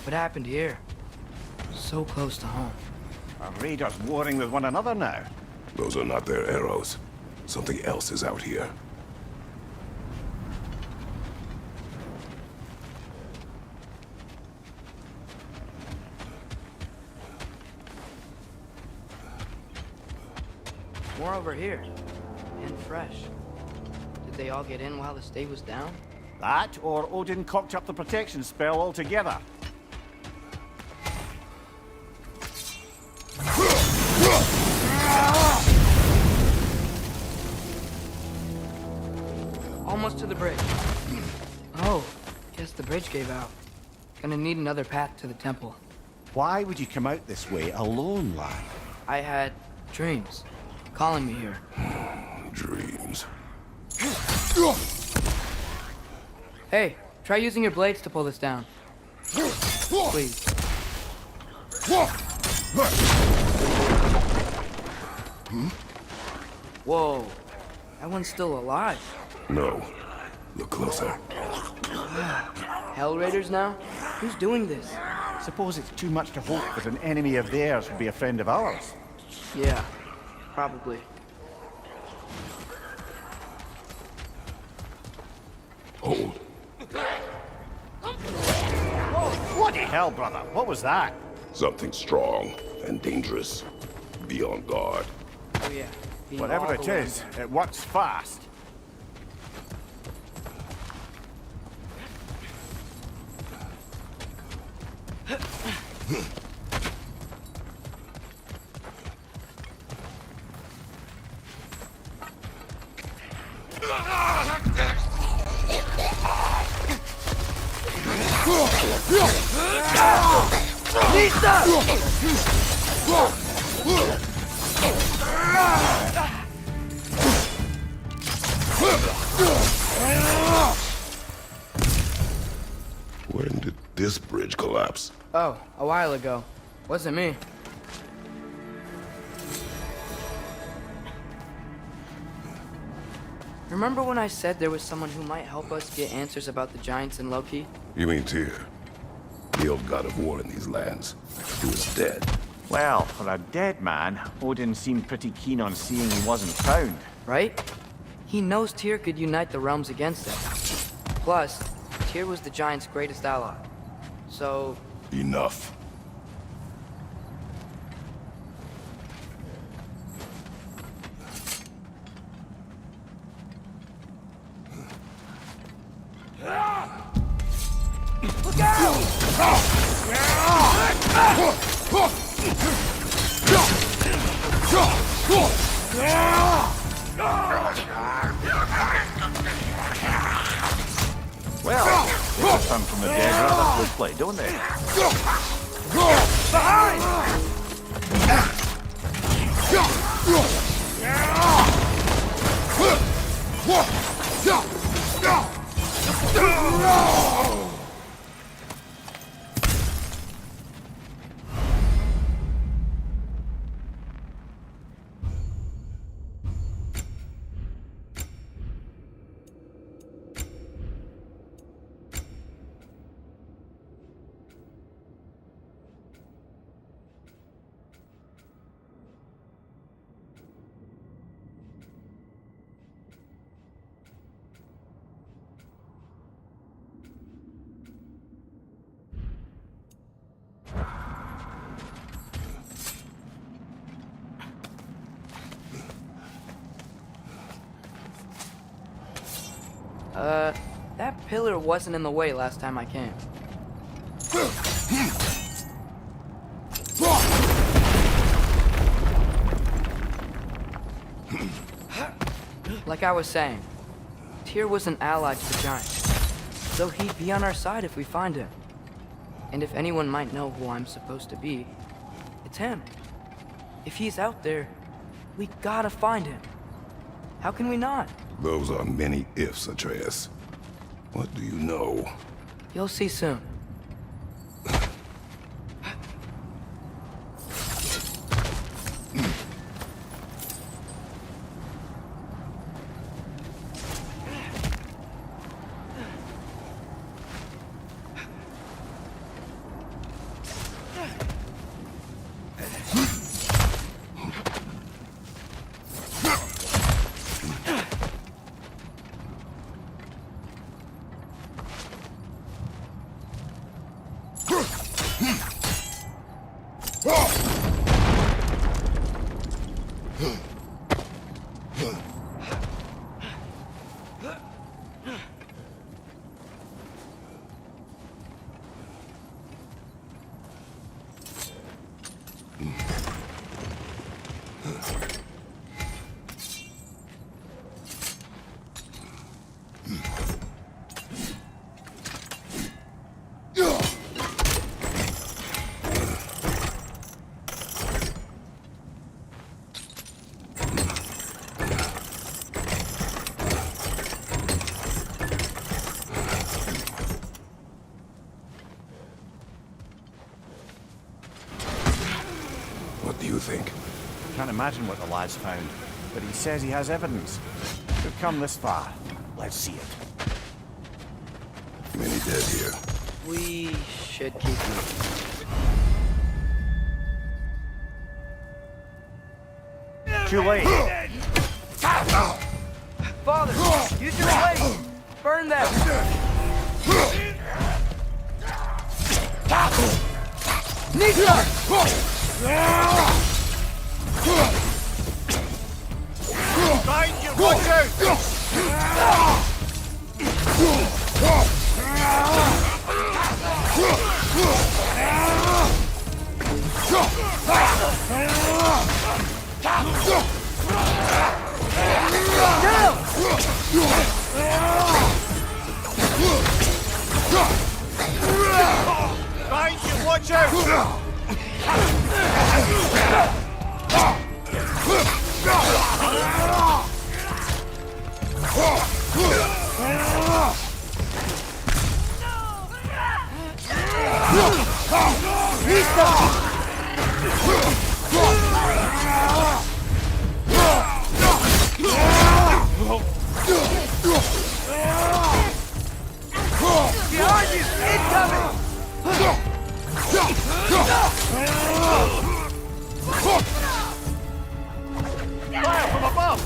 What happened here? So close to home. Are raiders warring with one another now? Those are not their arrows. Something else is out here. More over here. And fresh. Did they all get in while the stay was down? That, or Odin cocked up the protection spell altogether. Almost to the bridge. Oh, guess the bridge gave out. Gonna need another path to the temple. Why would you come out this way alone, lad? I had dreams calling me here. Dreams. Hey, try using your blades to pull this down. Please. Whoa, that one's still alive. No. Look closer. Hell Raiders now? Who's doing this? Suppose it's too much to hope that an enemy of theirs would be a friend of ours. Yeah, probably. Hold. Bloody hell, brother. What was that? Something strong and dangerous. Be on guard. Oh yeah. being Whatever all it the way is, it works fast. When did this bridge collapse? Oh, a while ago. Wasn't me. Remember when I said there was someone who might help us get answers about the giants in Loki? You mean Tyr? The old god of war in these lands. He was dead. Well, for a dead man, Odin seemed pretty keen on seeing he wasn't found. Right? He knows Tyr could unite the realms against us. Plus, Tyr was the giants' greatest ally. So, Enough. look out! Well, they return from the dead rather quickly, don't they? That pillar wasn't in the way last time I came. Like I was saying, Tyr was an ally to the Giants, so he'd be on our side if we find him. And if anyone might know who I'm supposed to be, it's him. If he's out there, we gotta find him. How can we not? Those are many ifs, Atreus. What do you know? You'll see soon. What do you think? Can't imagine what the lad's found, but he says he has evidence. We've come this far. Let's see it. Many dead here. We should keep moving. Too late. Father, use your blade! Burn them! Nisha! Find you! Watch out! Find you! Watch out! Behind you! Incoming! Fire from above!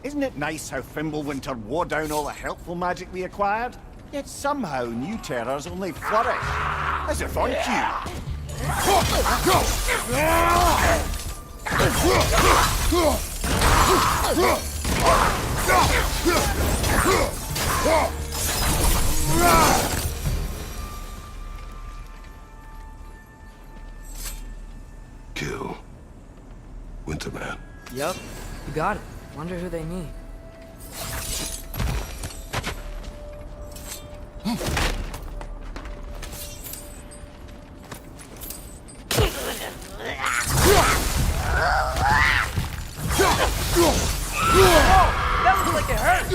Isn't it nice how Fimbulwinter wore down all the helpful magic we acquired? Yet somehow new terrors only flourish. As if on cue. Kill. Winterman. Yup, you got it. Wonder who they mean. like it hurts!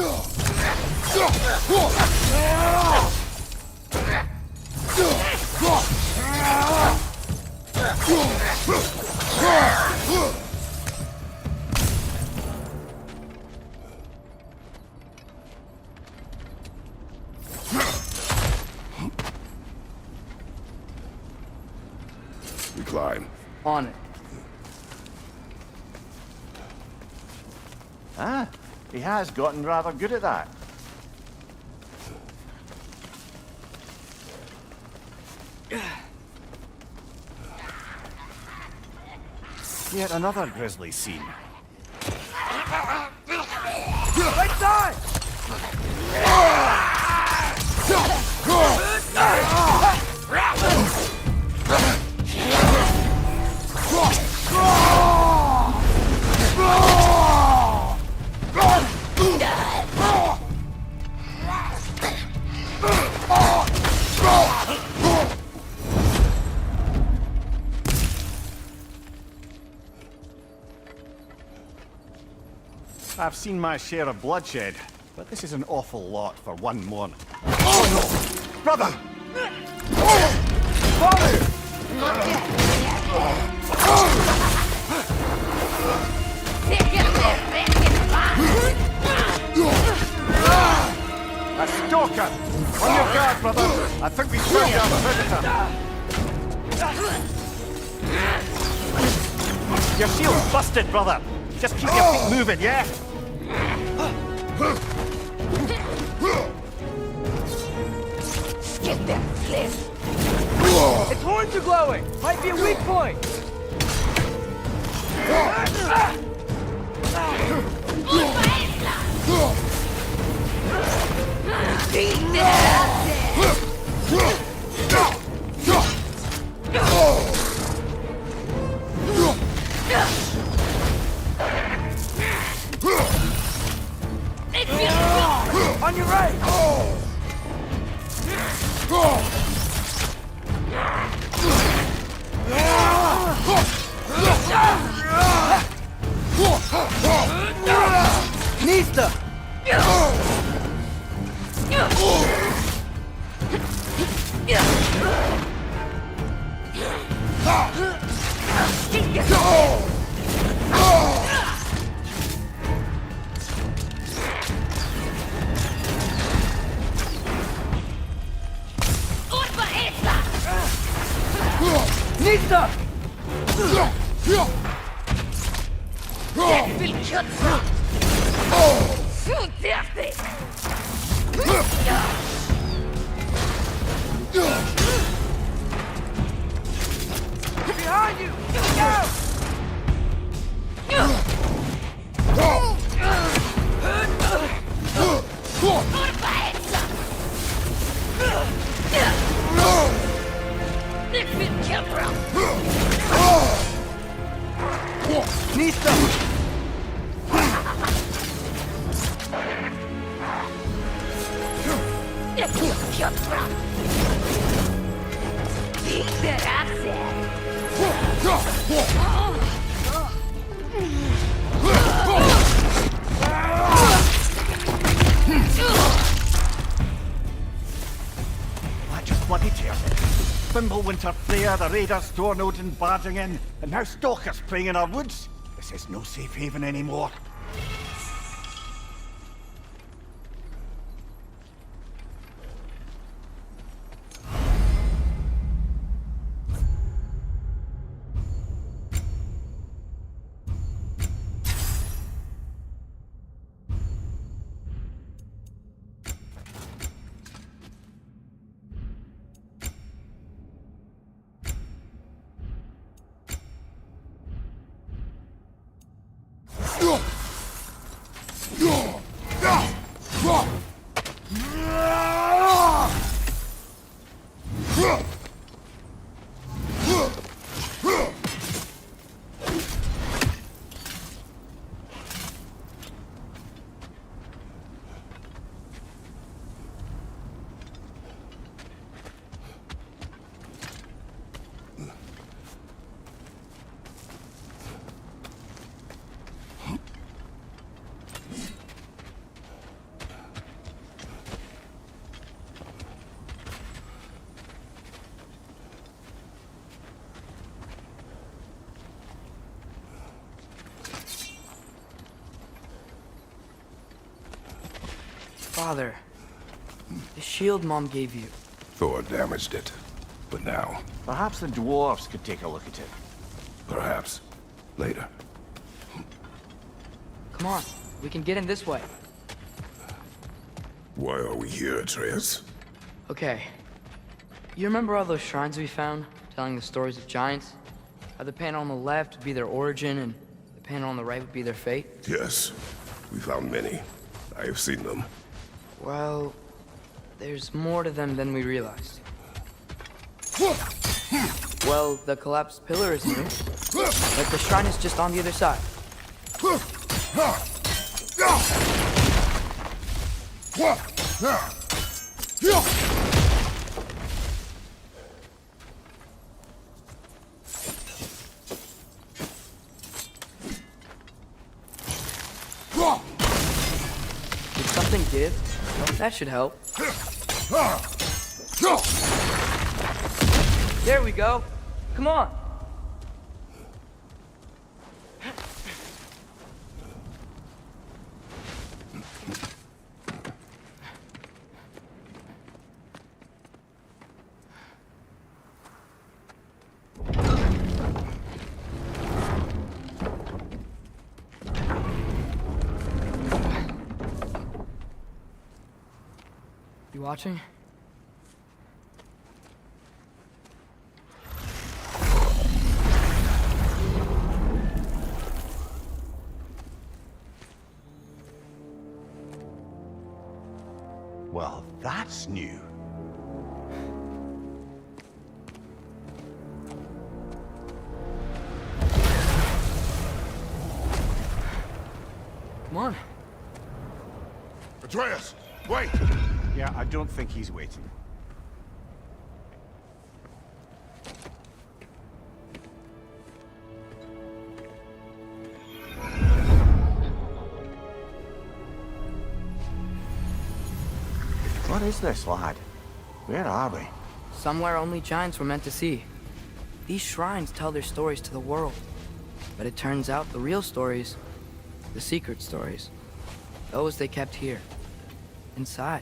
We climb. On it. Ah, he has gotten rather good at that. Yet another grisly scene. Right side! I've seen my share of bloodshed, but this is an awful lot for one morning. Oh no! Brother! A stalker! On your guard, brother! I think we found our predator! Your shield's busted, brother! Just keep your feet moving, yeah? Get them, Flynn. Its horns are glowing! Might be a weak point! On your right! Nista! Nista! Det vill kutsa! Skjut efter! Behind you! Go! Det vill kutsa! Nista! Det vill kutsa! Inte rasse! I just bloody tear. Thimblewinter Freya, the raiders, Stornodin barging in, and now stalkers preying in our woods. This is no safe haven anymore. Father, the shield Mom gave you. Thor damaged it. But now, Perhaps the dwarves could take a look at it. perhaps, later. Come on, we can get in this way. Why are we here, Atreus? Okay. You remember all those shrines we found, telling the stories of giants? How the panel on the left would be their origin, and the panel on the right would be their fate? Yes, we found many. I have seen them. Well, there's more to them than we realized. Well, the collapsed pillar is new, but the shrine is just on the other side. Did something give? That should help. There we go. Come on. You watching? Well, that's new. Come on. Atreus, wait! Yeah, I don't think he's waiting. What is this, lad? Where are we? Somewhere only giants were meant to see. These shrines tell their stories to the world. But it turns out the real stories, the secret stories, those they kept here, inside.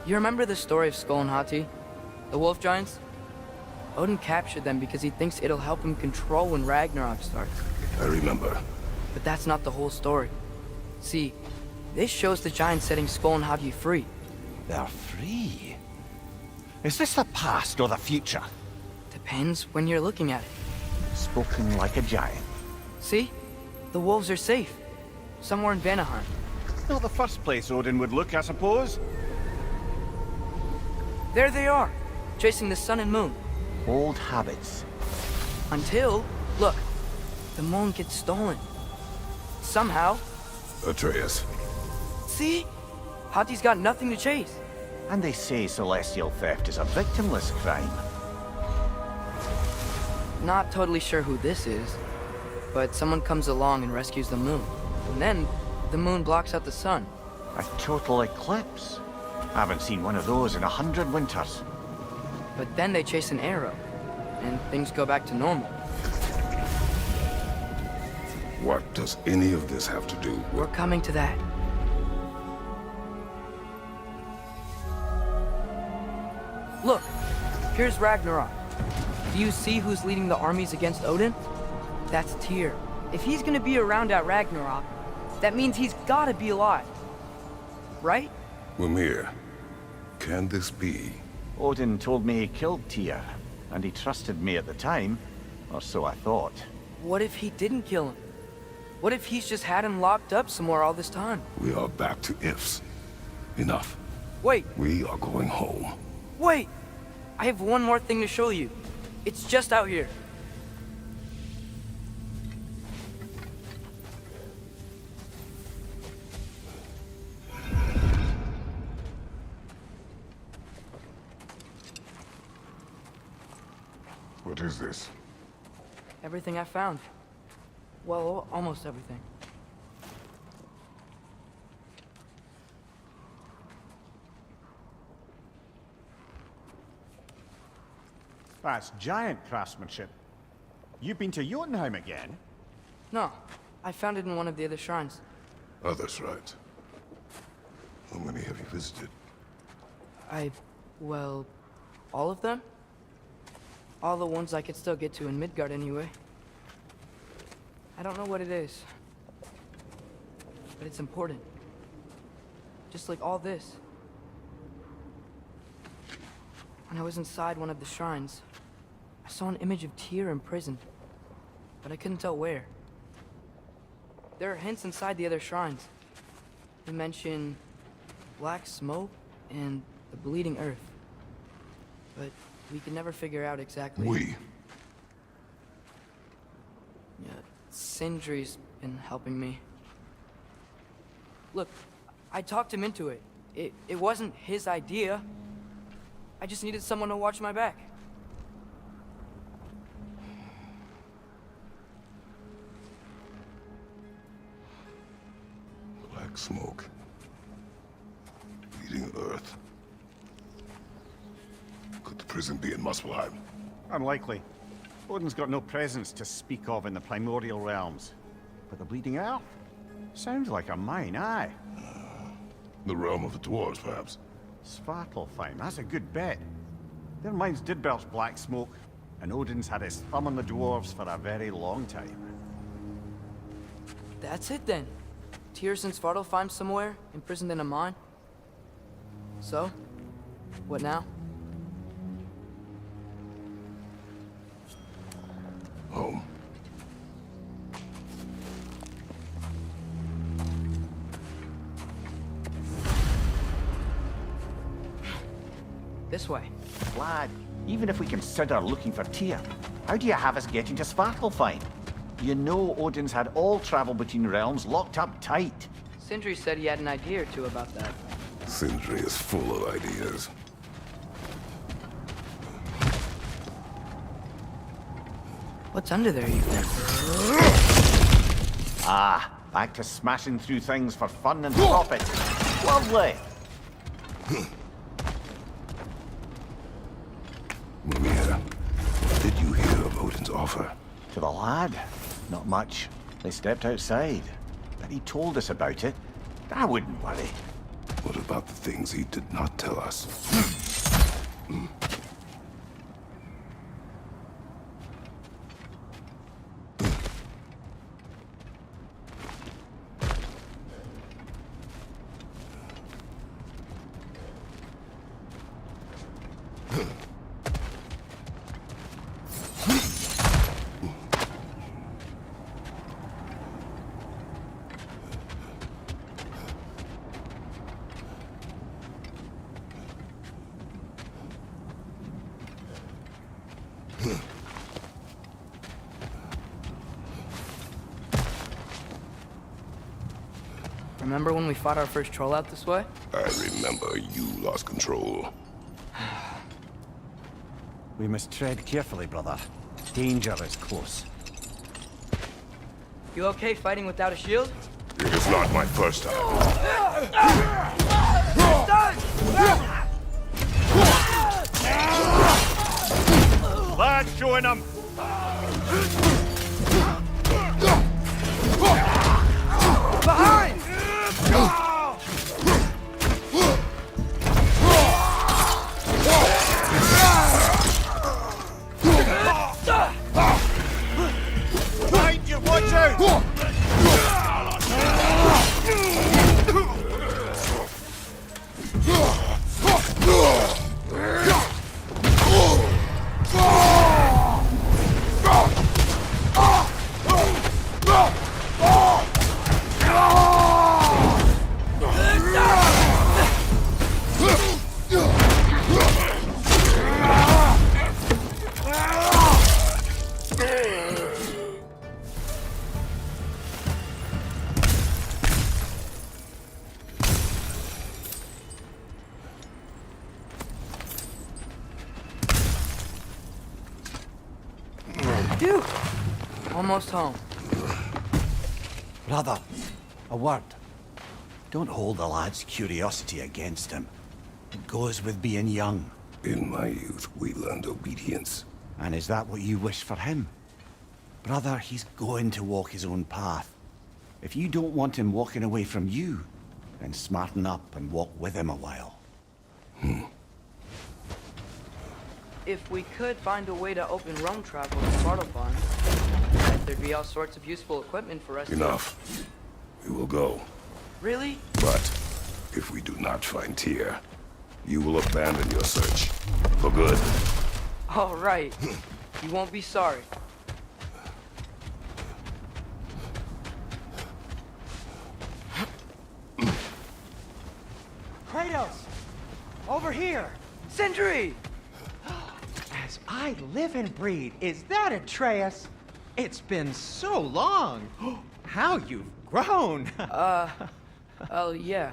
You remember the story of Skull and Hati? The wolf giants? Odin captured them because he thinks it'll help him control when Ragnarok starts. I remember. But that's not the whole story. See, this shows the giants setting Skull and Hati free. They're free. Is this the past or the future? Depends when you're looking at it. Spoken like a giant. See? The wolves are safe. Somewhere in Vanaheim. Not the first place Odin would look, I suppose. There they are, chasing the sun and moon. Old habits. Until, look, the moon gets stolen. Somehow. Atreus, See? Hati's got nothing to chase. And they say celestial theft is a victimless crime. Not totally sure who this is, but someone comes along and rescues the moon. And then, the moon blocks out the sun. A total eclipse. I haven't seen one of those in 100 winters. But then they chase an arrow, and things go back to normal. what does any of this have to do with... We're coming to that. Look, here's Ragnarok. Do you see who's leading the armies against Odin? That's Tyr. If he's gonna be around at Ragnarok, that means he's gotta be alive. Right? Mimir, can this be? Odin told me he killed Tyr, and he trusted me at the time, or so I thought. What if he didn't kill him? What if he's just had him locked up somewhere all this time? We are back to ifs. Enough. Wait, We are going home. wait! I have one more thing to show you. It's just out here. What is this? Everything I found. Well, almost everything. That's giant craftsmanship. You've been to Jotunheim again? No, I found it in one of the other shrines. Others, right? How many have you visited? Well, all of them? All the ones I could still get to in Midgard anyway. I don't know what it is, but it's important. Just like all this. When I was inside one of the shrines, I saw an image of Tyr imprisoned, but I couldn't tell where. There are hints inside the other shrines. They mention black smoke and the bleeding earth. But we could never figure out exactly. Yeah, Sindri's been helping me. Look, I talked him into it. It wasn't his idea. I just needed someone to watch my back. Black smoke. Bleeding earth. Could the prison be in Muspelheim? Unlikely. Odin's got no presence to speak of in the primordial realms. But the bleeding earth? Sounds like a mine, aye. The realm of the dwarves, perhaps? Svartalfheim, that's a good bet. Their mines did belch black smoke, and Odin's had his thumb on the dwarves for a very long time. That's it then. Tyr's in Svartalfheim somewhere, imprisoned in a mine. So, what now? Home. This way. Lad, even if we consider looking for Tyr, how do you have us getting to Svartalfheim? You know Odin's had all travel between realms locked up tight. Sindri said he had an idea or two about that. Sindri is full of ideas. What's under there, you think? Ah, back to smashing through things for fun and profit. Lovely. Mimir, what did you hear of Odin's offer? To the lad? Not much. They stepped outside. But he told us about it. I wouldn't worry. What about the things he did not tell us? Remember when we fought our first troll out this way? I remember you lost control. We must tread carefully, brother. Danger is close. You okay fighting without a shield? It is not my first time. Lad, showing him! Behind! Behind you, watch out! Phew! Almost home. Brother, a word. Don't hold the lad's curiosity against him. It goes with being young. In my youth, we learned obedience. And is that what you wish for him? Brother, he's going to walk his own path. If you don't want him walking away from you, then smarten up and walk with him a while. If we could find a way to open roam travel to Svartalfheim, there'd be all sorts of useful equipment for us Enough. We will go. Really? But if we do not find Tyr, you will abandon your search. For good. All right. You won't be sorry. Kratos! Over here! Sentry! As I live and breathe, is that Atreus? It's been so long! How you've grown! Oh, yeah.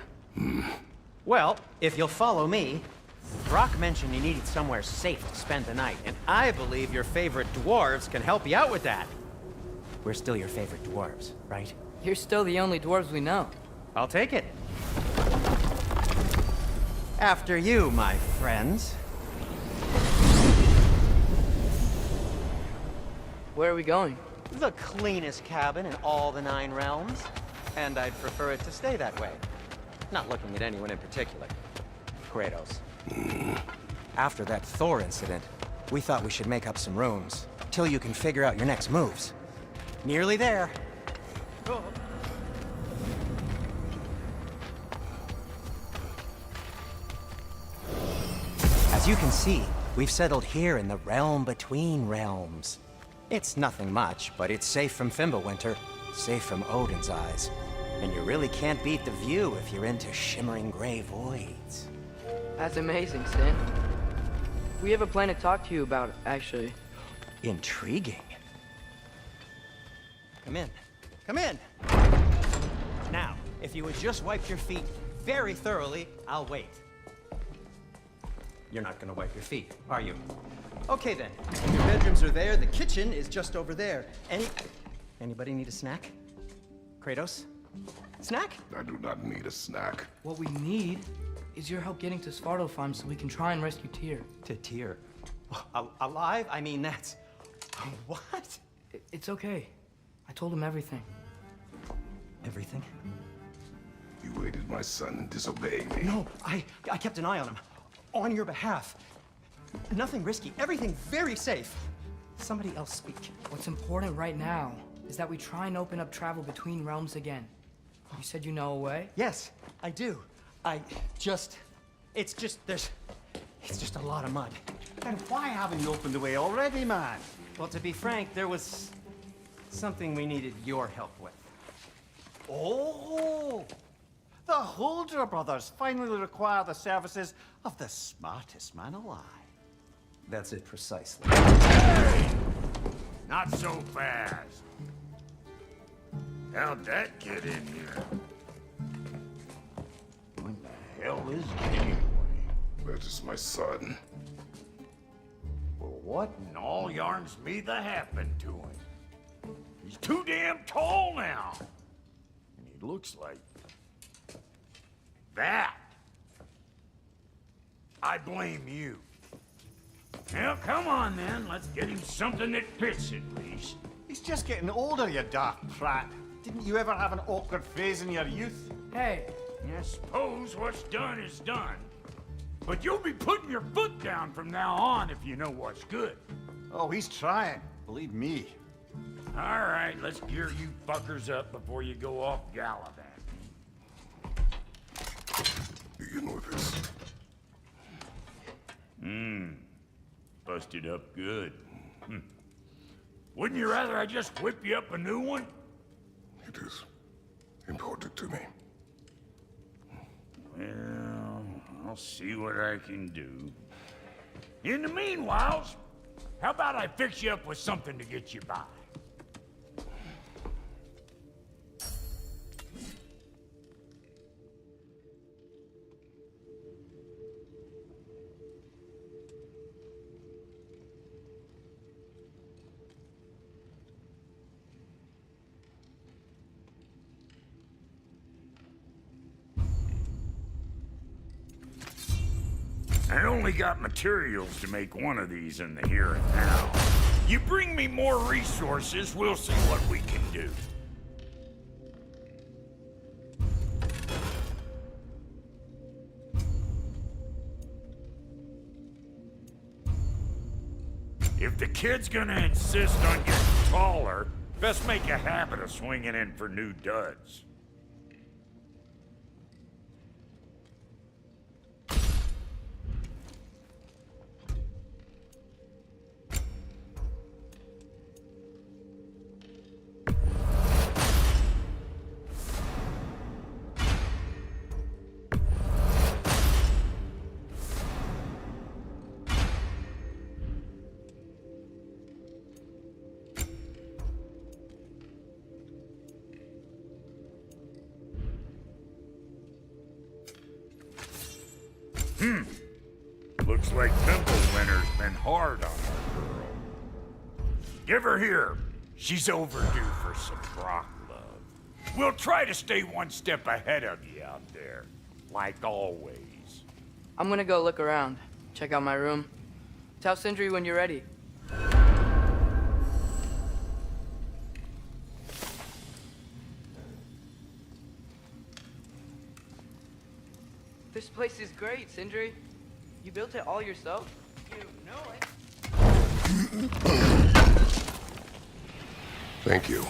Well, if you'll follow me, Brock mentioned you needed somewhere safe to spend the night, and I believe your favorite dwarves can help you out with that. We're still your favorite dwarves, right? You're still the only dwarves we know. I'll take it. After you, my friends. Where are we going? The cleanest cabin in all the 9 realms. And I'd prefer it to stay that way. Not looking at anyone in particular. Kratos. After that Thor incident, we thought we should make up some rooms, till you can figure out your next moves. Nearly there. As you can see, we've settled here in the realm between realms. It's nothing much, but it's safe from Fimbulwinter, safe from Odin's eyes. And you really can't beat the view if you're into shimmering gray voids. That's amazing, Sin. We have a plan to talk to you about, actually. Intriguing. Come in. Come in! Now, if you would just wipe your feet very thoroughly, I'll wait. You're not gonna wipe your feet, are you? Okay then. Your bedrooms are there, the kitchen is just over there. Anybody need a snack? Kratos? Snack? I do not need a snack. What we need is your help getting to Svartalfheim so we can try and rescue Tyr. To Tyr? Alive? I mean, that's... What? It's okay. I told him everything. Everything? You aided my son and disobeyed me. No, I kept an eye on him. On your behalf. Nothing risky, everything very safe. Somebody else speak. What's important right now is that we try and open up travel between realms again. You said you know a way? Yes, I do. It's just a lot of mud. Then why haven't you opened the way already, man? Well, to be frank, there was something we needed your help with. Oh! The Holder brothers finally require the services of the smartest man alive. That's it precisely. Not so fast. How'd that get in here? What the hell is it anyway? That is my son. Well, what in all yarns me that happened to him? He's too damn tall now. And he looks like... that. I blame you. Well, come on then. Let's get him something that fits at least. He's just getting older, you daft prat. Didn't you ever have an awkward phase in your youth? Hey, I suppose what's done is done. But you'll be putting your foot down from now on if you know what's good. Oh, he's trying. Believe me. All right, let's gear you fuckers up before you go off gallivanting. Begin with this. Busted up good. Wouldn't you rather I just whip you up a new one? It is important to me. Well, I'll see what I can do. In the meanwhile, how about I fix you up with something to get you by? I only got materials to make one of these in the here and now. You bring me more resources, we'll see what we can do. If the kid's gonna insist on getting taller, best make a habit of swinging in for new duds. Looks like Pimple Winter's been hard on our girl. Give her here. She's overdue for some rock love. We'll try to stay one step ahead of you out there, like always. I'm gonna go look around, check out my room. Tell Sindri when you're ready. This place is great, Sindri. You built it all yourself? You know it. Thank you.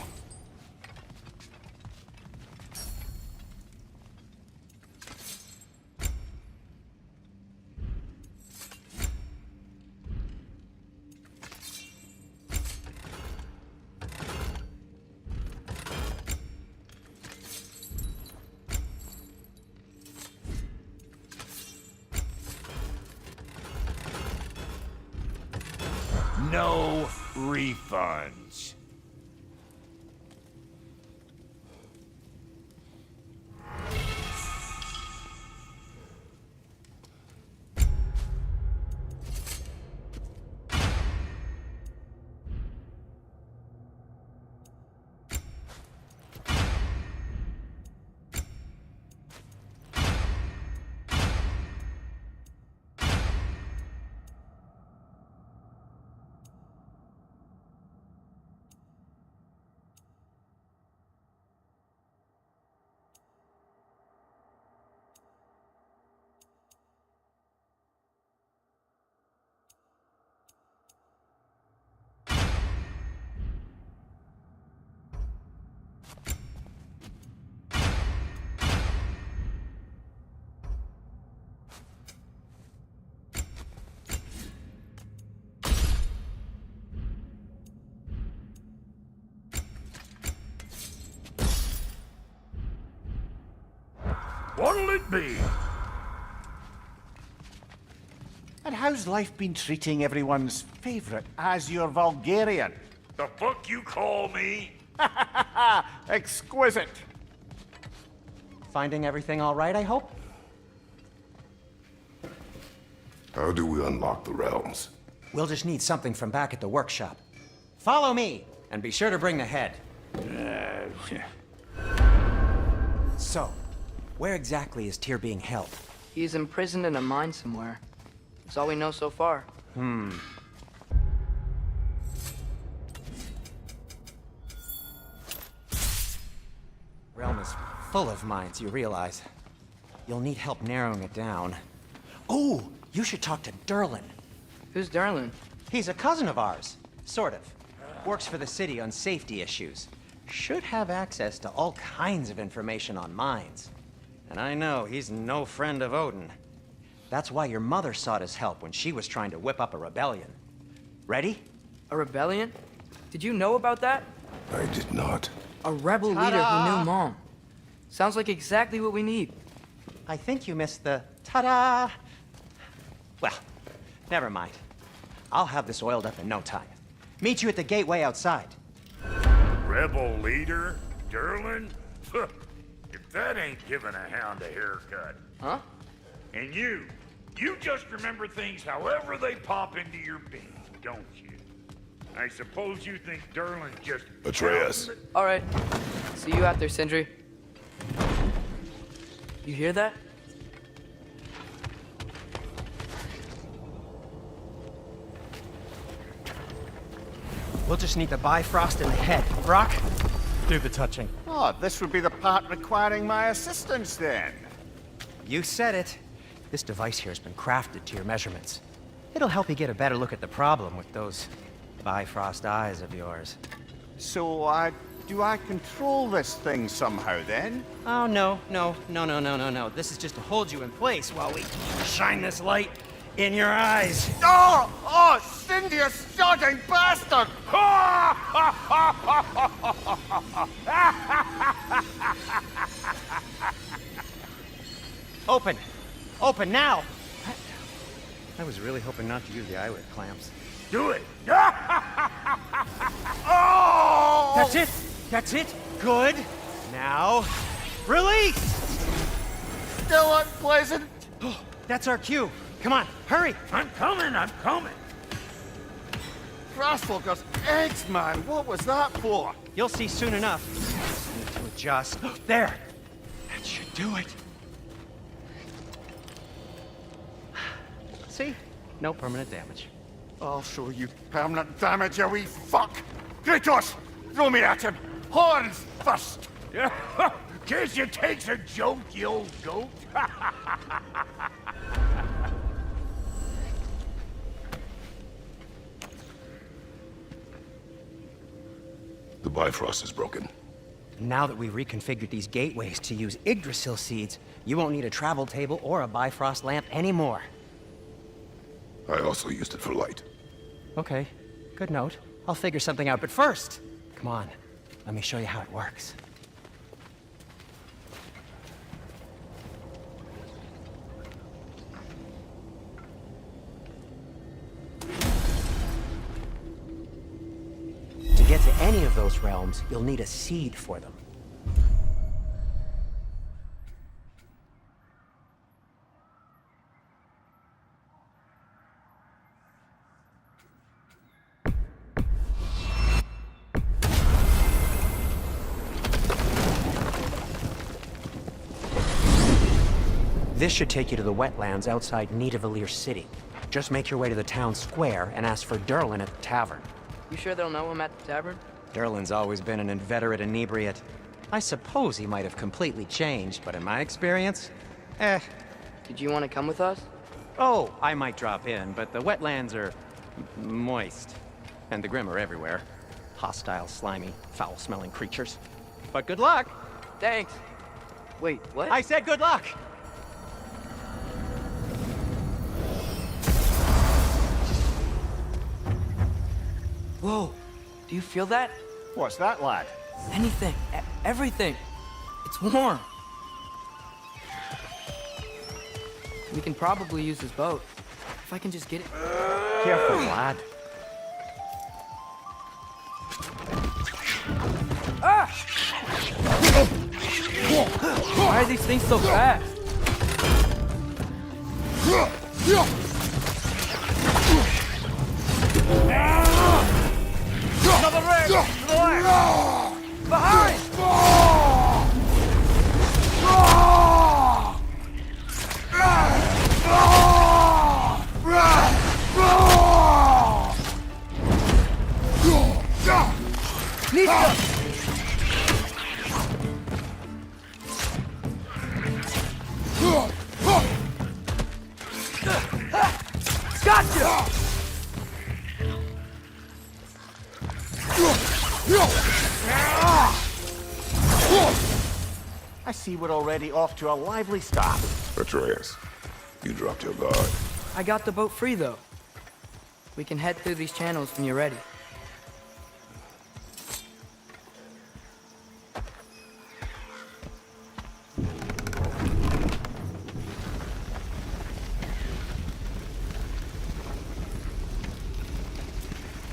No refunds. What'll it be? And how's life been treating everyone's favorite Azure Vulgarian? The fuck you call me? Exquisite. Finding everything all right, I hope? How do we unlock the realms? We'll just need something from back at the workshop. Follow me, and be sure to bring the head. So, where exactly is Tyr being held? He's imprisoned in a mine somewhere. That's all we know so far. Realm is full of mines, you realize. You'll need help narrowing it down. Oh, you should talk to Derlin. Who's Darlin? He's a cousin of ours, sort of. Works for the city on safety issues. Should have access to all kinds of information on mines. And I know he's no friend of Odin. That's why your mother sought his help when she was trying to whip up a rebellion. Ready? A rebellion? Did you know about that? I did not. A rebel leader who knew Mom. Sounds like exactly what we need. I think you missed the ta-da. Well, never mind. I'll have this oiled up in no time. Meet you at the gateway outside. Rebel leader? Derlin? If that ain't giving a hound a haircut. Huh? And you just remember things however they pop into your bean, don't you? I suppose you think Derlin's just... Atreus. All right. See you out there, Sindri. You hear that? We'll just need the Bifrost in the head. Brock, do the touching. Oh, this would be the part requiring my assistance then. You said it. This device here has been crafted to your measurements. It'll help you get a better look at the problem with those Bifrost eyes of yours. So, do I control this thing somehow then? Oh, no. This is just to hold you in place while we shine this light in your eyes. Oh! Oh, Cindy, you sodding bastard! Open! Open now! I was really hoping not to use the eyelid clamps. Do it! Oh! That's it! That's it! Good! Now, release! Still unpleasant. That's our cue. Come on, hurry! I'm coming! Grassfuckers, eggs, man. What was that for? You'll see soon enough. Just need to adjust. There! That should do it. See? No permanent damage. I'll show you permanent damage, you wee fuck! Kratos! Throw me at him! Horns first! Guess you takes a joke, you old goat. The Bifrost is broken. Now that we've reconfigured these gateways to use Yggdrasil seeds, you won't need a travel table or a Bifrost lamp anymore. I also used it for light. Okay, good note. I'll figure something out, but first, come on, let me show you how it works. To get to any of those realms, you'll need a seed for them. This should take you to the wetlands outside Nidavellir City. Just make your way to the town square and ask for Durlin at the tavern. You sure they'll know him at the tavern? Durlin's always been an inveterate inebriate. I suppose he might have completely changed, but in my experience, Did you want to come with us? Oh, I might drop in, but the wetlands are moist. And the Grim are everywhere. Hostile, slimy, foul-smelling creatures. But good luck! Thanks. Wait, what? I said good luck! Whoa, do you feel that? What's that, lad? Anything, everything. It's warm. We can probably use this boat. If I can just get it. Careful, lad. Ah! Why are these things so fast? Another ring! To the left! Behind! Gotcha! I see we're already off to a lively start. Atreus, you dropped your guard. I got the boat free, though. We can head through these channels when you're ready.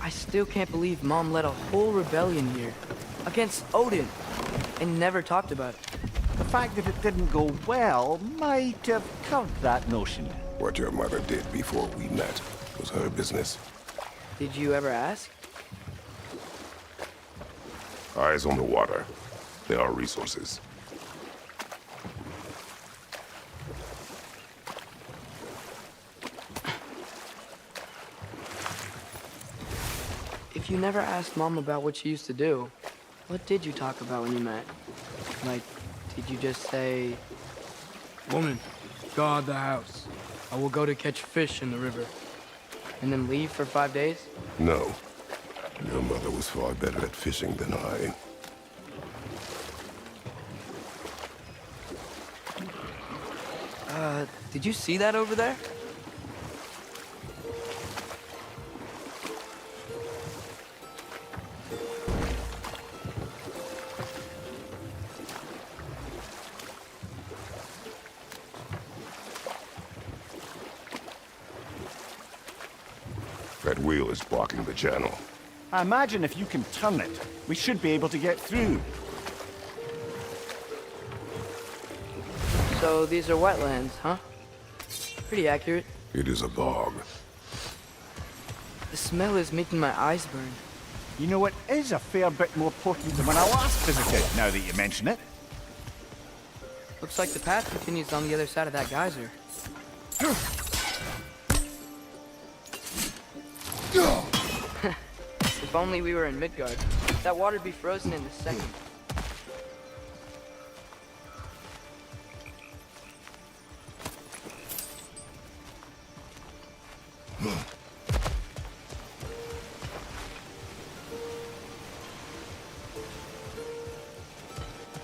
I still can't believe Mom led a whole rebellion here against Odin and never talked about it. The fact that it didn't go well might have covered that notion. What your mother did before we met was her business. Did you ever ask? Eyes on the water. There are resources. If you never asked Mom about what she used to do, what did you talk about when you met? Like, did you just say... Woman, guard the house. I will go to catch fish in the river. And then leave for 5 days? No. Your mother was far better at fishing than I. Did you see that over there? That wheel is blocking the channel. I imagine if you can turn it, we should be able to get through. So these are wetlands, huh? Pretty accurate. It is a bog. The smell is making my eyes burn. You know, it is a fair bit more potent than when I last visited, now that you mention it. Looks like the path continues on the other side of that geyser. If only we were in Midgard. That water'd be frozen in a second.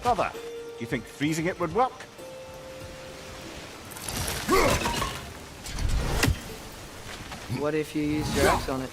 Brother, do you think freezing it would work? What if you used your axe on it?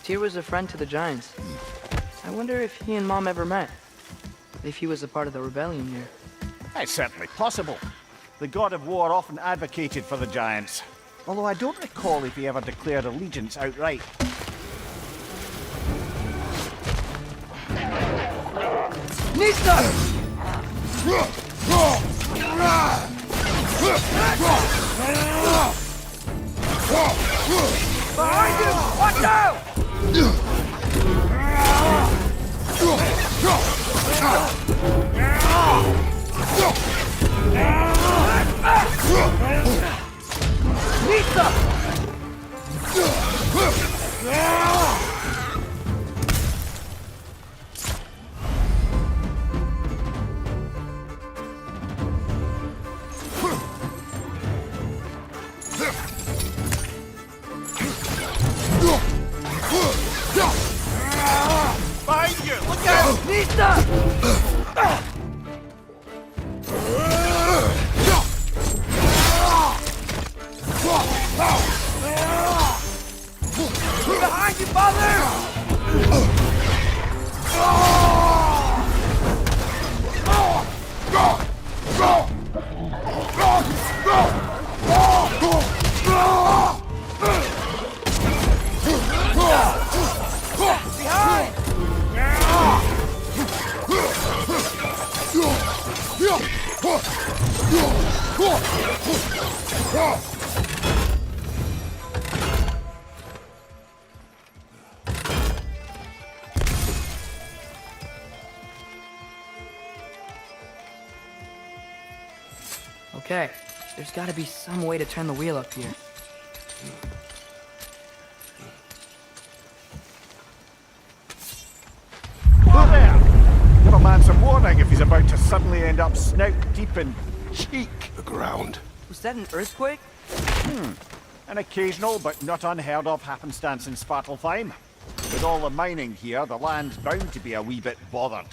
Tyr was a friend to the Giants. I wonder if he and Mom ever met. If he was a part of the rebellion here. It's certainly possible. The god of war often advocated for the Giants. Although I don't recall if he ever declared allegiance outright. Nista! Behind you! Watch out! Nista! Behind you, father! Okay, there's gotta be some way to turn the wheel up here. Who there? Give a man some warning if he's about to suddenly end up snout deep in cheek. The ground. Was that an earthquake? An occasional but not unheard of happenstance in Svartalfheim. With all the mining here, the land's bound to be a wee bit bothered.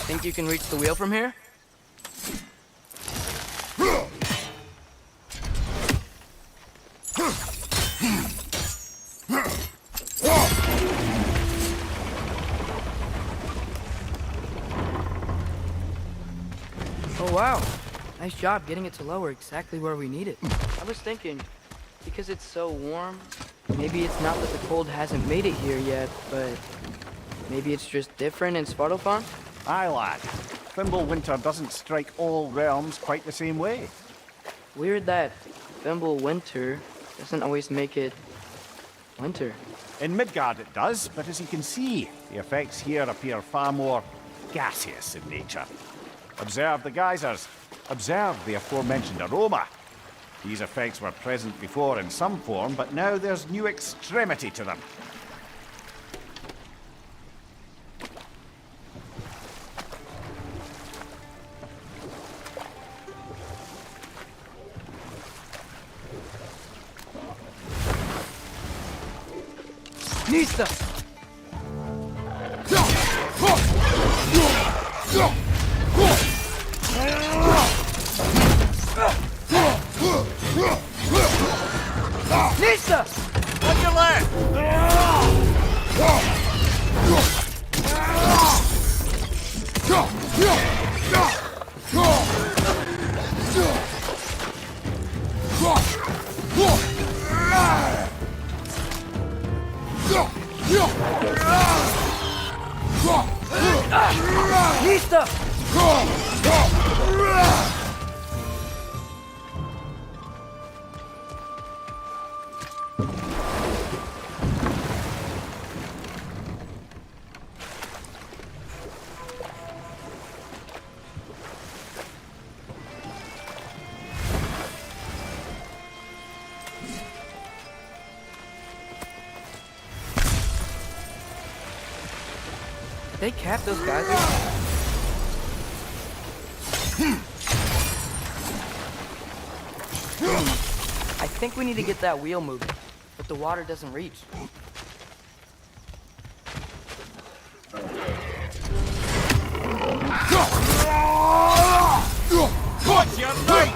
Think you can reach the wheel from here? Oh wow, nice job getting it to lower exactly where we need it. I was thinking, because it's so warm, maybe it's not that the cold hasn't made it here yet, but maybe it's just different in Svartalfheim? Aye, lad. Winter doesn't strike all realms quite the same way. Weird that Winter doesn't always make it winter. In Midgard it does, but as you can see, the effects here appear far more gaseous in nature. Observe the geysers. Observe the aforementioned aroma. These effects were present before in some form, but now there's new extremity to them. Nista! Nista! On your left! Nista! They capped those geysers? I think we need to get that wheel moving, but the water doesn't reach. What's your right?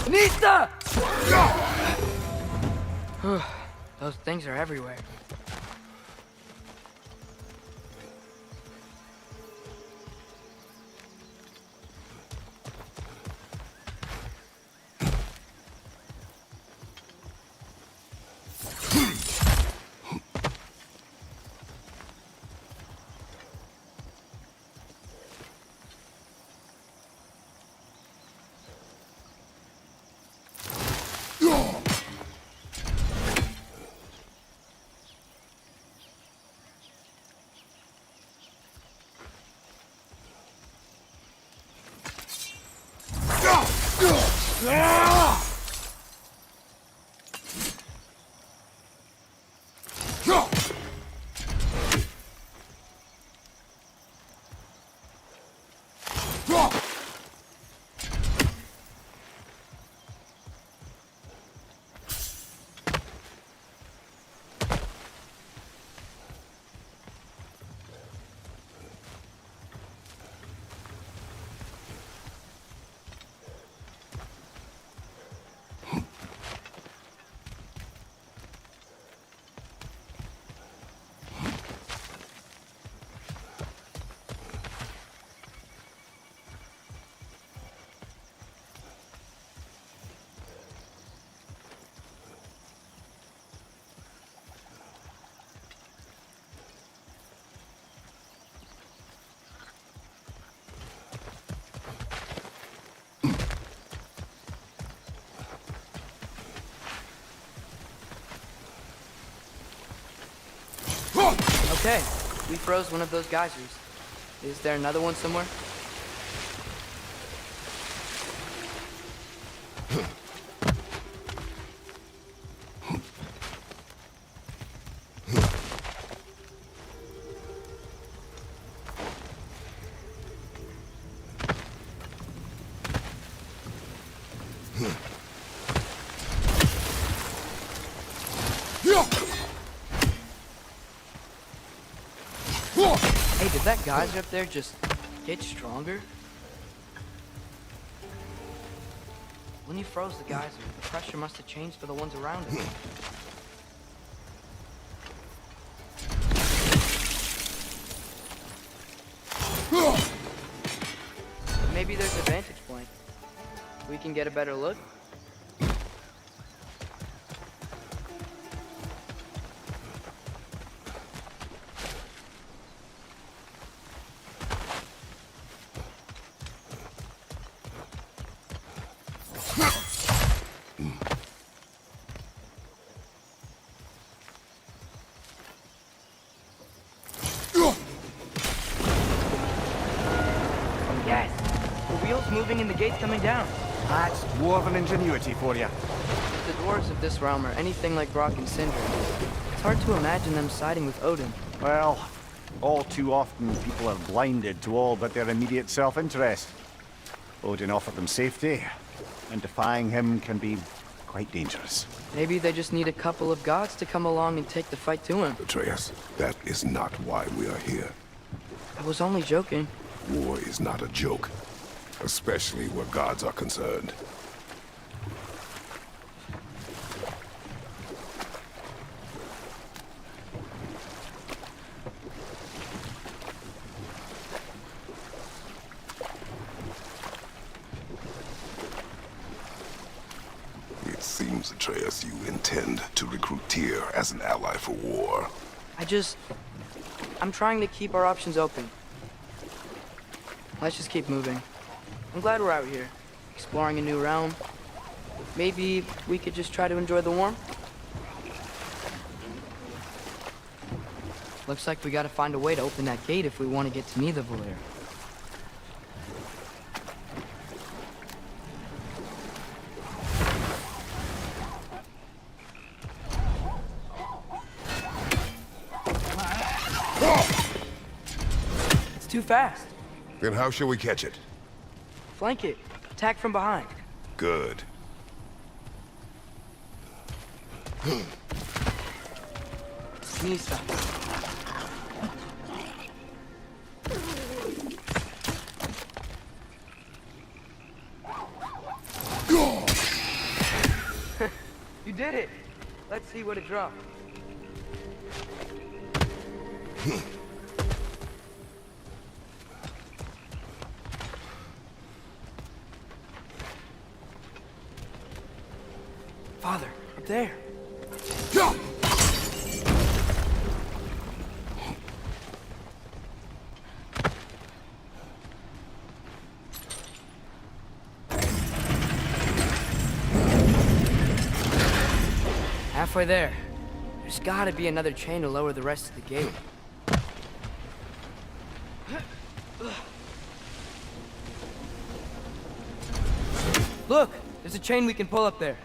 Nista! Those things are everywhere. Okay, we froze one of those geysers. Is there another one somewhere? Hey, did that geyser up there just get stronger? When you froze the geyser, the pressure must have changed for the ones around it. Maybe there's a vantage point. We can get a better look. Yes, the wheels moving and the gates coming down. That's dwarven ingenuity for you. If the dwarves of this realm are anything like Brock and Cinder, it's hard to imagine them siding with Odin. Well, all too often people are blinded to all but their immediate self-interest. Odin offered them safety, and defying him can be quite dangerous. Maybe they just need a couple of gods to come along and take the fight to him. Atreus, that is not why we are here. I was only joking. War is not a joke, especially where gods are concerned. It seems, Atreus, you intend to recruit Tyr as an ally for war. I'm trying to keep our options open. Let's just keep moving. I'm glad we're out here, exploring a new realm. Maybe we could just try to enjoy the warmth? Looks like we gotta find a way to open that gate if we want to get to Nidavellir. It's too fast. Then how shall we catch it? Flank it. Attack from behind. Good. Knee stop. You did it. Let's see what it dropped. Father, up there. Halfway there. There's gotta be another chain to lower the rest of the gate. Look! There's a chain we can pull up there.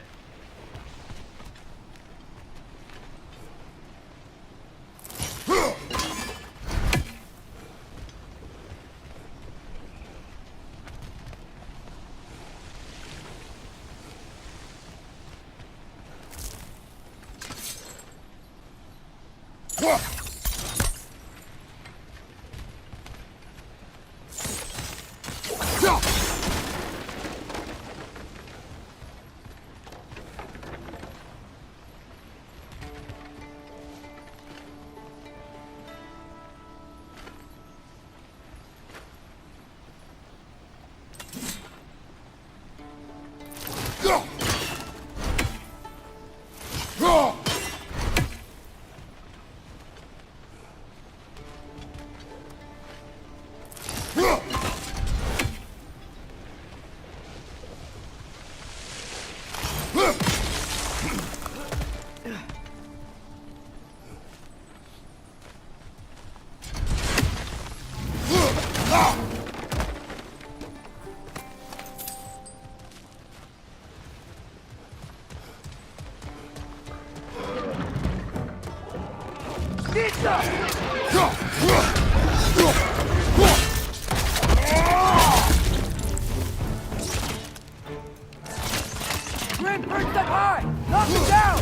Grim, perched up high! Knock him down!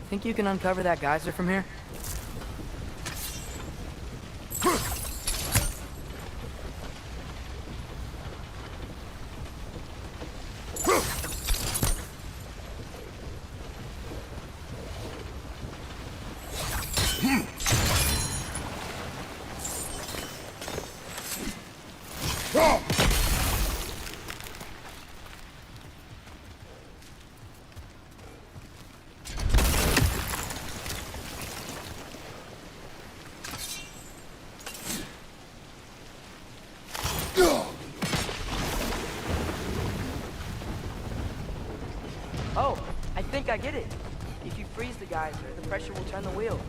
Think you can uncover that geyser from here? Oh, I think I get it. If you freeze the geyser, the pressure will turn the wheel.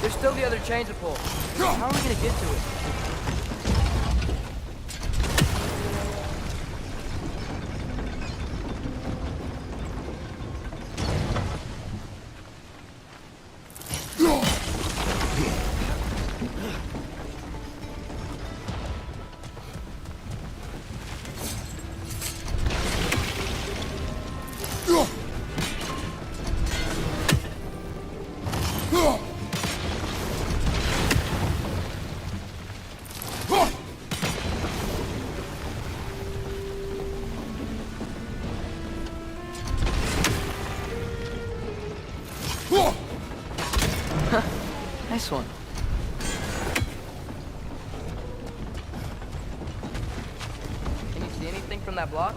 There's still the other chain to pull. How are we gonna get to it? Nice one. Can you see anything from that block?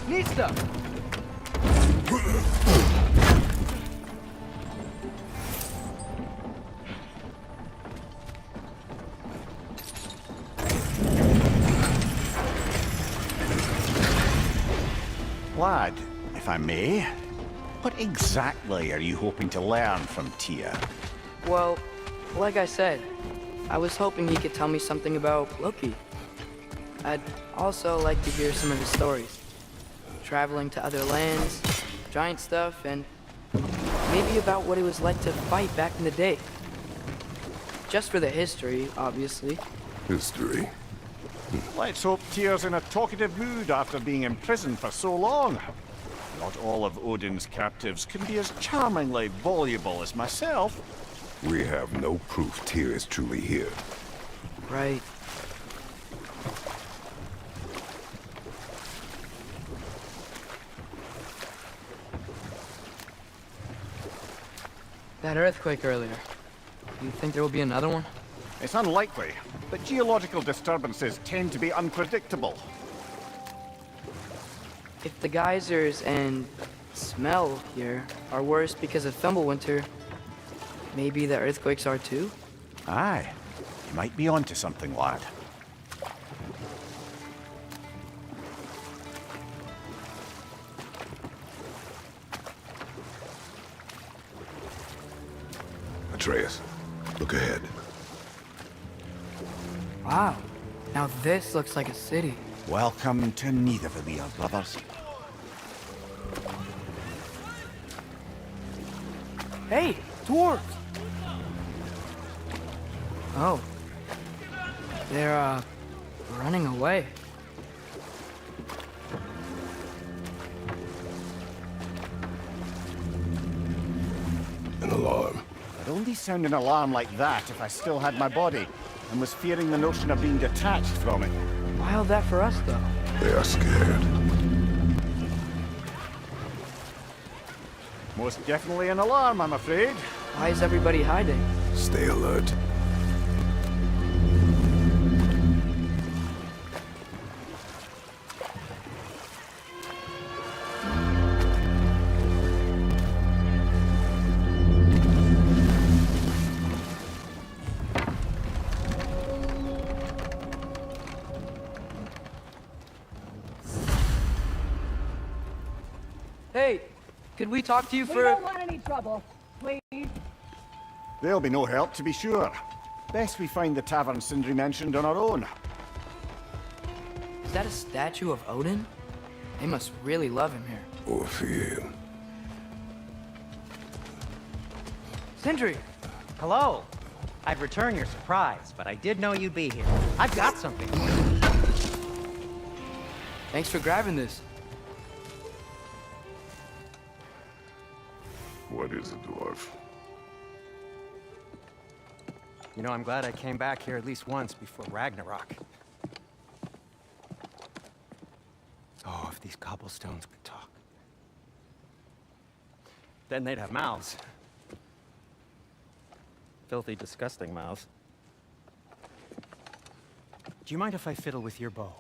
Neat stuff. Lad, if I may, What exactly are you hoping to learn from Tia? Well, like I said, I was hoping he could tell me something about Loki. I'd also like to hear some of his stories. Traveling to other lands, giant stuff, and maybe about what it was like to fight back in the day. Just for the history, obviously. History. Let's hope Tyr's in a talkative mood after being in prison for so long. Not all of Odin's captives can be as charmingly voluble as myself. We have no proof Tyr is truly here. Right. That earthquake earlier. Do you think there will be another one? It's unlikely, but geological disturbances tend to be unpredictable. If the geysers and smell here are worse because of Thimblewinter, maybe the earthquakes are too? Aye, you might be onto something, lad. Atreus, look ahead. Wow. Now this looks like a city. Welcome to Nidavellir, brothers. Hey, dwarves! Oh. They're, running away. An alarm. I'd only sound an alarm like that if I still had my body, and was fearing the notion of being detached from it. Wild that for us, though. They are scared. Most definitely an alarm, I'm afraid. Why is everybody hiding? Stay alert. Hey, could we talk to you We for... don't want any trouble, please. There'll be no help, to be sure. Best we find the tavern Sindri mentioned on our own. Is that a statue of Odin? They must really love him here. Or fear him. Sindri! Hello. I'd return your surprise, but I did know you'd be here. I've got something. Thanks for grabbing this. What is a dwarf? You know, I'm glad I came back here at least once before Ragnarok. Oh, if these cobblestones could talk. Then they'd have mouths. Filthy, disgusting mouths. Do you mind if I fiddle with your bow?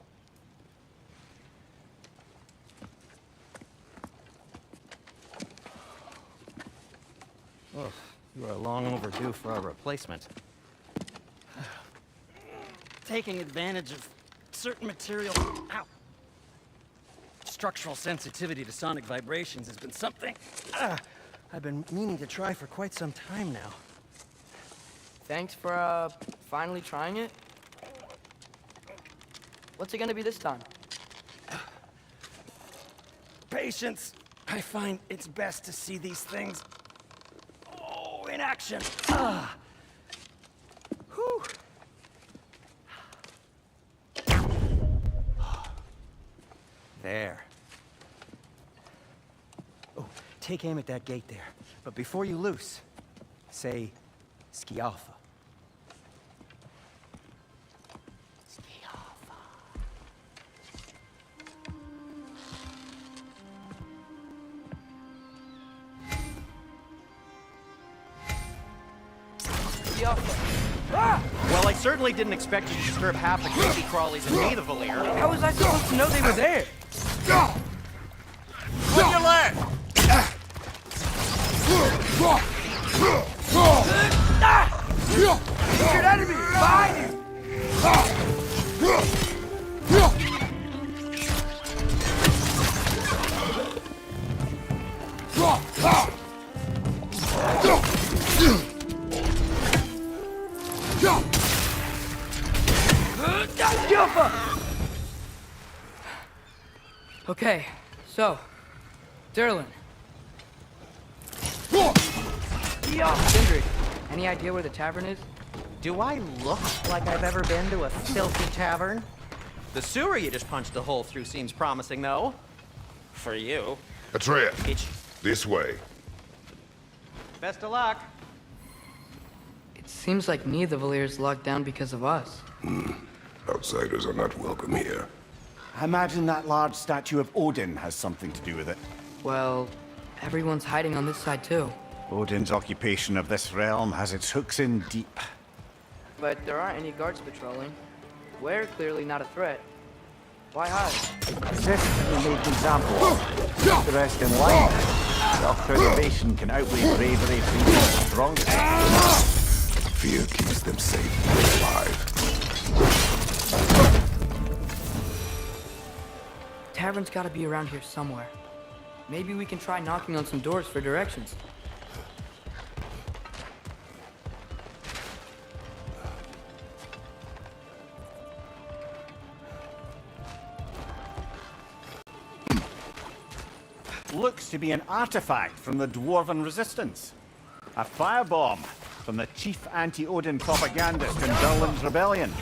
Oh, you are long overdue for a replacement. Taking advantage of certain material. Ow! Structural sensitivity to sonic vibrations has been something I've been meaning to try for quite some time now. Thanks for, finally trying it. What's it gonna be this time? Patience. I find it's best to see these things in action. Whew. There. Oh, take aim at that gate there. But before you loose, say Skialfa. Well, I certainly didn't expect you to disturb half the creepy crawlies in Nidavellir. How was I supposed to know they were there? On your left! Secret enemy! Behind you! Okay, so, Derlin. Sindri, any idea where the tavern is? Do I look like I've ever been to a filthy tavern? The sewer you just punched a hole through seems promising, though. For you. Atreya, It's... this way. Best of luck. It seems like neither Valyr's locked down because of us. Outsiders are not welcome here. I imagine that large statue of Odin has something to do with it. Well, everyone's hiding on this side too. Odin's occupation of this realm has its hooks in deep. But there aren't any guards patrolling. We're clearly not a threat. Why hide? This we made an example of. Keep the rest in line. Self-preservation can outweigh bravery for even the strongest. Fear keeps them safe and alive. Tavern's gotta be around here somewhere. Maybe we can try knocking on some doors for directions. Looks to be an artifact from the Dwarven Resistance. A firebomb from the chief anti-Odin propagandist in Durlin's rebellion.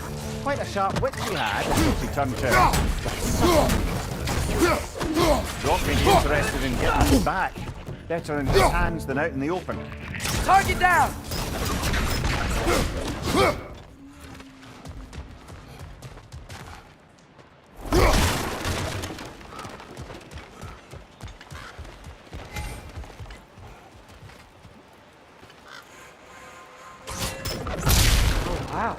Quite a sharp wit he had until he turned to... Don't be interested in getting him back. Better in his hands than out in the open. Target down! Wow.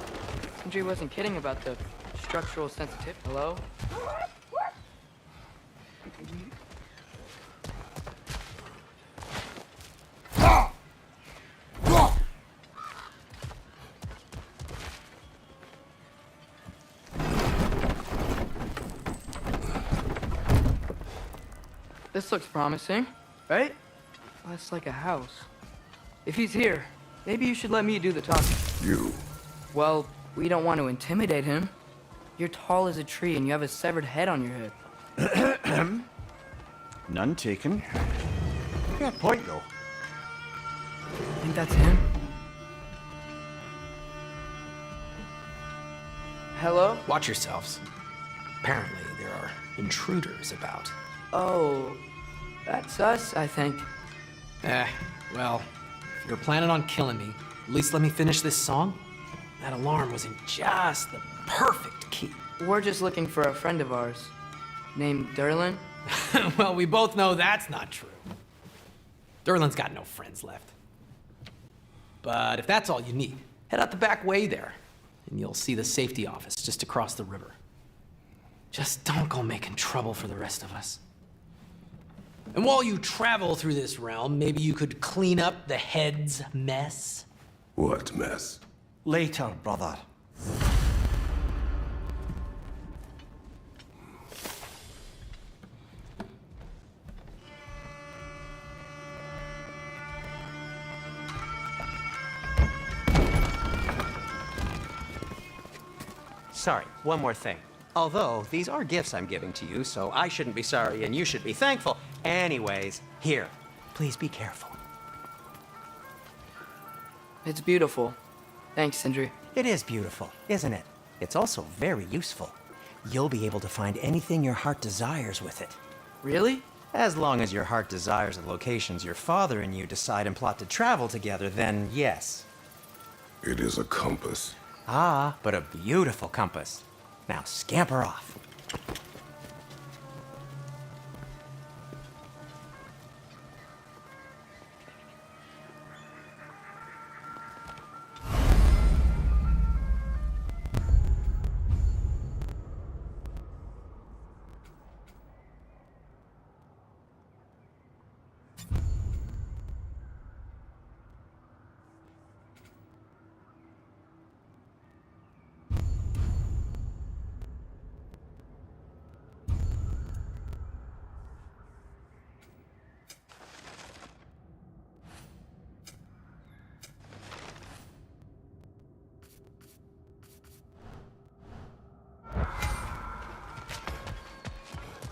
Sindri wasn't kidding about the structural sensitivity. Hello? This looks promising, right? Less like a house. If he's here, maybe you should let me do the talking. You. Well, we don't want to intimidate him. You're tall as a tree and you have a severed head on your head. None taken. Fair point, though. Think that's him? Hello? Watch yourselves. Apparently, there are intruders about. Oh, that's us, I think. Well, if you're planning on killing me, at least let me finish this song. That alarm was in just the perfect key. We're just looking for a friend of ours, named Derlin. Well, we both know that's not true. Derlin's got no friends left. But if that's all you need, head out the back way there, and you'll see the safety office just across the river. Just don't go making trouble for the rest of us. And while you travel through this realm, maybe you could clean up the head's mess? What mess? Later, brother. Sorry, one more thing. Although, these are gifts I'm giving to you, so I shouldn't be sorry and you should be thankful. Anyways, here, please be careful. It's beautiful. Thanks, Sindri. It is beautiful, isn't it? It's also very useful. You'll be able to find anything your heart desires with it. Really? As long as your heart desires the locations your father and you decide and plot to travel together, then yes. It is a compass. Ah, but a beautiful compass. Now scamper off.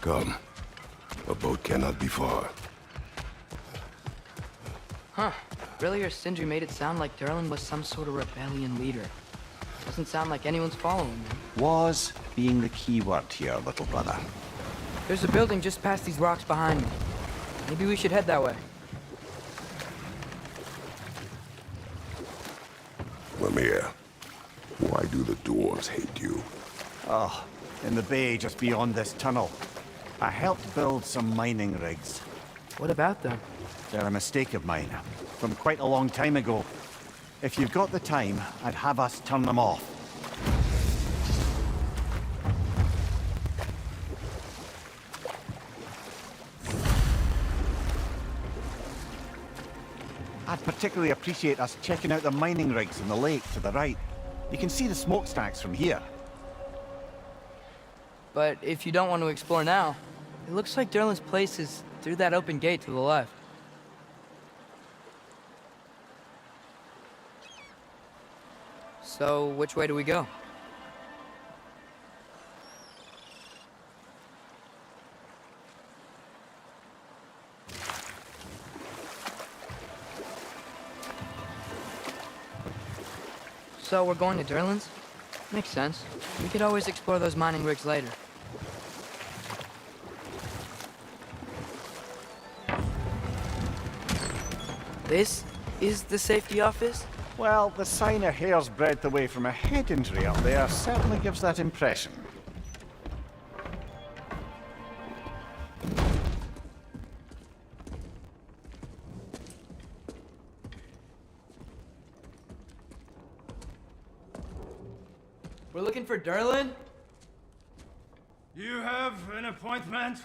Come. A boat cannot be far. Huh. Earlier, Sindri made it sound like Durlin was some sort of rebellion leader. Doesn't sound like anyone's following him. Was being the key word here, little brother. There's a building just past these rocks behind me. Maybe we should head that way. Lemire, why do the dwarves hate you? Oh, in the bay just beyond this tunnel. I helped build some mining rigs. What about them? They're a mistake of mine, from quite a long time ago. If you've got the time, I'd have us turn them off. I'd particularly appreciate us checking out the mining rigs in the lake to the right. You can see the smokestacks from here. But if you don't want to explore now, it looks like Durlin's place is through that open gate to the left. So, which way do we go? So, we're going to Durlin's? Makes sense. We could always explore those mining rigs later. This is the safety office? Well, the sign a hair's breadth away from a head injury up there certainly gives that impression. We're looking for Durlin? You have an appointment?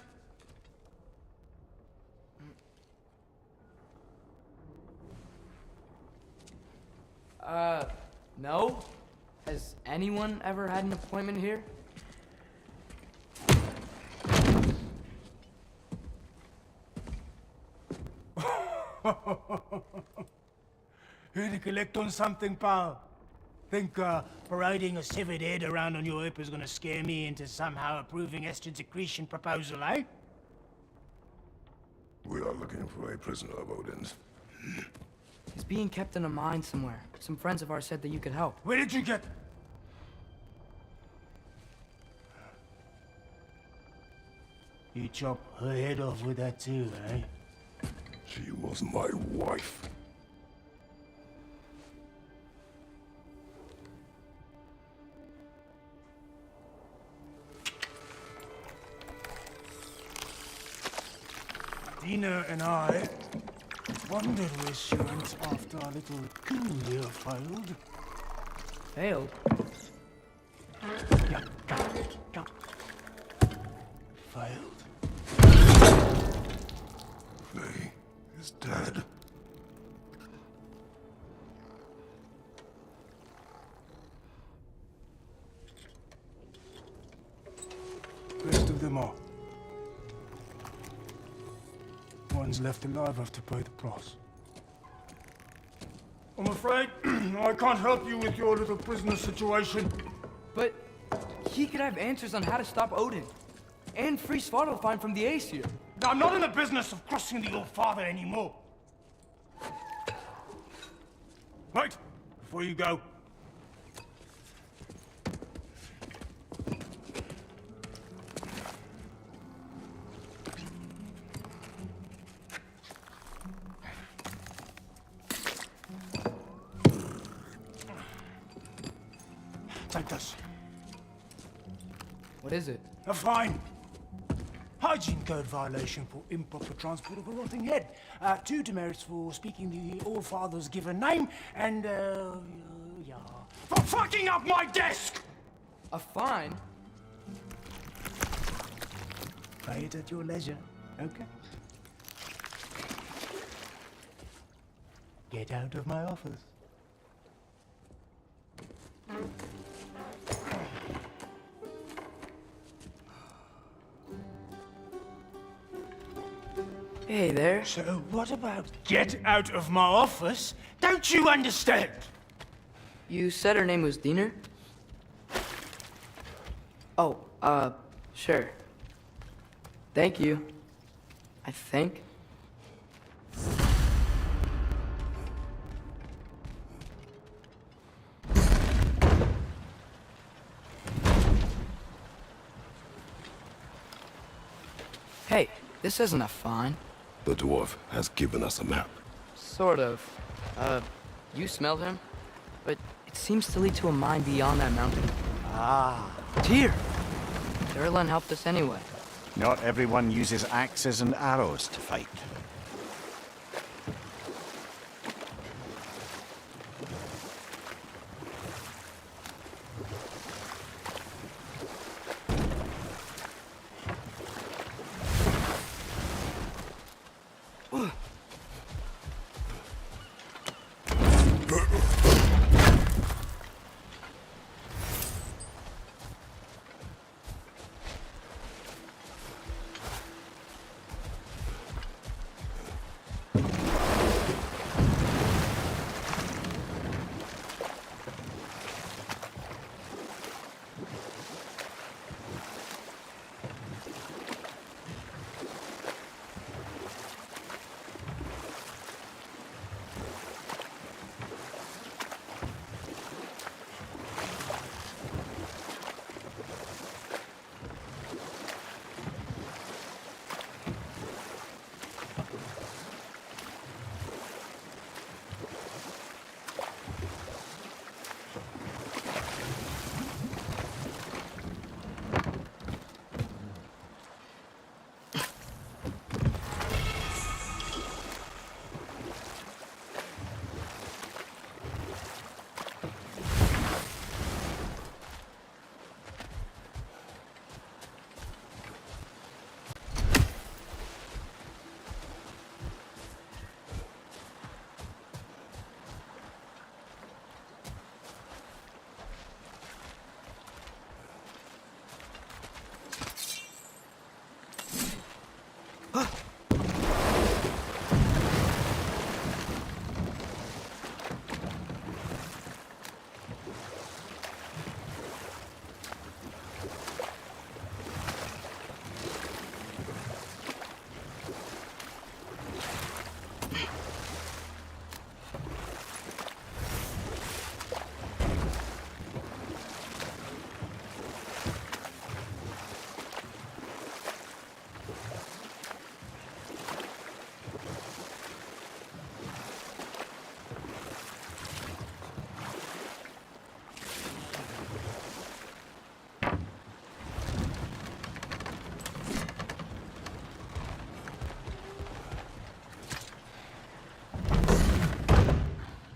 No? Has anyone ever had an appointment here? Here to collect on something, pal? Think parading a severed head around on your hip is gonna scare me into somehow approving estrogen secretion proposal, eh? We are looking for a prisoner of Odin's. He's being kept in a mine somewhere. Some friends of ours said that you could help. Where did you get... You chop her head off with that too, eh? She was my wife. Dina and I wondered where she went after our little coup here failed. Failed? Yeah, come. Failed. Faye is dead. Rest of them are. One's left alive have to pay the price. I'm afraid I can't help you with your little prisoner situation. But he could have answers on how to stop Odin. And free Svartalfheim from the Aesir. I'm not in the business of crossing the old father anymore. Right, before you go. Take this. What is it? A fine. Hygiene code violation for improper transport of a rotting head. 2 demerits for speaking the All Father's given name, and, yeah. For fucking up my desk! A fine? Pay it at your leisure, okay? Get out of my office. Hey there. So what about get out of my office? Don't you understand? You said her name was Diener? Oh, sure. Thank you. I think. Hey, this isn't a fine. The dwarf has given us a map. Sort of. You smelled him? But it seems to lead to a mine beyond that mountain. Ah, Tyr! Durlan helped us anyway. not everyone uses axes and arrows to fight.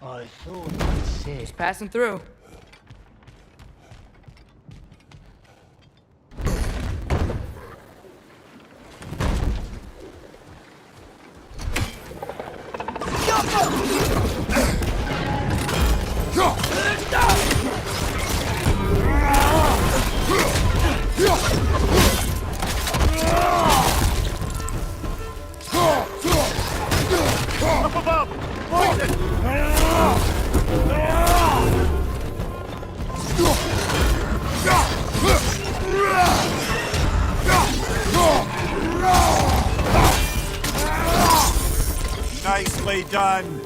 I thought I said. Just passing through. Up above! Poison! Nicely done!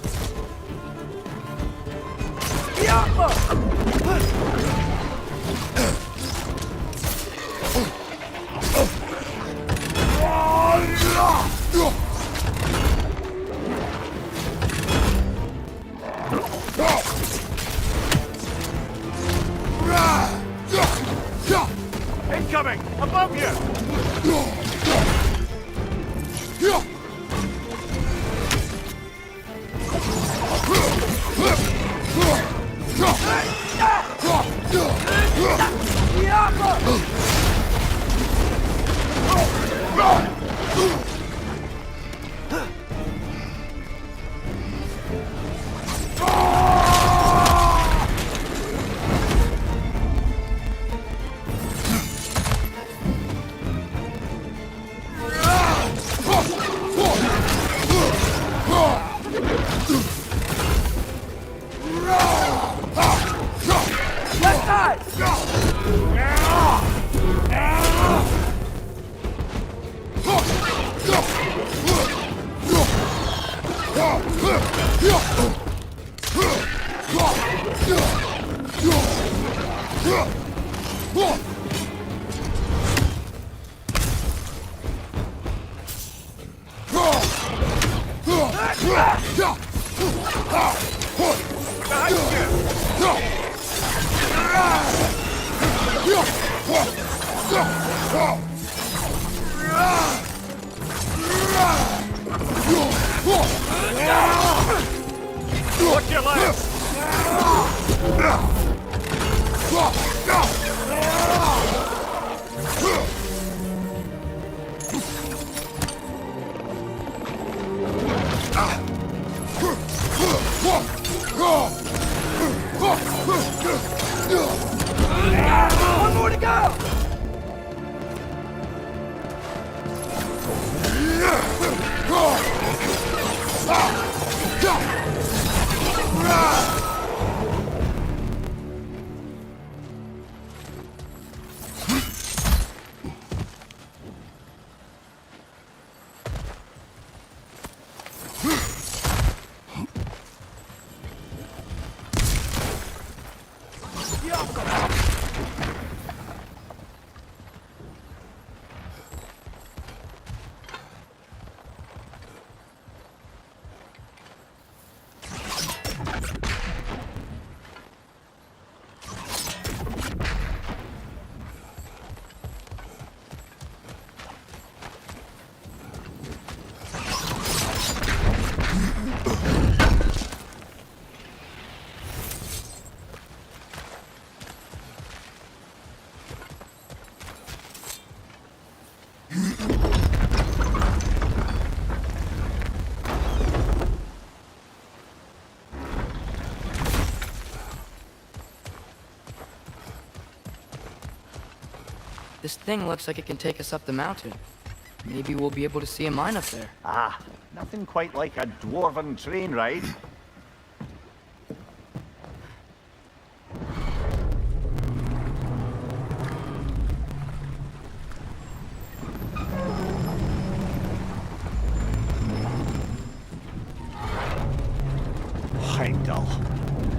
Incoming! Above you! Watch your left! One more to go! This thing looks like it can take us up the mountain. Maybe we'll be able to see a mine up there. Ah, nothing quite like a dwarven train ride. Heimdall.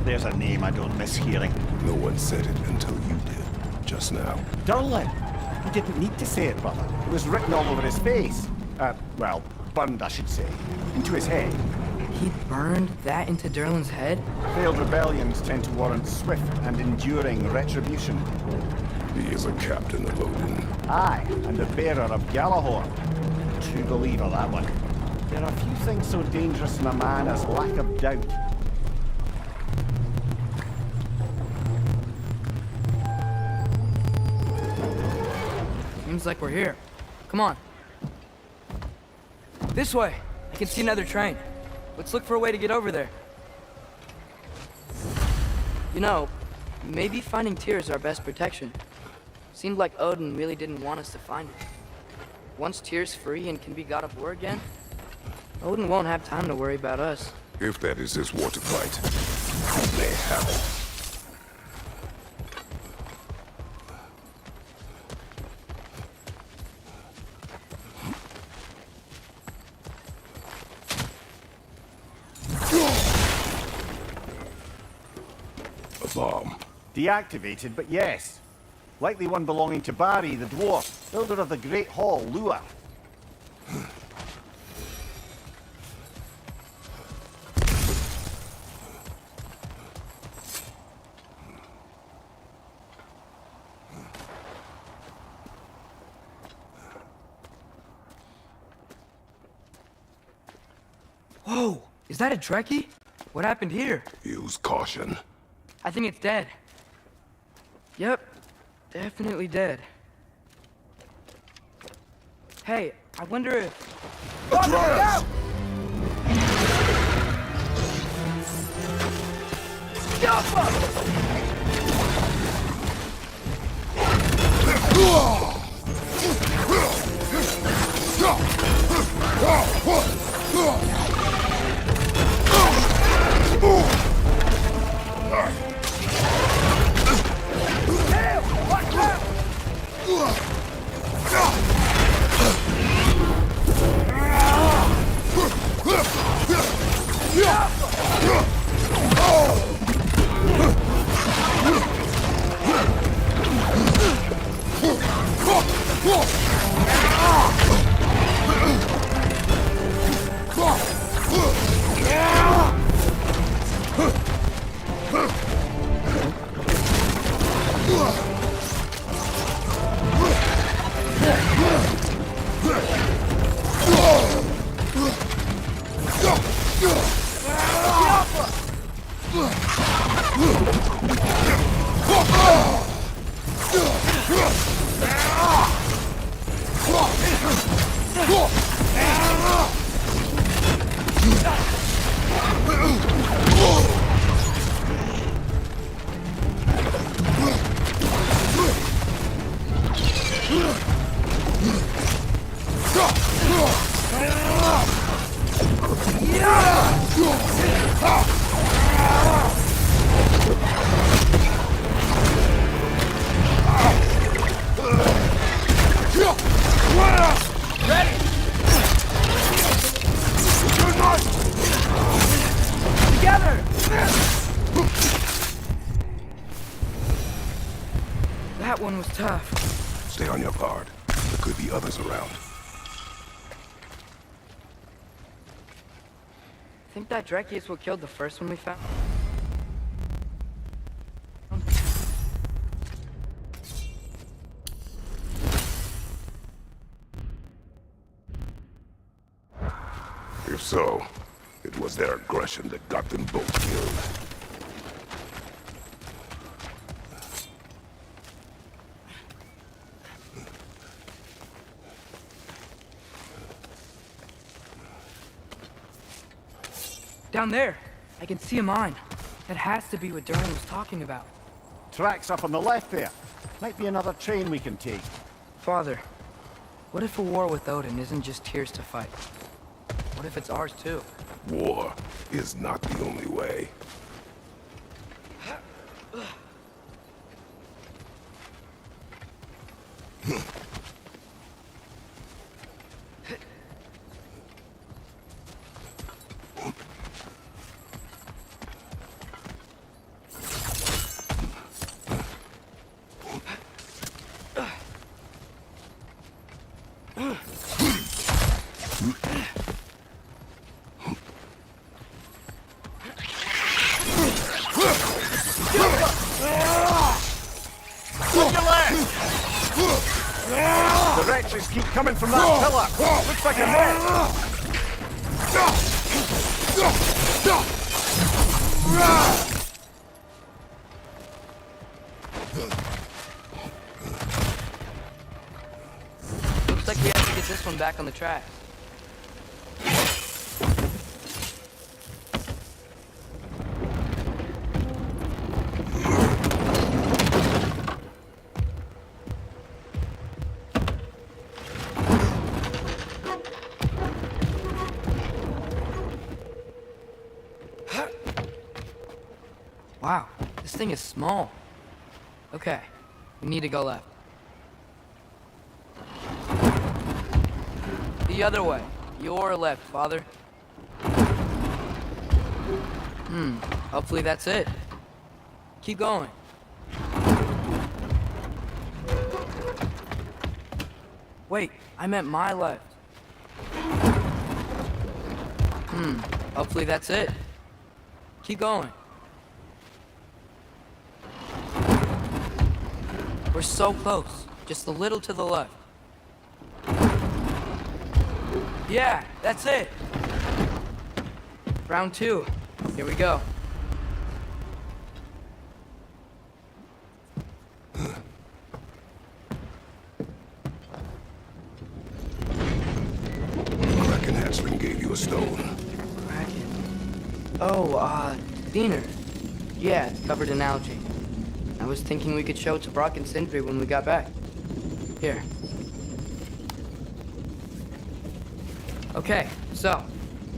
There's a name I don't miss hearing. No one said it until you did, just now. Durlin. He didn't need to say it, brother. It was written all over his face. Well, burned, I should say. Into his head. He burned that into Durlin's head? Failed rebellions tend to warrant swift and enduring retribution. He is a captain of Odin. Aye, and the bearer of Galahorn. True believer, that one. There are few things so dangerous in a man as lack of doubt. Seems like we're here. Come on. This way. I can see another train. Let's look for a way to get over there. You know, maybe finding Tyr is our best protection. Seemed like Odin really didn't want us to find it. Once Tyr's free and can be God of War again, Odin won't have time to worry about us. If that is his war to fight, he may have it. A bomb. Deactivated, but yes. Likely one belonging to Barry, the dwarf, builder of the Great Hall, Lua. Whoa! Is that a Trekkie? What happened here? Use caution. I think it's dead. Yep. Definitely dead. Hey, I wonder if... Atreus! That one was tough. Stay on your guard. There could be others around. Think that Dreki is what killed the first one we found? If so, it was their aggression that got them both killed. Down there, I can see a mine. That has to be what Duran was talking about. Tracks up on the left there. Might be another train we can take. Father, what if a war with Odin isn't just Tyr's to fight? What if it's ours too? War is not the only way. The wretches keep coming from that pillar. Looks like a net. Looks like we have to get this one back on the track. Wow, this thing is small. Okay, we need to go left. The other way. Your left, Father. Hopefully that's it. Keep going. Wait, I meant my left. Hopefully that's it. Keep going. We're so close. Just a little to the left. Yeah, that's it. Round 2. Here we go. Kraken hatchling gave you a stone. Kraken. Oh, Diener. Yeah, it's covered in algae. I was thinking we could show it to Brock and Sindri when we got back. Here. Okay, so,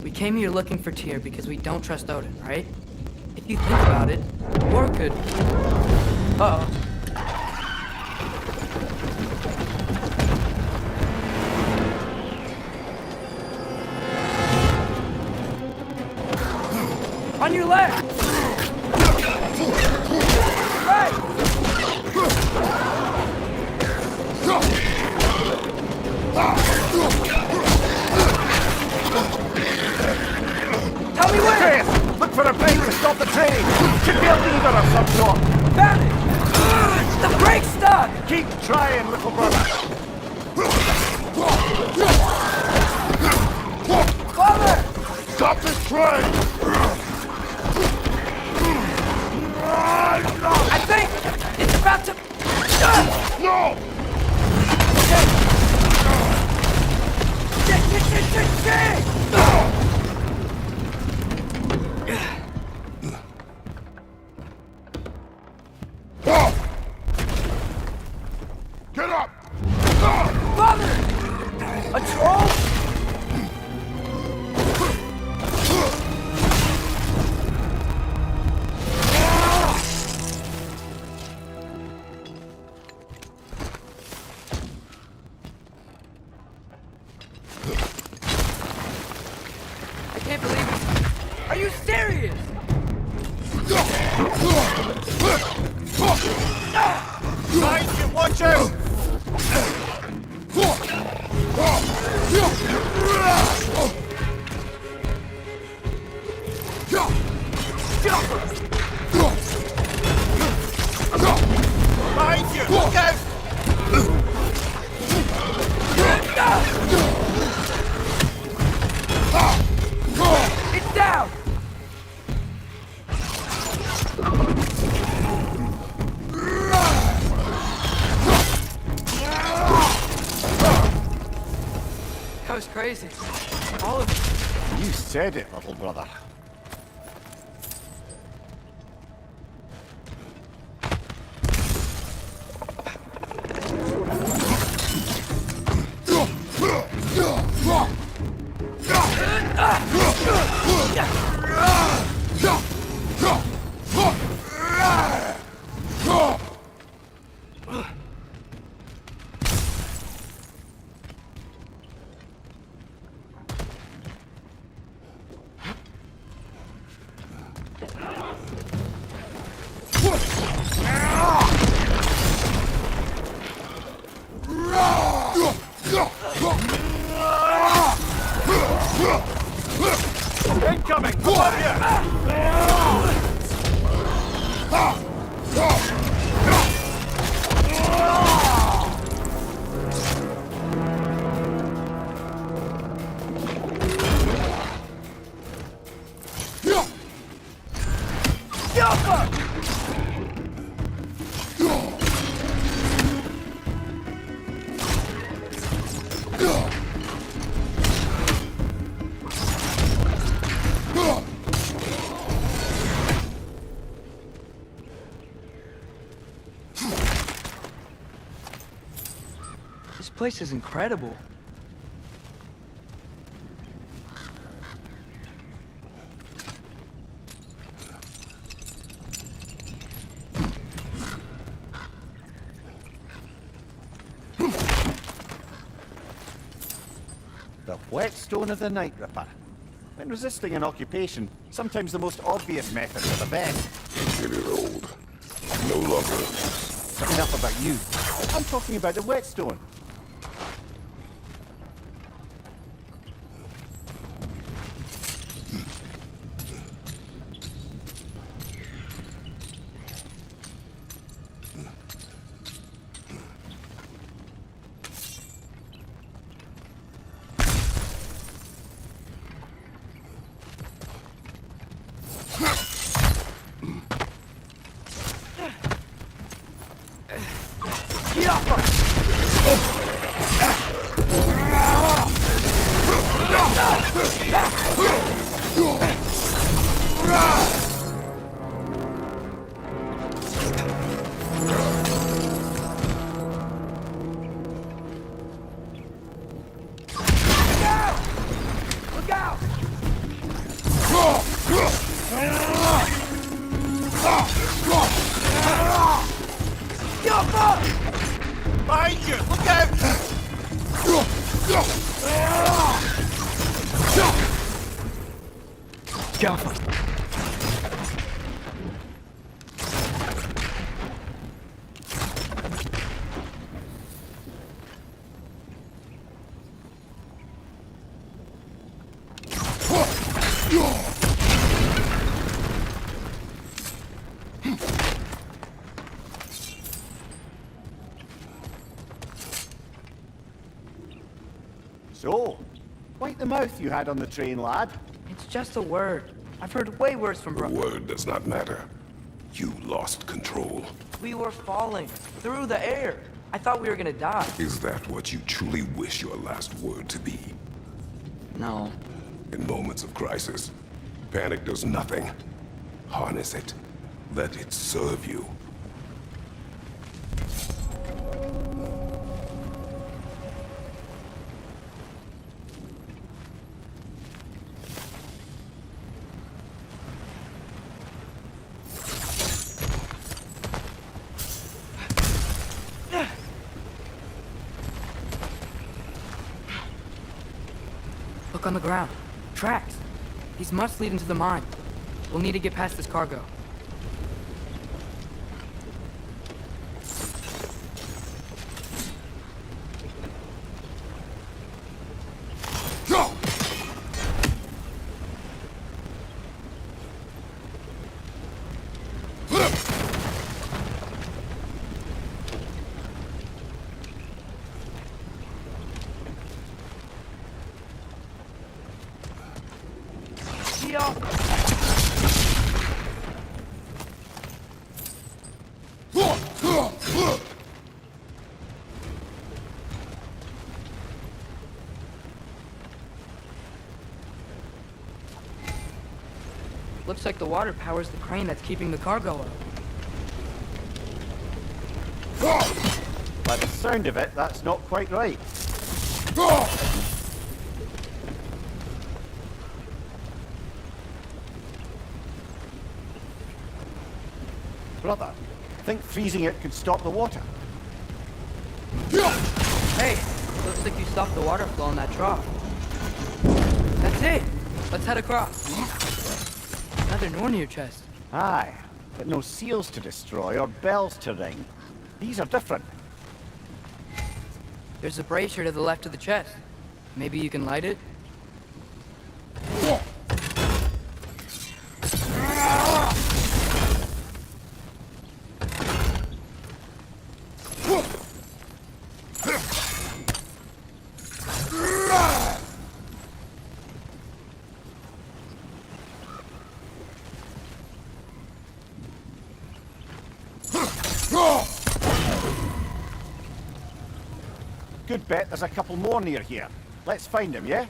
we came here looking for Tyr because we don't trust Odin, right? If you think about it, war could... Uh-oh. On your left! Right! Tell me where! Chris, look for a brake to stop the train. Should be a lever of some sort. Found it! The brake's stuck! Keep trying, little brother. Father! Stop this train! I think it's about to... No! Get up! Father! A troll? I can't believe it. Are you serious? Behind you, watch out! Behind you, look out! It's down! That was crazy. All of it. You said it, little brother. Incoming! Above you! This place is incredible. The whetstone of the Night Ripper. When resisting an occupation, sometimes the most obvious methods are the best. Getting old. No longer. Enough about you. I'm talking about the whetstone. Look out! Behind you! Look out! Careful. So, why the the mouth you had on the train, lad. It's just a word. I've heard way worse from The bro. word does not matter. You lost control. We were falling through the air. I thought we were gonna die. Is that what you truly wish your last word to be? No. In moments of crisis, panic does nothing. Harness it. Let it serve you. Look on the ground. Tracks. These must lead into the mine. We'll need to get past this cargo. Looks like the water powers the crane that's keeping the cargo up. By the sound of it, that's not quite right. Brother, think freezing it could stop the water? Hey, looks like you stopped the water flow in that trough. That's it. Let's head across. Another Nornir chest. Aye, but no seals to destroy or bells to ring. These are different. There's a brazier to the left of the chest. Maybe you can light it? Good bet there's a couple more near here. Let's find them, yeah?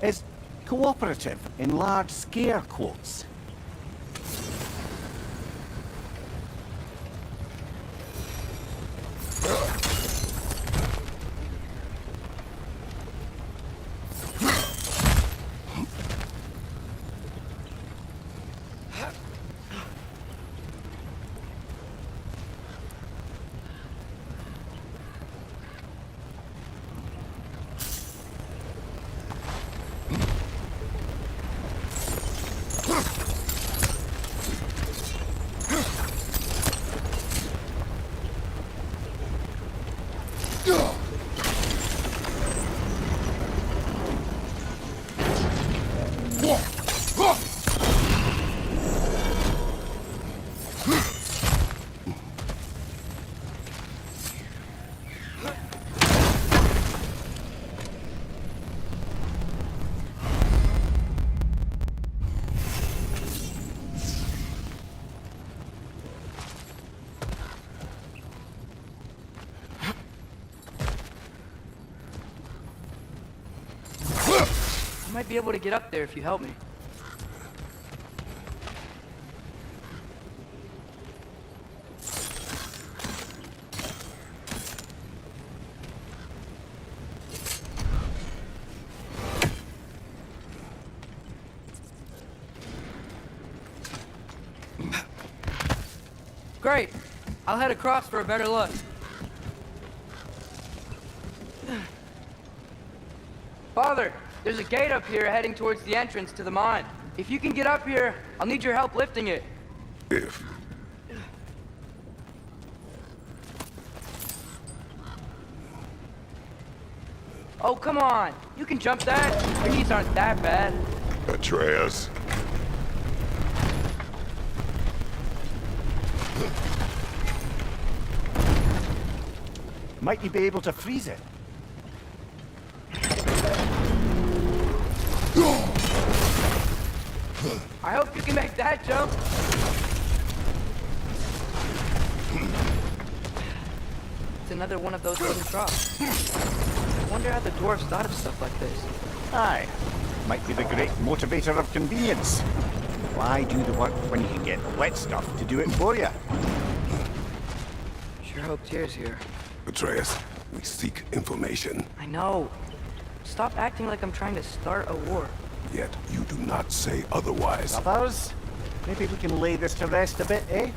Is cooperative in large scare quotes. I might be able to get up there if you help me. Great. I'll head across for a better look. Father, there's a gate up here heading towards the entrance to the mine. If you can get up here, I'll need your help lifting it. If. Oh, come on. You can jump that. Your knees aren't that bad. Atreus. Might you be able to freeze it? I hope you can make that jump. It's another one of those wooden troughs. I wonder how the dwarves thought of stuff like this. Aye. Might be the great motivator of convenience. Why do the work when you can get wet stuff to do it for you? Sure hope Tyr's here. Atreus, we seek information. I know. Stop acting like I'm trying to start a war. Yet you do not say otherwise. Others? Maybe we can lay this to rest a bit, eh?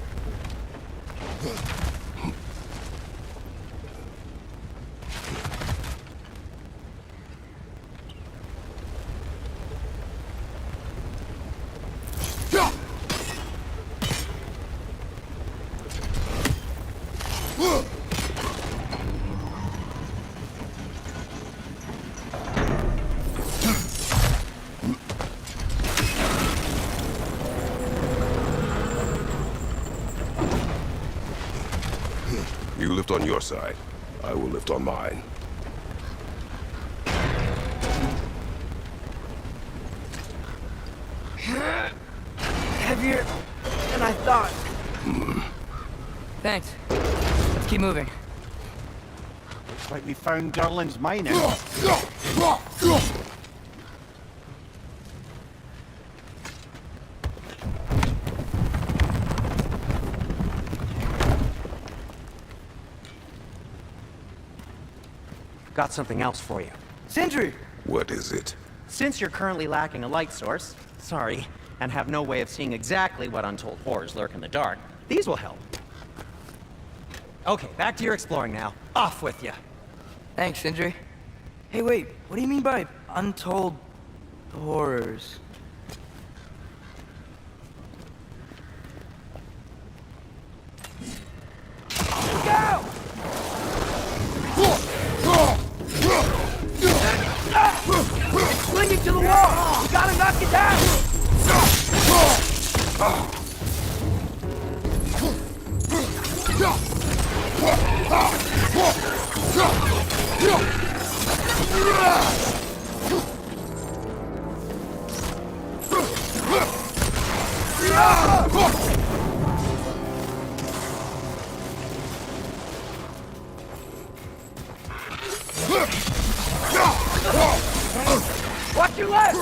You lift on your side. I will lift on mine. Heavier than I thought. Thanks. Let's keep moving. Looks like we found Durlin's mine. Got something else for you. Sindri! What is it? Since you're currently lacking a light source, sorry, and have no way of seeing exactly what untold horrors lurk in the dark, these will help. Okay, back to your exploring now. Off with you. Thanks, Sindri. Hey, wait. What do you mean by untold horrors? Look out! Fling it to the wall! You gotta knock it down! Watch your left!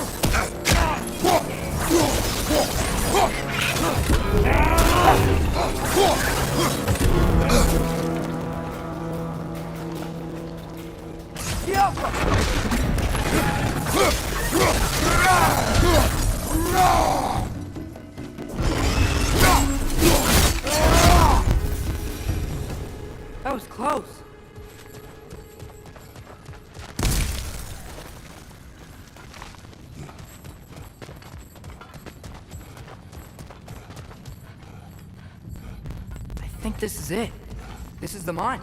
That was close. I think this is it. This is the mine.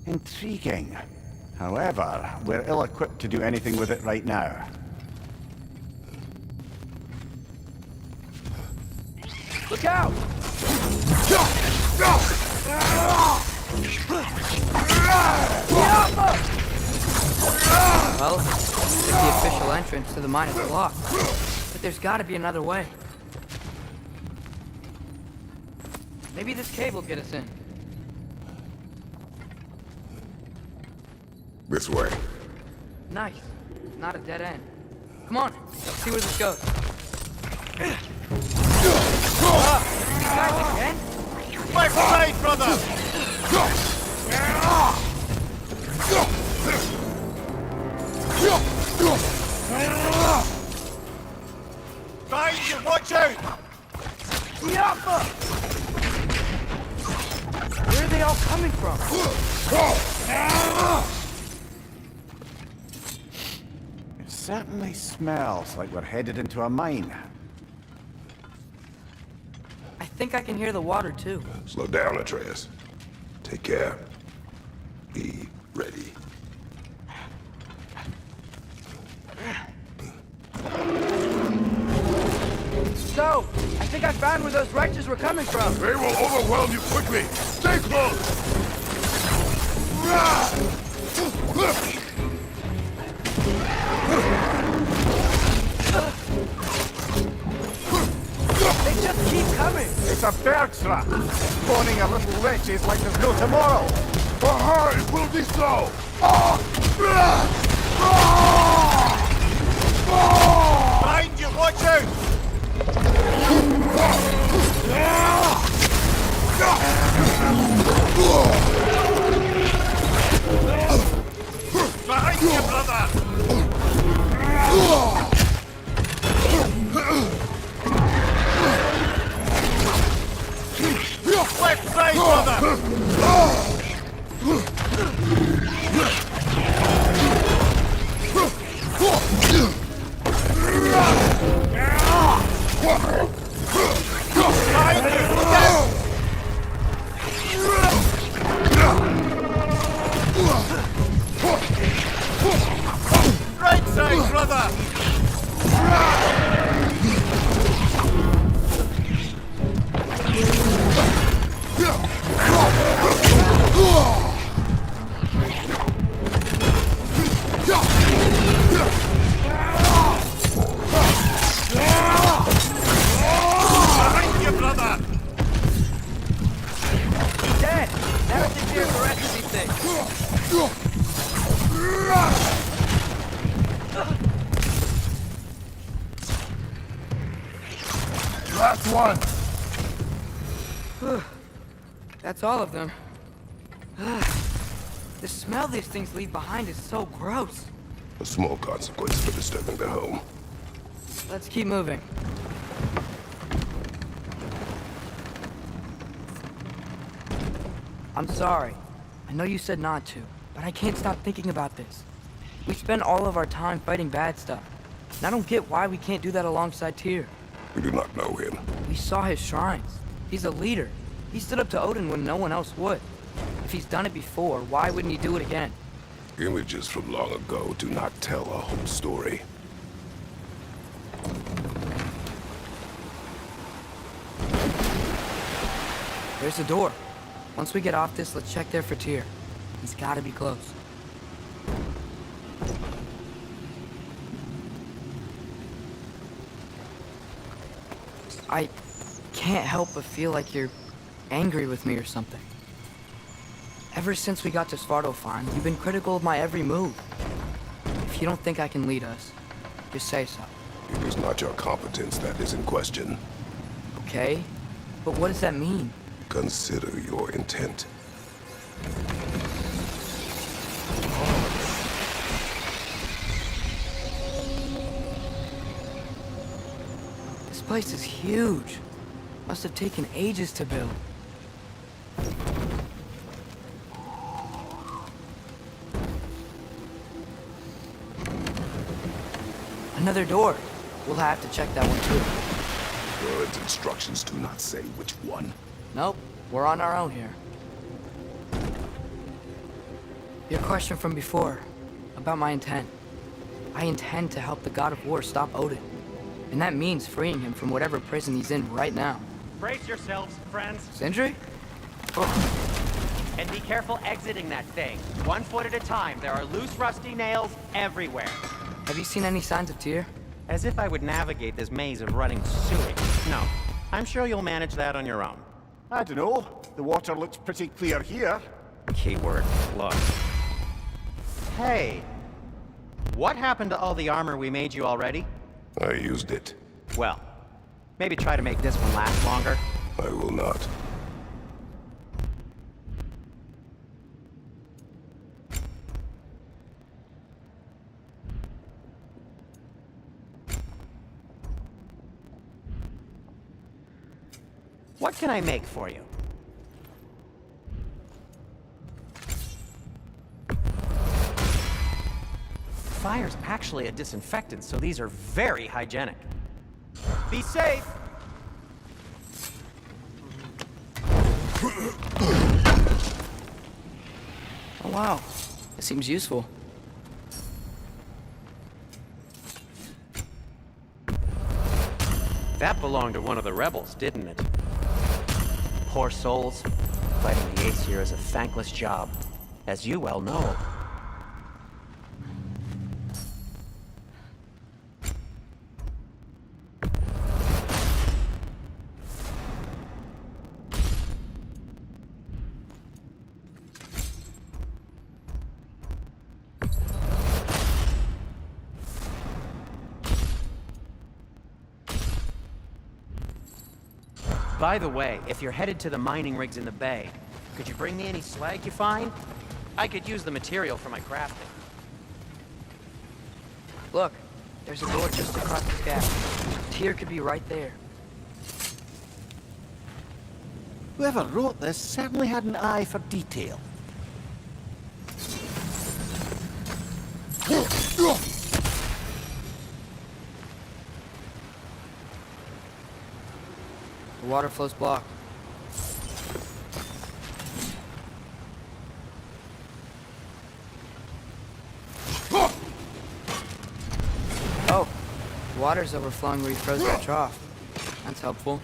Intriguing. However, we're ill-equipped to do anything with it right now. Look out! Well, the official entrance to the mine is blocked. But there's gotta be another way. Maybe this cave will get us in. This way. Nice. Not a dead end. Come on, let's see where this goes. You guys again? Left side, brother! Guys, watch out! Where are they all coming from? It certainly smells like we're headed into a mine. I think I can hear the water too. Slow down, Atreus. Take care. Be ready. So, I think I found where those wretches were coming from. They will overwhelm you quickly. Stay close. They just keep coming. It's a bergstrap. Spawning a little wretches like there's no tomorrow. For her, it will be so. Behind you, watch out! Behind you, brother! Left side, brother! Right side, brother! Behind you, brother! Dead. Now take care of the rest of these things. Last one. That's all of them. The smell these things leave behind is so gross. A small consequence for disturbing their home. Let's keep moving. I'm sorry. I know you said not to, but I can't stop thinking about this. We spend all of our time fighting bad stuff, and I don't get why we can't do that alongside Tyr. We do not know him. We saw his shrines. He's a leader. He stood up to Odin when no one else would. If he's done it before, why wouldn't he do it again? Images from long ago do not tell a whole story. There's a door. Once we get off this, let's check there for Tyr. He's gotta be close. I can't help but feel like you're angry with me or something. Ever since we got to Svartalfheim, you've been critical of my every move. If you don't think I can lead us, just say so. It is not your competence that is in question. Okay? But what does that mean? Consider your intent. This place is huge. Must have taken ages to build. Another door. We'll have to check that one too. Word's instructions do not say which one. Nope, we're on our own here. Your question from before, about my intent. I intend to help the God of War stop Odin. And that means freeing him from whatever prison he's in right now. Brace yourselves, friends, Sindri? and be careful exiting that thing. 1 foot at a time. There are loose, rusty nails everywhere. Have you seen any signs of Tyr? As if I would navigate this maze of running sewage. No, I'm sure you'll manage that on your own. I don't know. The water looks pretty clear here. Keyword, look. Hey, what happened to all the armor we made you already? I used it. Well, maybe try to make this one last longer. I will not. What can I make for you? Fire's actually a disinfectant, so these are very hygienic. Be safe! Oh wow, it seems useful. That belonged to one of the rebels, didn't it? Poor souls. Fighting the Aesir is a thankless job, as you well know. By the way, if you're headed to the mining rigs in the bay, could you bring me any slag you find? I could use the material for my crafting. Look, there's a door just across this gap. Tyr could be right there. Whoever wrote this certainly had an eye for detail. The water flow's blocked. Oh, water's overflowing where you froze that trough. That's helpful.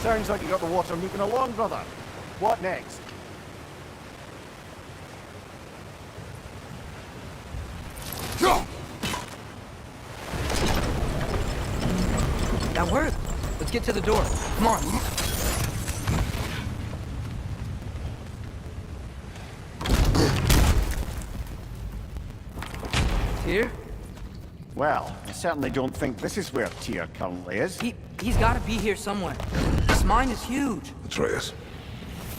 Sounds like you got the water moving along, brother. What next? That worked. Let's get to the door. Come on. Tyr? Well, I certainly don't think this is where Tyr currently is. He's gotta be here somewhere. This mine is huge. Atreus,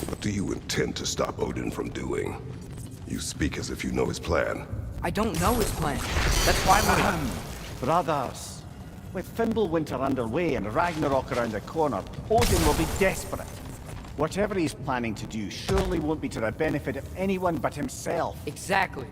what do you intend to stop Odin from doing? You speak as if you know his plan. I don't know his plan. That's why we're... Brothers, with Fimbulwinter underway and Ragnarok around the corner, Odin will be desperate. Whatever he's planning to do surely won't be to the benefit of anyone but himself. Exactly.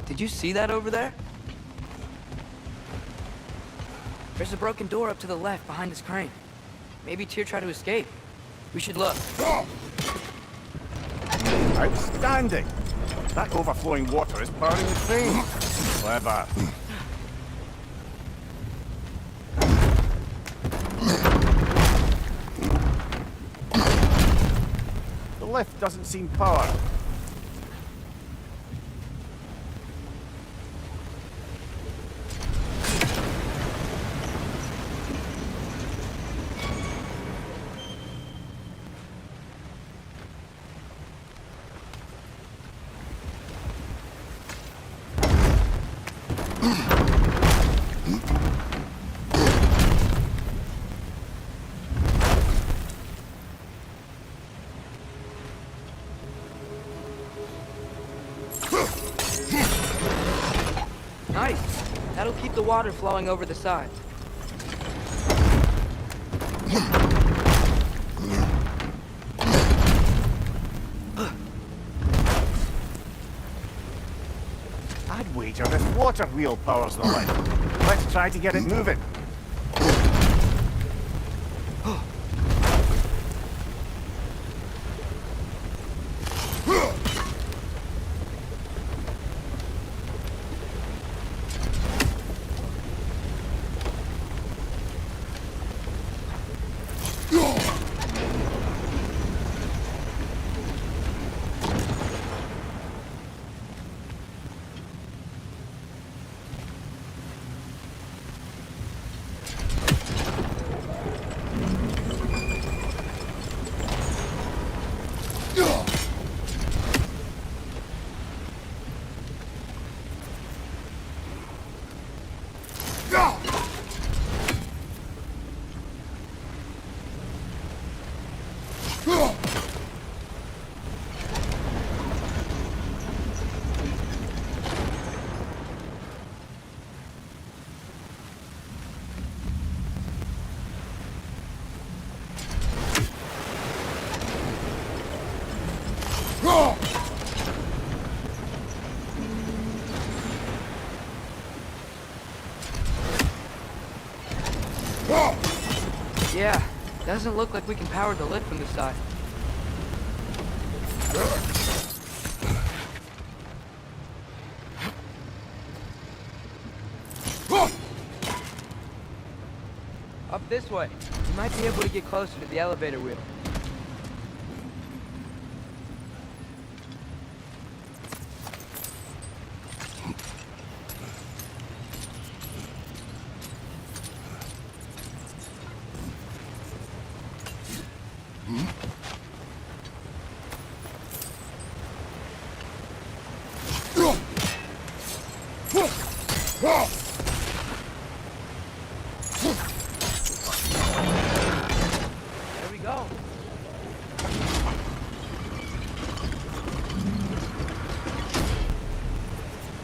Did you see that over there? There's a broken door up to the left behind this crane. Maybe Tyr tried to escape. We should look. Outstanding! That overflowing water is powering the train. Clever. lift doesn't seem powered. Nice. That'll keep the water flowing over the sides. I'd wager this water wheel powers the lift. Let's try to get it moving. Yeah, doesn't look like we can power the lift from the side. Up this way. You might be able to get closer to the elevator wheel. There we go.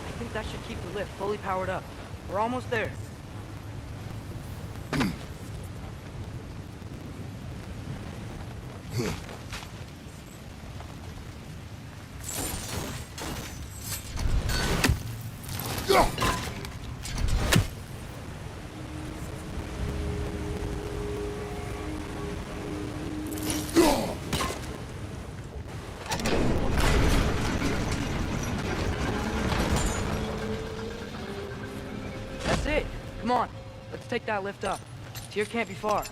I think that should keep the lift fully powered up. We're almost there. That's it. Come on. Let's take that lift up. Tier can't be far.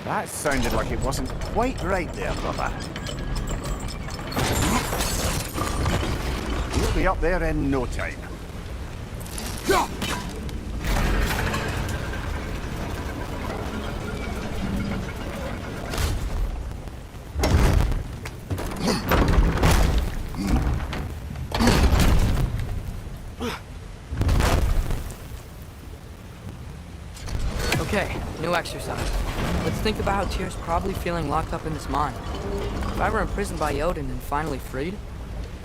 That sounded like it wasn't quite right there, brother. We'll be up there in no time. Okay, new exercise. Let's think about how Tyr's probably feeling locked up in this mine. If I were imprisoned by Odin and finally freed,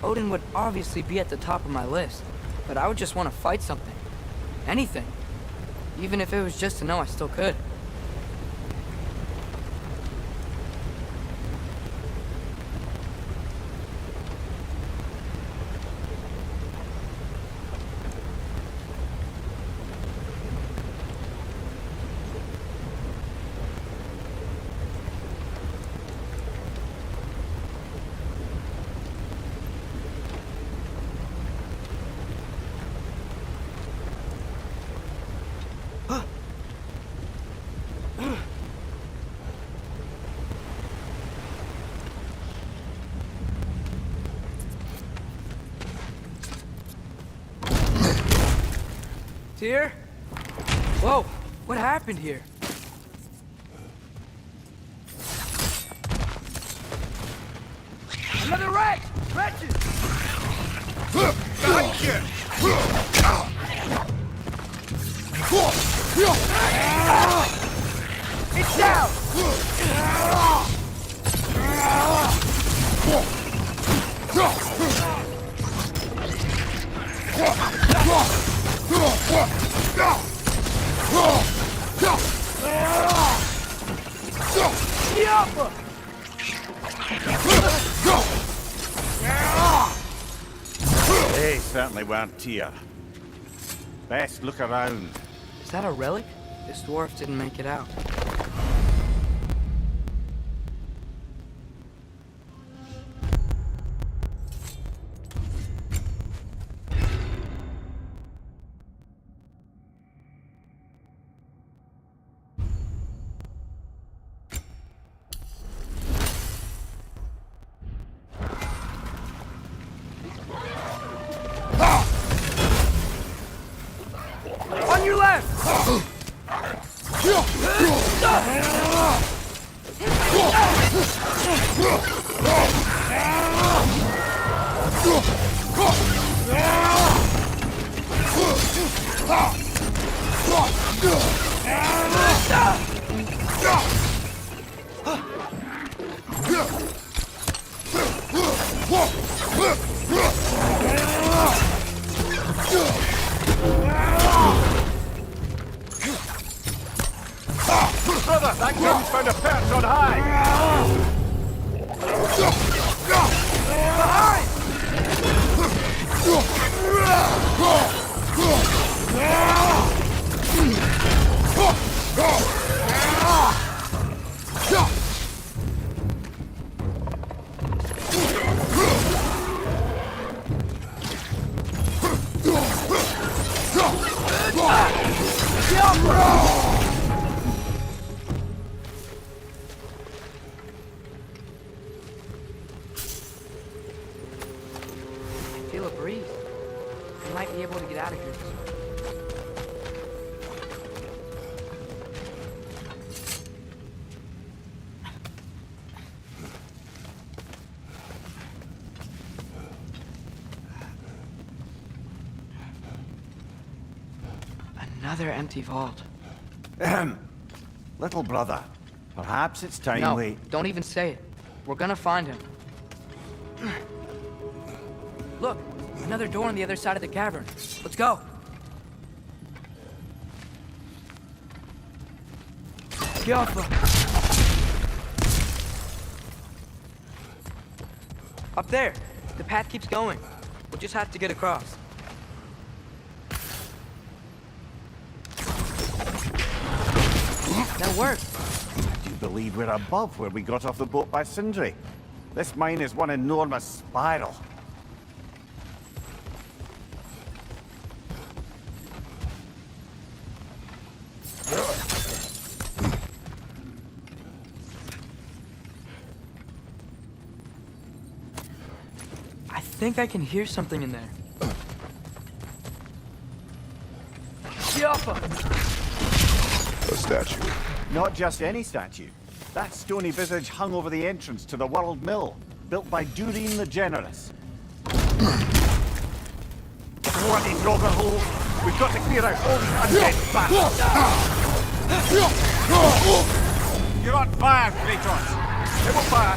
Odin would obviously be at the top of my list, but I would just want to fight something. Anything. Even if it was just to know I still could. Tyr? Whoa, what happened here? Another wretch! Wretches! Gotcha! It's down! They certainly weren't Tyr. Best look around. Is that a relic? This dwarf didn't make it out. On your left! Brother, that gun's found a perch on high! Feel a breeze. We might be able to get out of here this way. Another empty vault. Ahem. Little brother, perhaps it's time No, we... don't even say it. We're gonna find him. Look, another door on the other side of the cavern. Let's go. Careful. Up there. The path keeps going. We'll just have to get across. That worked. I do believe we're above where we got off the boat by Sindri. This mine is one enormous spiral. I think I can hear something in there. A statue. Not just any statue. That stony visage hung over the entrance to the World Mill, built by Durin the Generous. Bloody dogger hole! We've got to clear out all these undead bastards! You're on fire, Kratos! They will fire!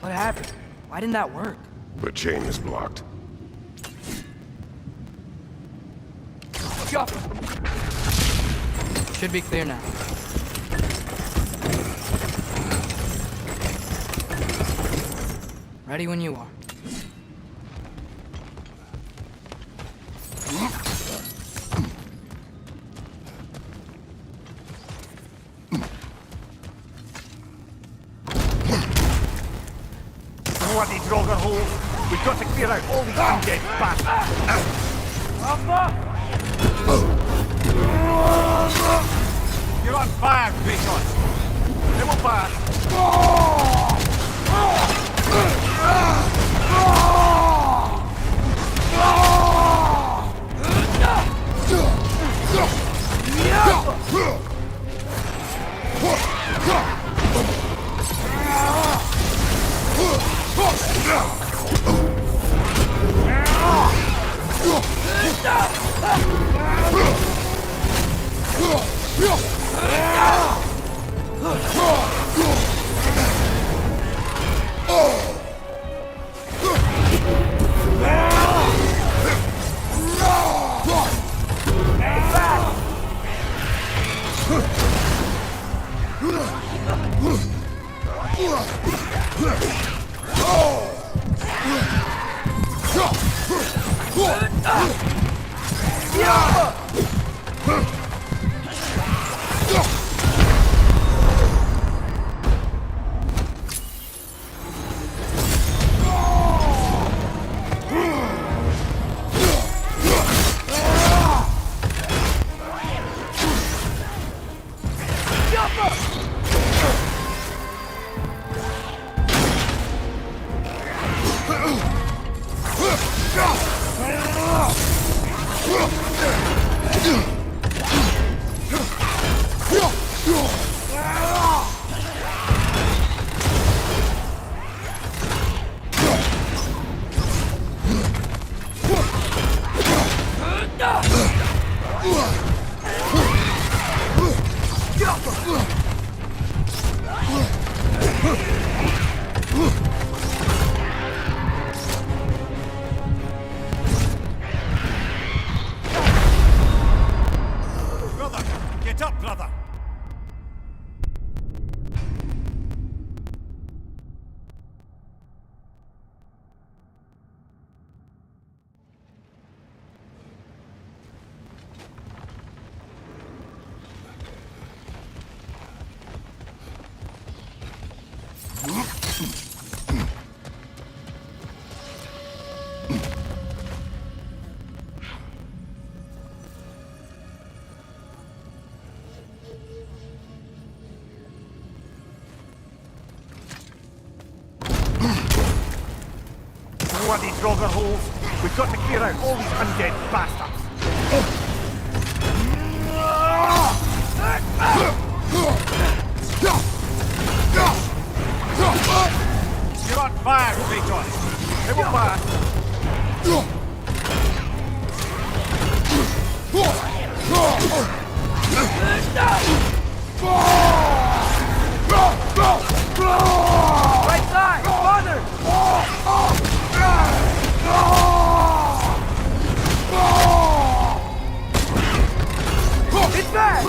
What happened? Why didn't that work? The chain is blocked. Should be clear now. Ready when you are. Bloody Draugr hole! We've got to clear out all these undead bastards! You're on fire, Kratos! They will pass! Brother! Get up, brother! Bloody Draugr holes! We've got to clear out all these undead bastards! You're on fire, Kratos! They will pass! Right side! Father! It's back!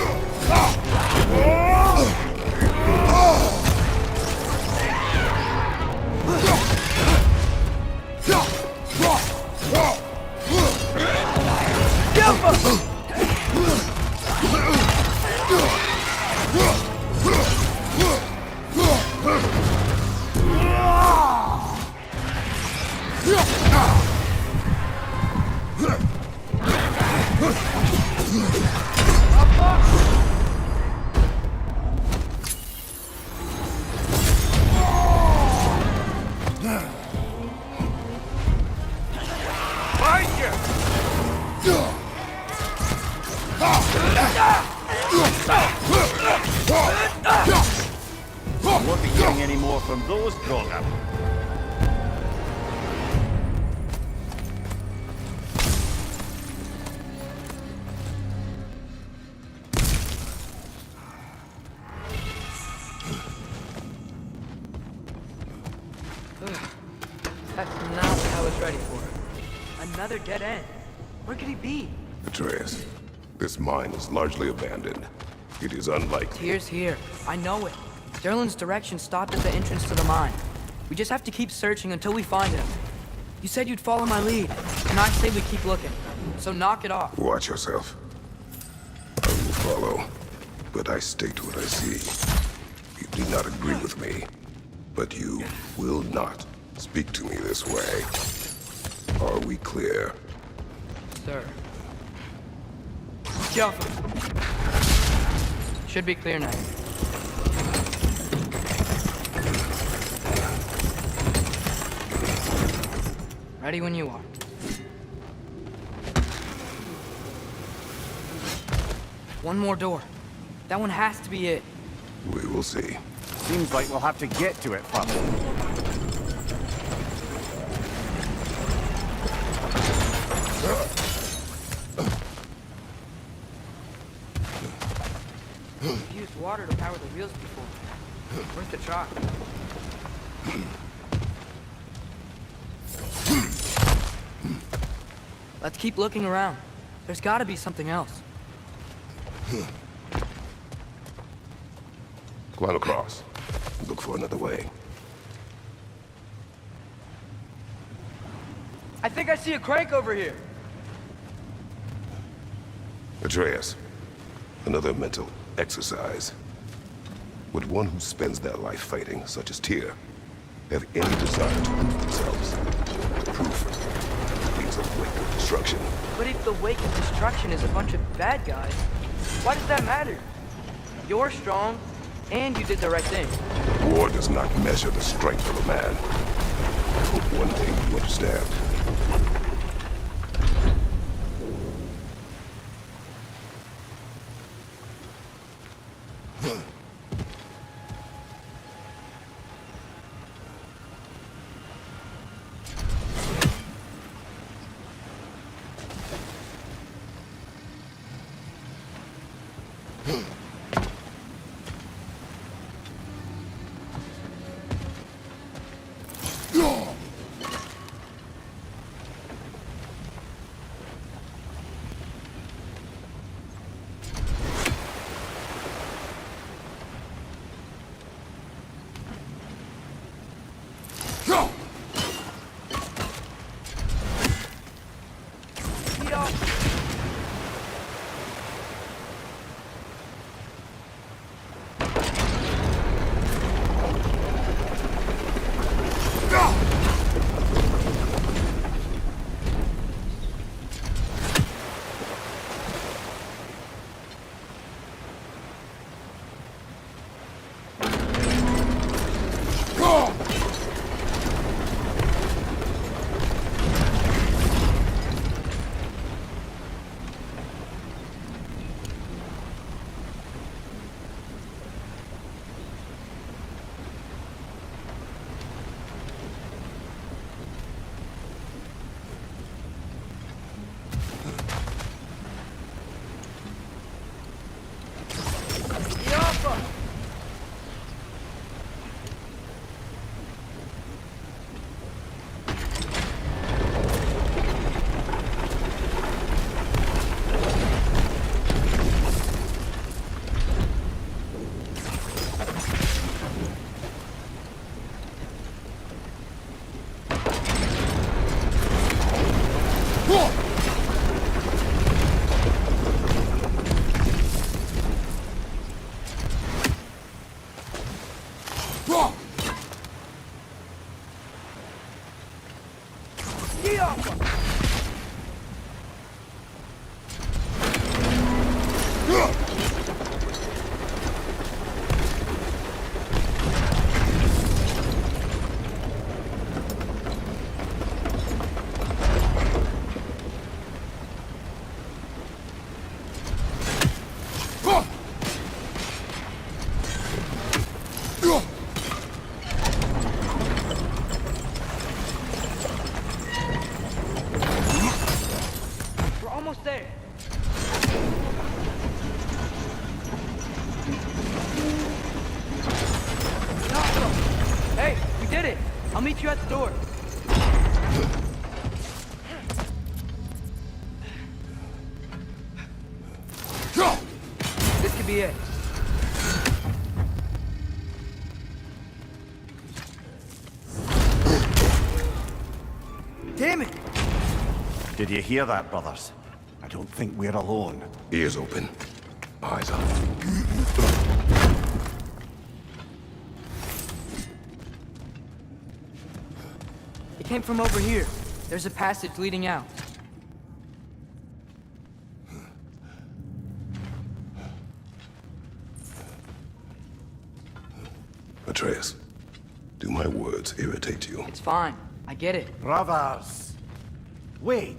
Won't be getting any more from those Draugr. That's not what I was ready for. Another dead end. Where could he be? Atreus, this mine is largely abandoned. It is unlikely. Tyr's here. I know it. Derlin's direction stopped at the entrance to the mine. We just have to keep searching until we find him. You said you'd follow my lead, and I say we keep looking. So knock it off. Watch yourself. I will follow, but I state what I see. You do not agree with me, but you will not speak to me this way. Are we clear? Sir. Jump. Should be clear now. Ready when you are. One more door. That one has to be it. We will see. Seems like we'll have to get to it first. We've used water to power the wheels before. Worth a try. Let's keep looking around. There's gotta be something else. Climb across. Look for another way. I think I see a crank over here. Atreus, another mental exercise. Would one who spends their life fighting, such as Tyr, have any desire to prove themselves? Proof leads a wake of destruction. But if the wake of destruction is a bunch of bad guys, why does that matter? You're strong, and you did the right thing. War does not measure the strength of a man. I hope one day you understand. Hey, we did it! I'll meet you at the door. This could be it. Damn it! Did you hear that, brothers? I don't think we're alone. Ears open. Eyes up. It came from over here. There's a passage leading out. Atreus, do my words irritate you? It's fine. I get it. Brothers! Wait,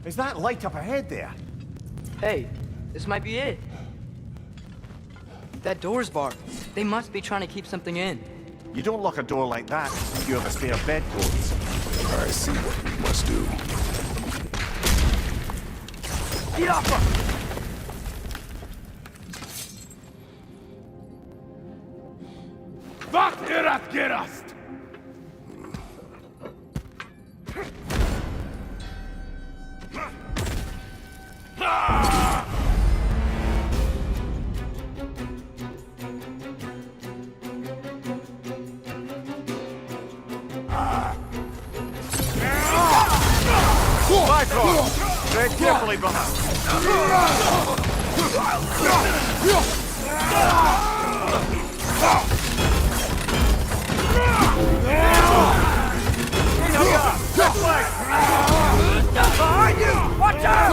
is that light up ahead there? Hey, this might be it. That door's barred. They must be trying to keep something in. You don't lock a door like that to secure the spare bedclothes. I see what we must do. Get off her! Gerast! Tread carefully, brother. Behind you! Watch out!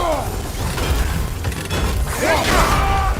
Watch out!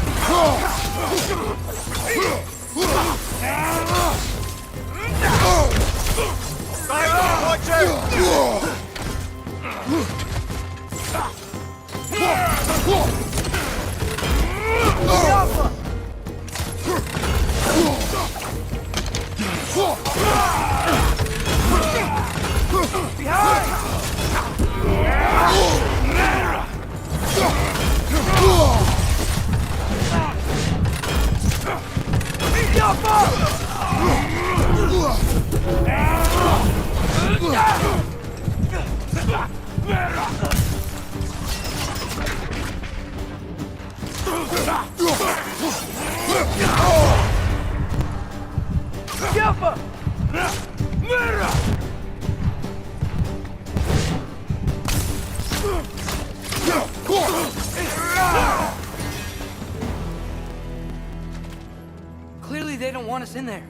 Clearly they don't want us in there.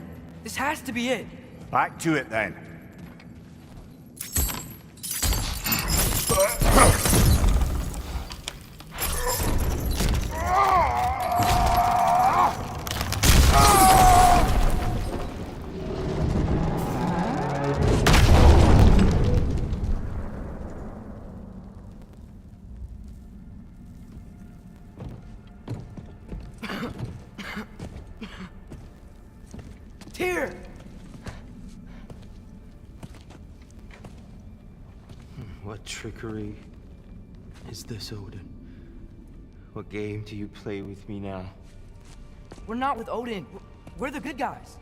This has to be it. Back to it then. Here! What trickery is this, Odin? What game do you play with me now? We're not with Odin. We're the good guys.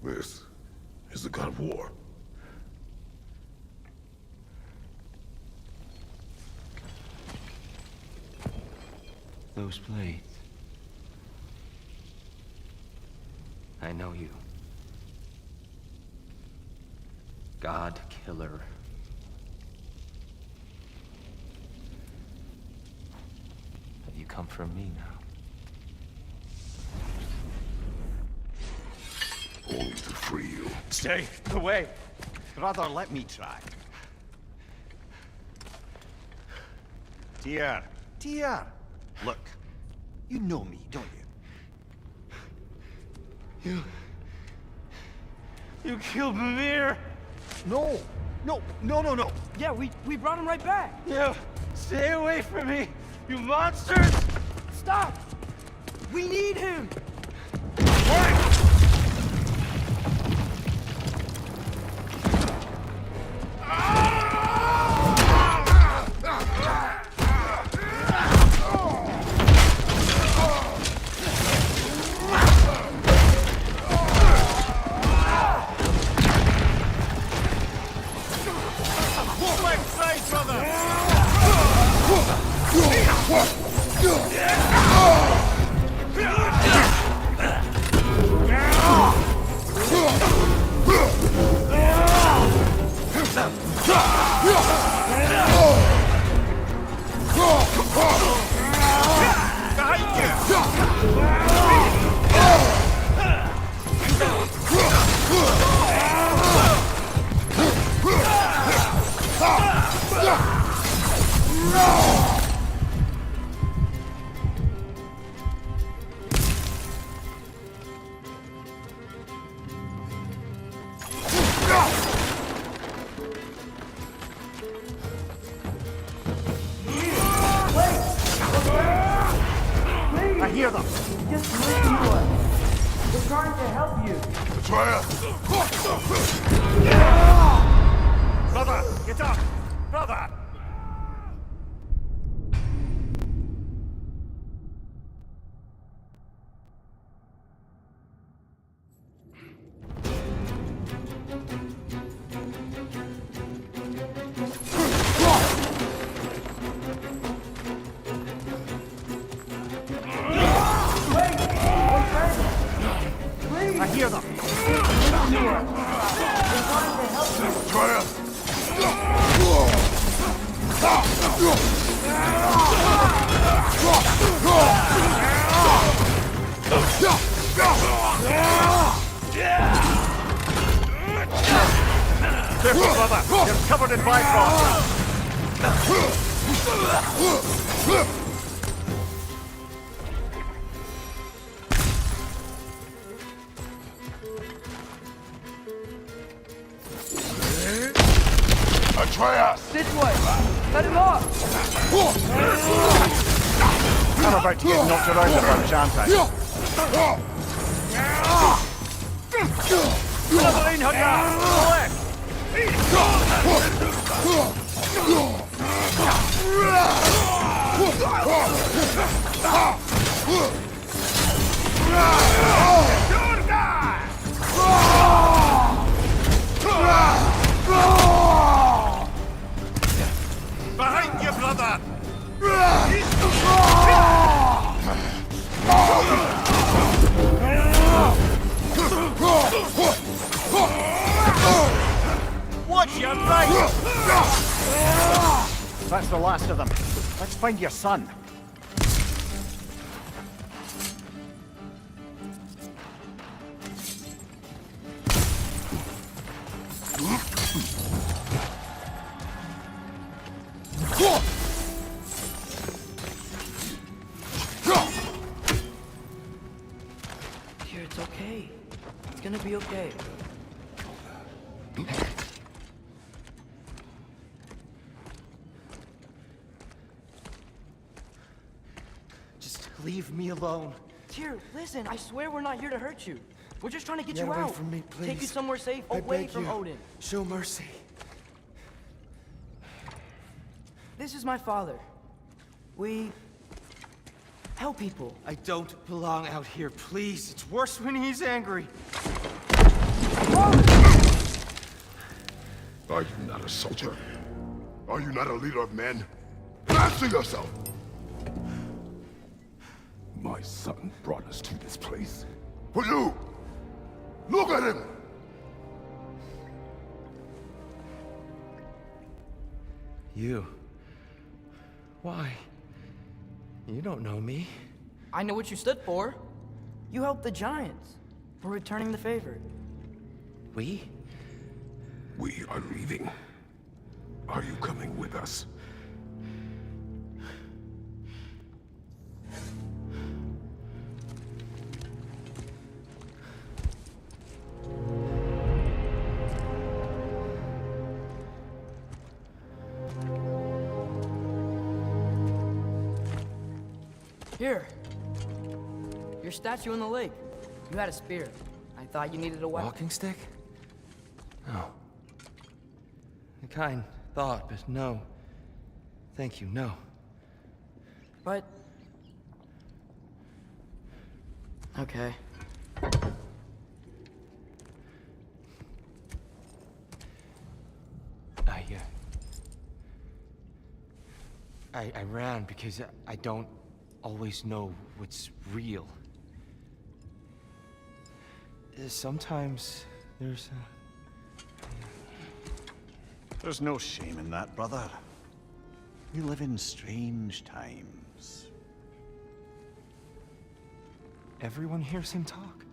This is the god of war. Those blades. I know you. God killer. Have you come for me now? Only to free you. Stay away. Brother, let me try. Dear. Look, you know me, don't you? You killed Mimir! No, No. Yeah, we brought him right back. You, stay away from me, you monsters! Stop! We need him! I hear them. Just listen to us. We're trying to help you. Brother, get up! Brother! I hear them. Careful, brother. You're covered in bifrost. This way! Cut him off! I'm about to get knocked around the bunch, aren't I? Another einhugger! Behind you, brother! Watch your right! That's the last of them. Let's find your son. Dear, it's okay. It's gonna be okay. Just leave me alone. Tyr, listen, I swear we're not here to hurt you. We're just trying to get Get you away out. from me, Take you please. somewhere safe, I away beg from you. Odin. Show mercy. This is my father. We help people. I don't belong out here, please. It's worse when he's angry. Are you not a soldier? Are you not a leader of men? Answer yourself! My son brought us to this place. For you! Look at him! You. Why? You don't know me. I know what you stood for. You helped the Giants. We're returning the favor. We? We are leaving. Are you coming with us? Here. Your statue in the lake. You had a spear. I thought you needed a weapon. Walking stick? No. A kind thought, but no. Thank you, no. But... Okay. I ran because I don't always know what's real. Sometimes there's There's no shame in that, brother. We live in strange times. Everyone hears him talk.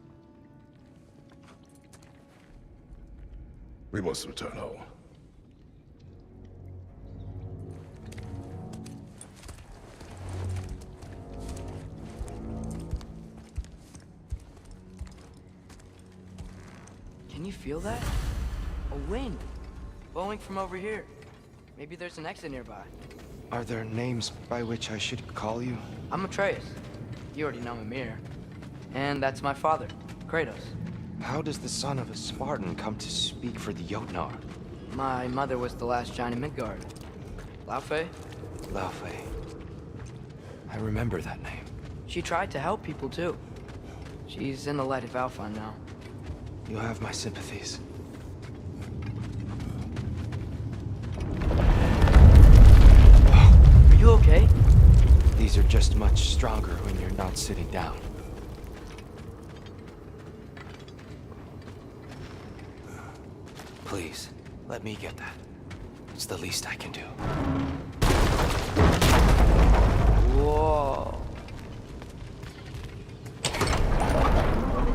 We must return home. Can you feel that? A wind. Blowing from over here. Maybe there's an exit nearby. Are there names by which I should call you? I'm Atreus. You already know Mimir. And that's my father, Kratos. How does the son of a Spartan come to speak for the Jotnar? My mother was the last giant in Midgard. Laufey? Laufey. I remember that name. She tried to help people too. She's in the light of Alpha now. You have my sympathies. Are you okay? These are just much stronger when you're not sitting down. Please, let me get that. It's the least I can do. Whoa.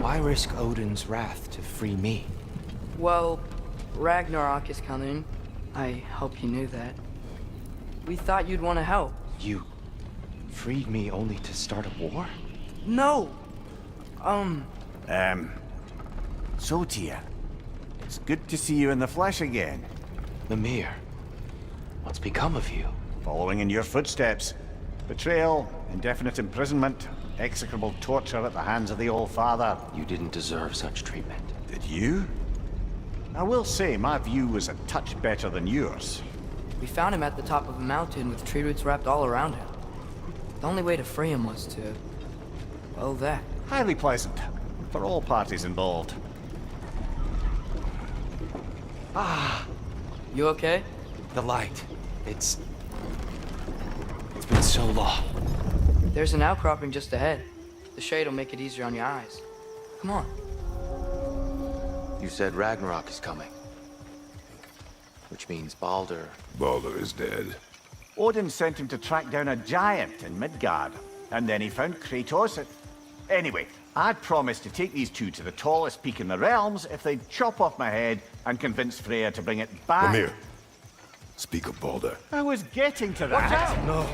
Why risk Odin's wrath to free me? Well, Ragnarok is coming. I hope you knew that. We thought you'd want to help. You freed me only to start a war? No! So, Tyr, it's good to see you in the flesh again. Mimir, what's become of you? Following in your footsteps. Betrayal, indefinite imprisonment, execrable torture at the hands of the Old Father. You didn't deserve such treatment. Did you? I will say, my view was a touch better than yours. We found him at the top of a mountain with tree roots wrapped all around him. The only way to free him was to... well, that. Highly pleasant, for all parties involved. You okay? The light. It's been so long. There's an outcropping just ahead. The shade will make it easier on your eyes. Come on. You said Ragnarok is coming. Which means Baldur. Baldur is dead. Odin sent him to track down a giant in Midgard, and then he found Kratos at... Anyway, I'd promised to take these two to the tallest peak in the realms if they'd chop off my head and convince Freya to bring it back. Mimir, speak of Baldur. I was getting to that. Watch out! No.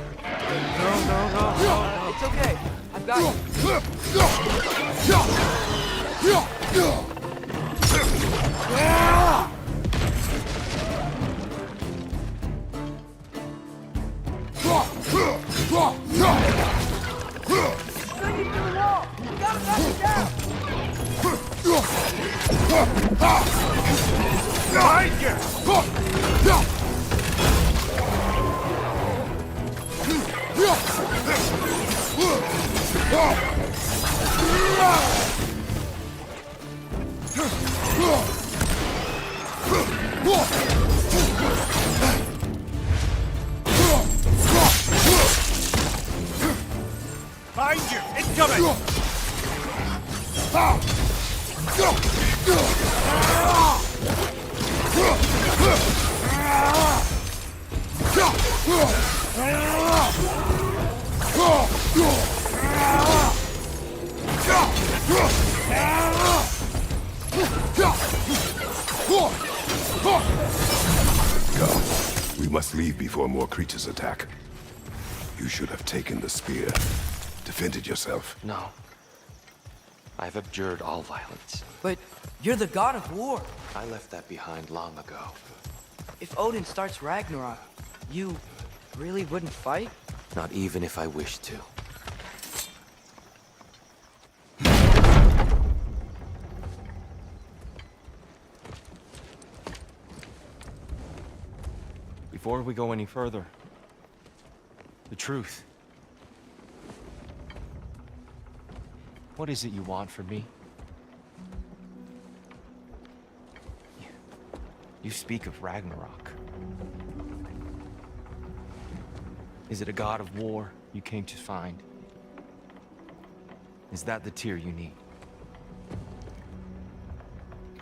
No. It's okay. I've got Behind you! Behind you! It's coming! Come. We must leave before more creatures attack. You should have taken the spear. Defended yourself. No. I've abjured all violence. But you're the god of war. I left that behind long ago. If Odin starts Ragnarok, you really wouldn't fight? Not even if I wished to. Before we go any further, the truth. What is it you want from me? You speak of Ragnarok. Is it a god of war you came to find? Is that the Tyr you need?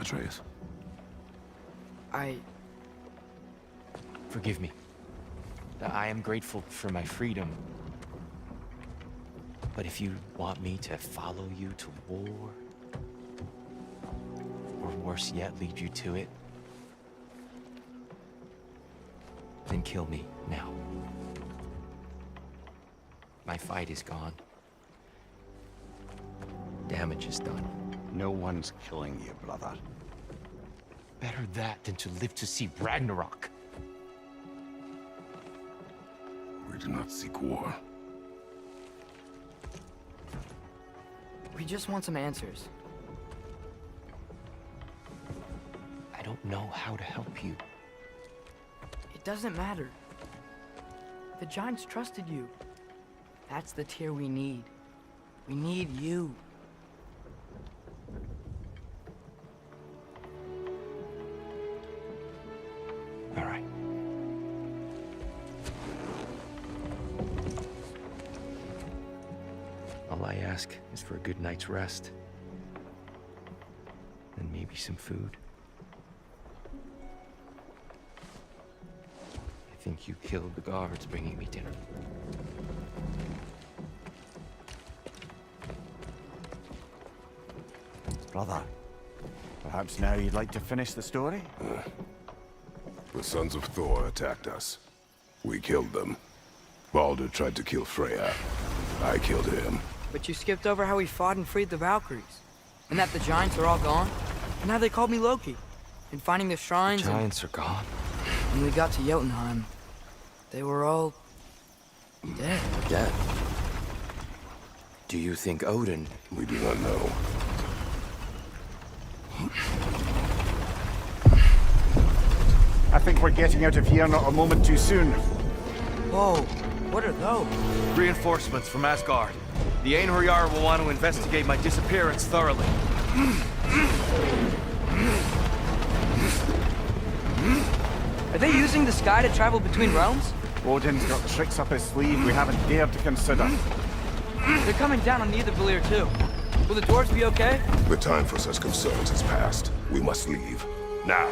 Atreus. Forgive me. I am grateful for my freedom. But if you want me to follow you to war, or worse yet, lead you to it, then kill me now. My fight is gone. Damage is done. No one's killing you, brother. Better that than to live to see Ragnarok. We do not seek war. We just want some answers. I don't know how to help you. It doesn't matter. The Giants trusted you. That's the Tyr we need. We need you. All right. All I ask is for a good night's rest. And maybe some food. I think you killed the guards bringing me dinner. Brother, perhaps now you'd like to finish the story? The sons of Thor attacked us. We killed them. Baldur tried to kill Freya. I killed him. But you skipped over how we fought and freed the Valkyries. And that the Giants are all gone. And how they called me Loki. And finding the shrines The Giants are gone. When we got to Jotunheim, they were all... dead. Dead. Do you think Odin... We do not know. I think we're getting out of here not a moment too soon. Whoa, what are those? Reinforcements from Asgard. The Einherjar will want to investigate my disappearance thoroughly. Are they using the sky to travel between realms? Odin's got tricks up his sleeve we haven't dared to consider. They're coming down on Nidavellir too. Will the dwarves be okay? The time for such concerns has passed. We must leave. Now.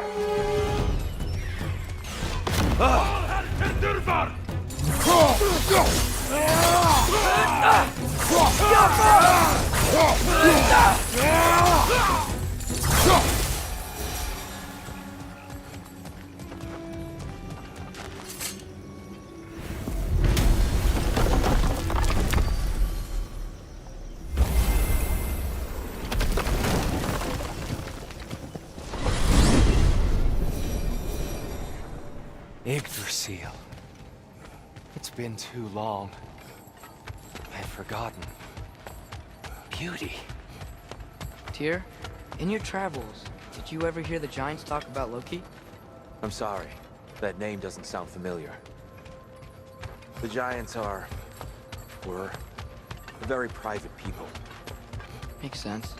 Yggdrasil. It's been too long. I've forgotten. Beauty. Tyr, in your travels, did you ever hear the Giants talk about Loki? I'm sorry. That name doesn't sound familiar. The Giants were very private people. Makes sense.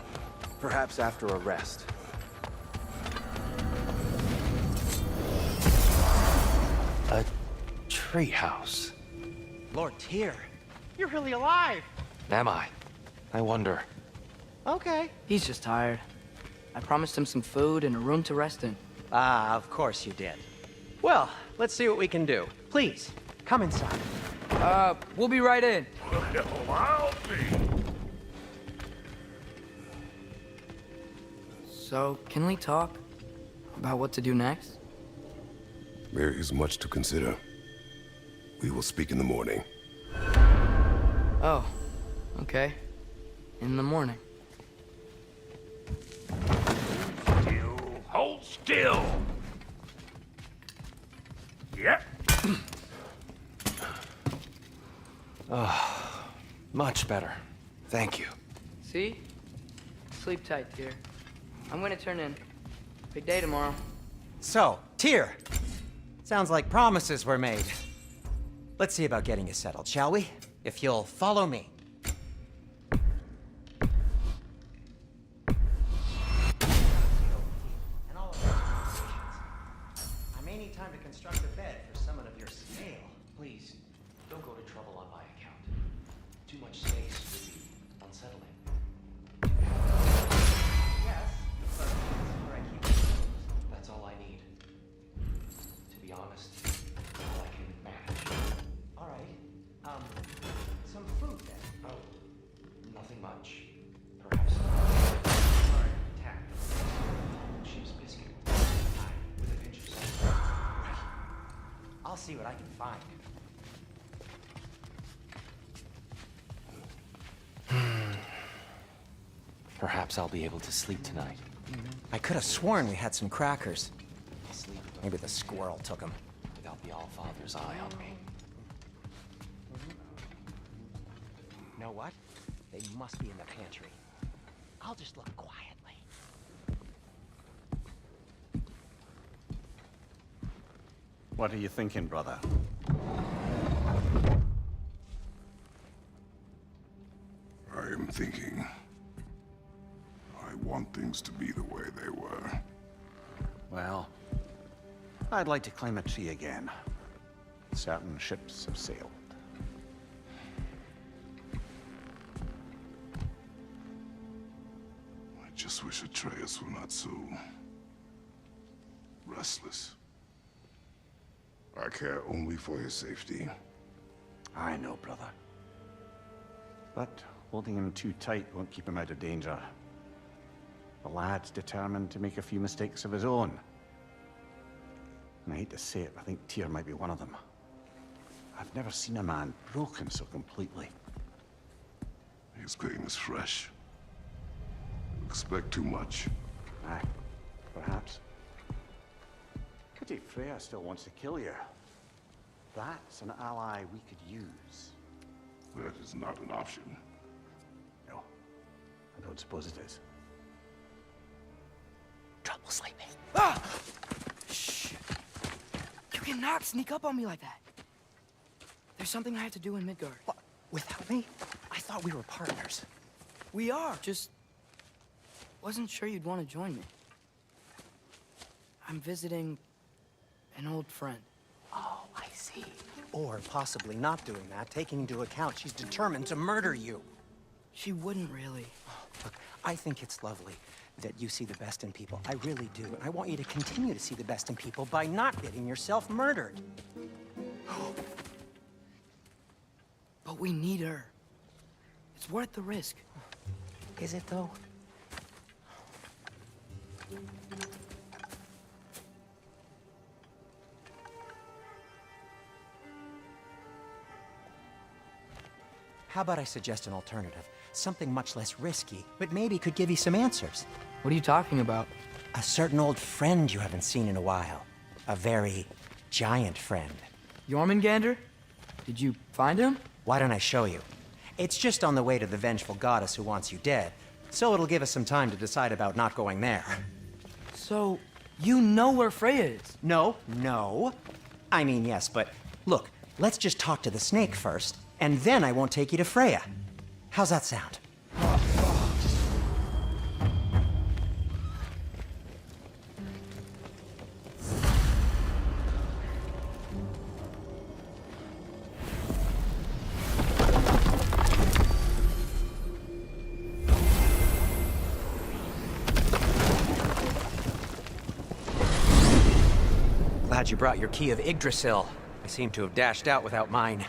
Perhaps after a rest. A treehouse. Lord Tyr, you're really alive. Am I? I wonder. Okay. He's just tired. I promised him some food and a room to rest in. Ah, of course you did. Well, let's see what we can do. Please, come inside. We'll be right in. Well, I'll be. So, can we talk about what to do next? There is much to consider. We will speak in the morning. Oh, okay. In the morning. Hold still. Yep. Much better. Thank you. See? Sleep tight, Tyr. I'm gonna turn in. Big day tomorrow. So, Tyr, Sounds like promises were made. Let's see about getting you settled, shall we? If you'll follow me. And all of those conversations. I may need time to construct a bed for someone of your scale. Please, don't go to trouble on my account. Too much space would be unsettling. Yes, but that's where I keep it. That's all I need. To be honest, all I can manage. All right. Some food then. Oh, nothing much. Perhaps some tack. Sheep's biscuit. With a pinch of salt. I'll see what I can find. Perhaps I'll be able to sleep tonight. I could have sworn we had some crackers. I'll sleep Maybe the squirrel took them. without the Allfather's eye on me. You know what? They must be in the pantry. I'll just look quietly. What are you thinking, brother? I am thinking. I want things to be the way they were. Well, I'd like to climb a tree again. Certain ships have sailed. I just wish Atreus were not so restless. I care only for his safety. I know, brother. But holding him too tight won't keep him out of danger. The lad's determined to make a few mistakes of his own. And I hate to say it, I think Tyr might be one of them. I've never seen a man broken so completely. His pain is fresh. Expect too much. Aye, perhaps. Pity Freya still wants to kill you. That's an ally we could use. That is not an option. No, I don't suppose it is. Trouble sleeping. Ah! Shh! You cannot sneak up on me like that. There's something I have to do in Midgard. What? Without me? I thought we were partners. We are, just wasn't sure you'd want to join me. I'm visiting an old friend. Oh, I see. Or possibly not doing that, taking into account she's determined to murder you. She wouldn't really. Look, I think it's lovely that you see the best in people. I really do. And I want you to continue to see the best in people by not getting yourself murdered. But we need her. It's worth the risk. Is it, though? How about I suggest an alternative? Something much less risky, but maybe could give you some answers. What are you talking about? A certain old friend you haven't seen in a while. A very giant friend. Jormungandr? Did you find him? Why don't I show you? It's just on the way to the vengeful goddess who wants you dead, so it'll give us some time to decide about not going there. So, you know where Freya is? No. I mean, yes, but look, let's just talk to the snake first, and then I won't take you to Freya. How's that sound? Glad you brought your key of Yggdrasil. I seem to have dashed out without mine.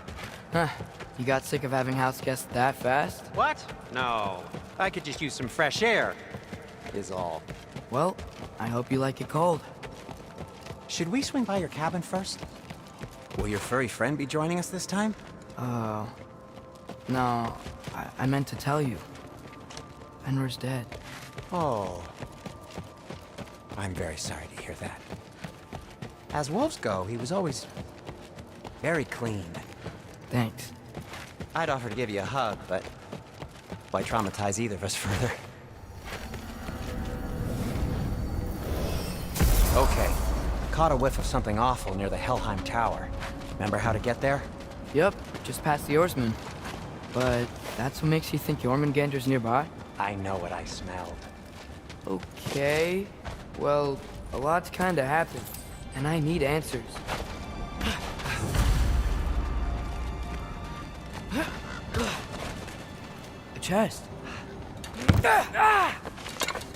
Huh. You got sick of having house guests that fast? What? No. I could just use some fresh air, is all. Well, I hope you like it cold. Should we swing by your cabin first? Will your furry friend be joining us this time? No. I meant to tell you. Fenrir's dead. Oh. I'm very sorry to hear that. As wolves go, he was always very clean. Thanks. I'd offer to give you a hug, but why traumatize either of us further? Okay. caught a whiff of something awful near the Helheim Tower. Remember how to get there? Yep, just past the oarsman. But that's what makes you think Jormungandr's nearby? I know what I smelled. Okay. Well, a lot's kinda happened, and I need answers. A chest.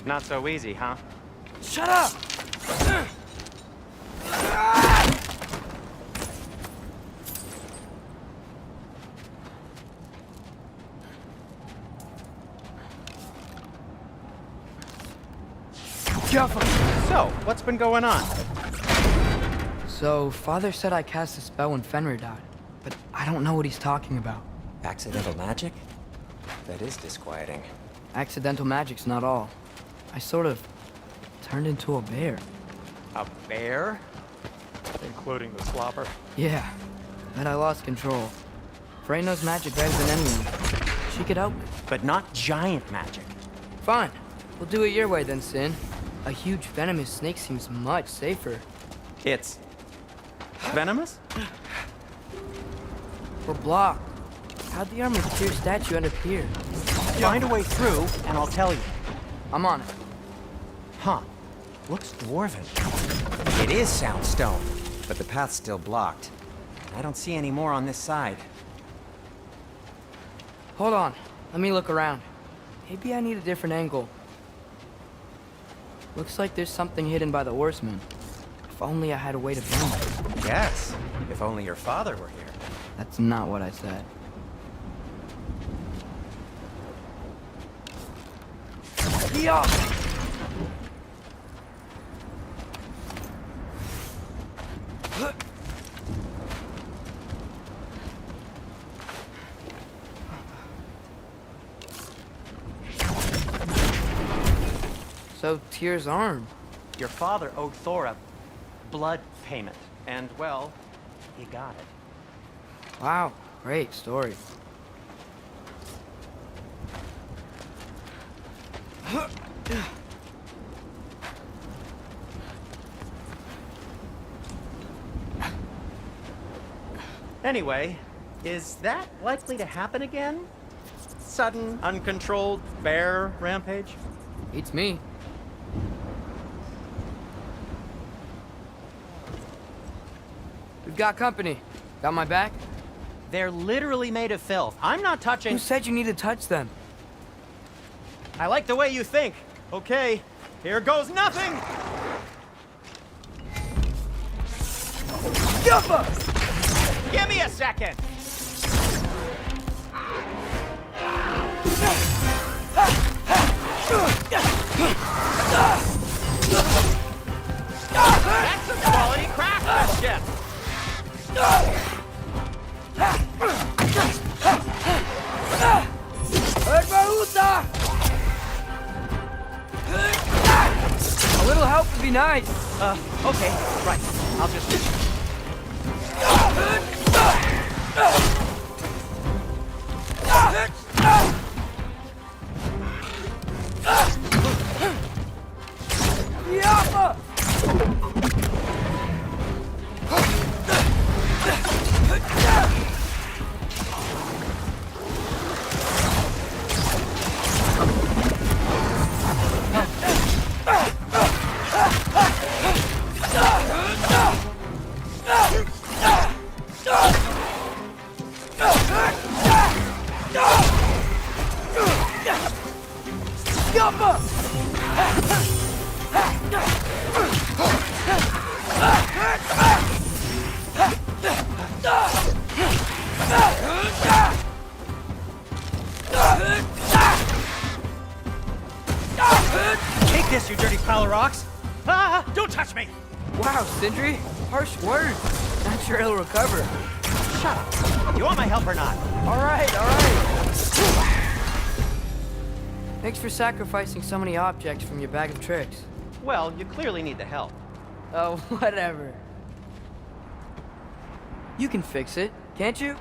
Not so easy, huh? Shut up! So, what's been going on? So, Father said I cast a spell when Fenrir died, but I don't know what he's talking about. Accidental magic? That is disquieting. Accidental magic's not all. I sort of turned into a bear. A bear? Including the slobber? Yeah, but I lost control. Frey knows magic better than anyone. She could help me. But not giant magic. Fine. We'll do it your way then, Sin. A huge venomous snake seems much safer. It's... venomous? We're blocked. How'd the armored Tyr statue end up here? Find a way through, and I'll tell you. I'm on it. Huh. Looks dwarven. It is soundstone, but the path's still blocked. I don't see any more on this side. Hold on. Let me look around. Maybe I need a different angle. Looks like there's something hidden by the oarsman. If only I had a way to find it. Yes, if only your father were here. That's not what I said. Yeah! So, Tyr's arm. Your father owed Thor a blood payment, and, well, he got it. Wow, great story. Anyway, is that likely to happen again? Sudden, uncontrolled bear rampage? Beats me. We've got company. Got my back? They're literally made of filth. I'm not touching... Who said you need to touch them? I like the way you think. Okay, here goes nothing! Give me a second! That's some quality craftsmanship! A little help would be nice. Okay, right. I'll just... Take this, you dirty pile of rocks! Ah, don't touch me! Wow, Sindri. Harsh words. Not sure he'll recover. Shut up. You want my help or not? All right. Thanks for sacrificing so many objects from your bag of tricks. Well, you clearly need the help. Oh, whatever. You can fix it, can't you?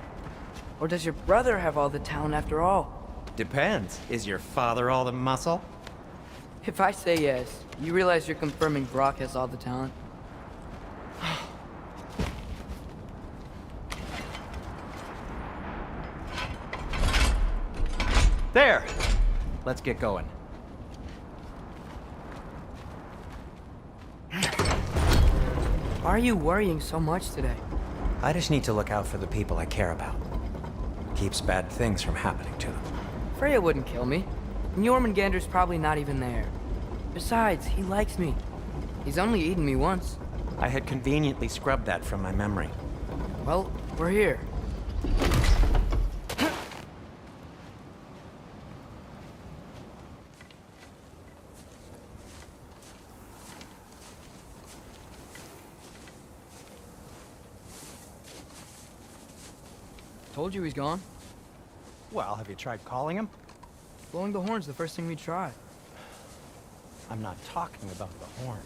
Or does your brother have all the talent after all? Depends. Is your father all the muscle? If I say yes, you realize you're confirming Brock has all the talent? There! Let's get going. Why are you worrying so much today? I just need to look out for the people I care about. Keeps bad things from happening to them. Freya wouldn't kill me. And Jormungandr's probably not even there. Besides, he likes me. He's only eaten me once. I had conveniently scrubbed that from my memory. Well, we're here. Told you he's gone. Well, have you tried calling him? Blowing the horn's the first thing we tried. I'm not talking about the horn.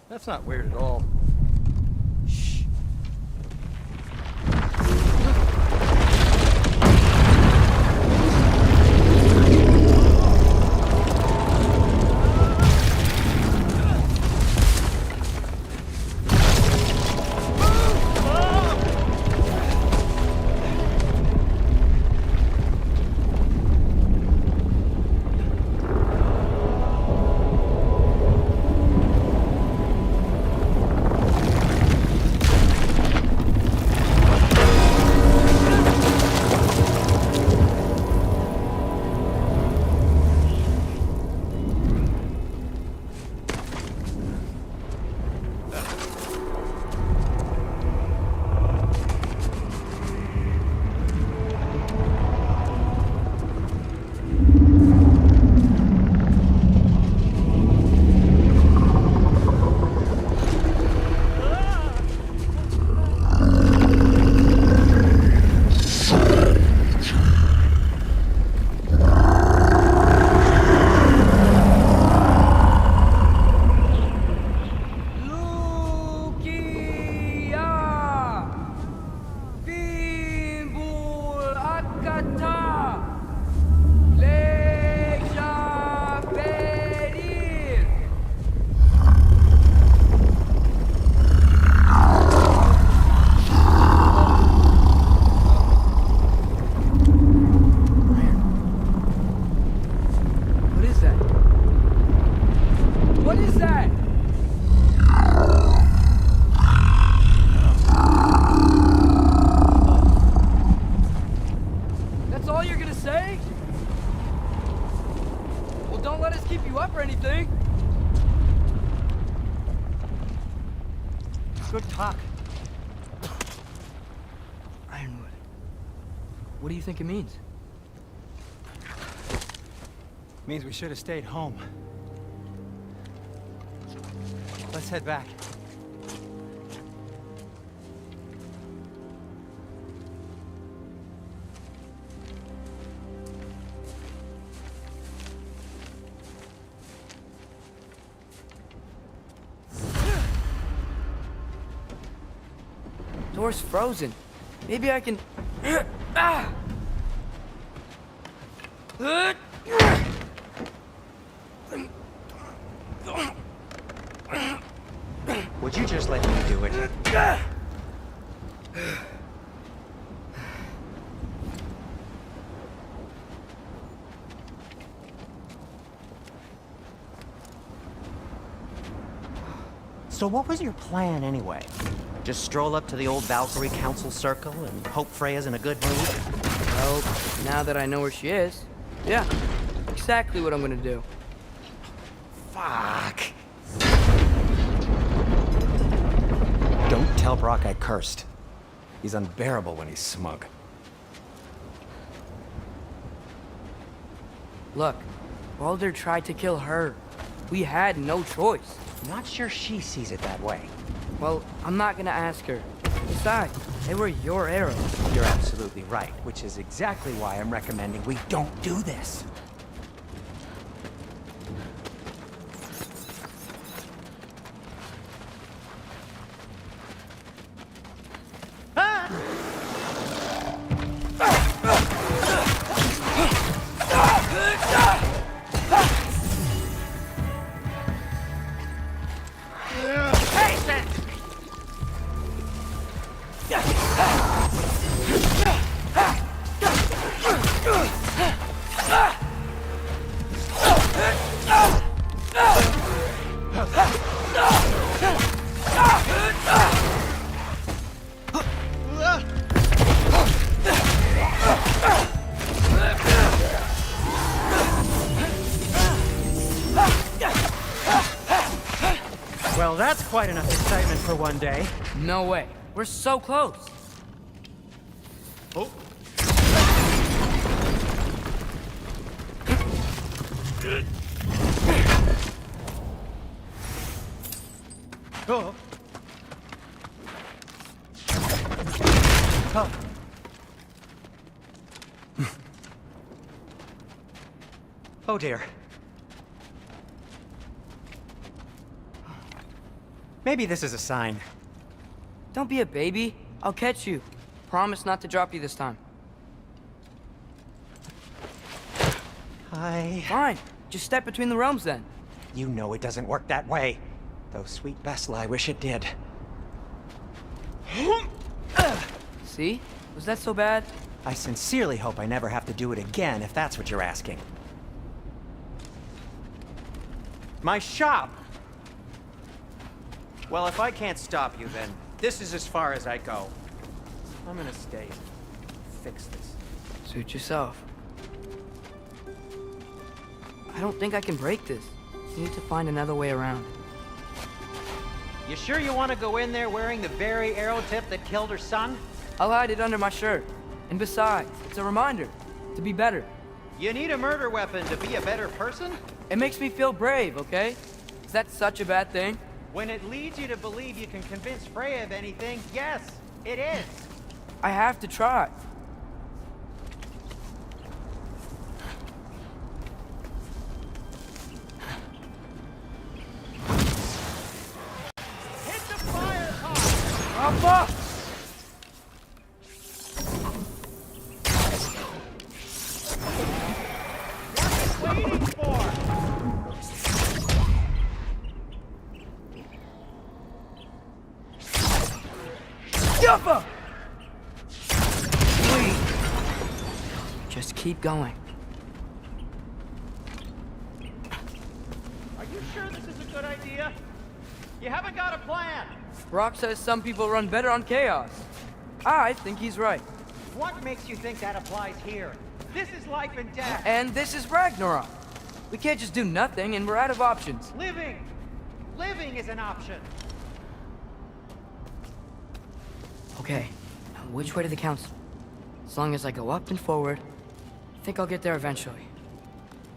That's not weird at all. Shh. Good talk. Ironwood. What do you think it means? Means we should have stayed home. Let's head back. Door's frozen. Maybe I can... Ah! Would you just let me do it? So what was your plan anyway? Just stroll up to the old Valkyrie Council Circle and hope Freya's in a good mood? Well, now that I know where she is, yeah, exactly what I'm gonna do. Fuck. Don't tell Brock I cursed. He's unbearable when he's smug. Look, Baldur tried to kill her. We had no choice. Not sure she sees it that way. Well, I'm not gonna ask her. Besides, they were your arrows. You're absolutely right, which is exactly why I'm recommending we don't do this. Well, that's quite enough excitement for one day. No way. We're so close. Oh. Oh. Oh. Oh dear. Maybe this is a sign. Don't be a baby. I'll catch you. Promise not to drop you this time. Fine. Just step between the realms then. You know it doesn't work that way. Though sweet Bessel, I wish it did. See? Was that so bad? I sincerely hope I never have to do it again, if that's what you're asking. My shop! Well, if I can't stop you, then this is as far as I go. I'm gonna stay. Fix this. Suit yourself. I don't think I can break this. You need to find another way around. You sure you want to go in there wearing the very arrow tip that killed her son? I'll hide it under my shirt. And besides, it's a reminder to be better. You need a murder weapon to be a better person? It makes me feel brave, okay? Is that such a bad thing? When it leads you to believe you can convince Freya of anything, yes, it is. I have to try. Hit the fire car! Alpha! What are you waiting for? Alpha! Just keep going. Are you sure this is a good idea? You haven't got a plan. Rock says some people run better on chaos. I think he's right. What makes you think that applies here? This is life and death. And this is Ragnarok. We can't just do nothing, and we're out of options. Living! Living is an option. Okay, now which way to the council? As long as I go up and forward, I think I'll get there eventually.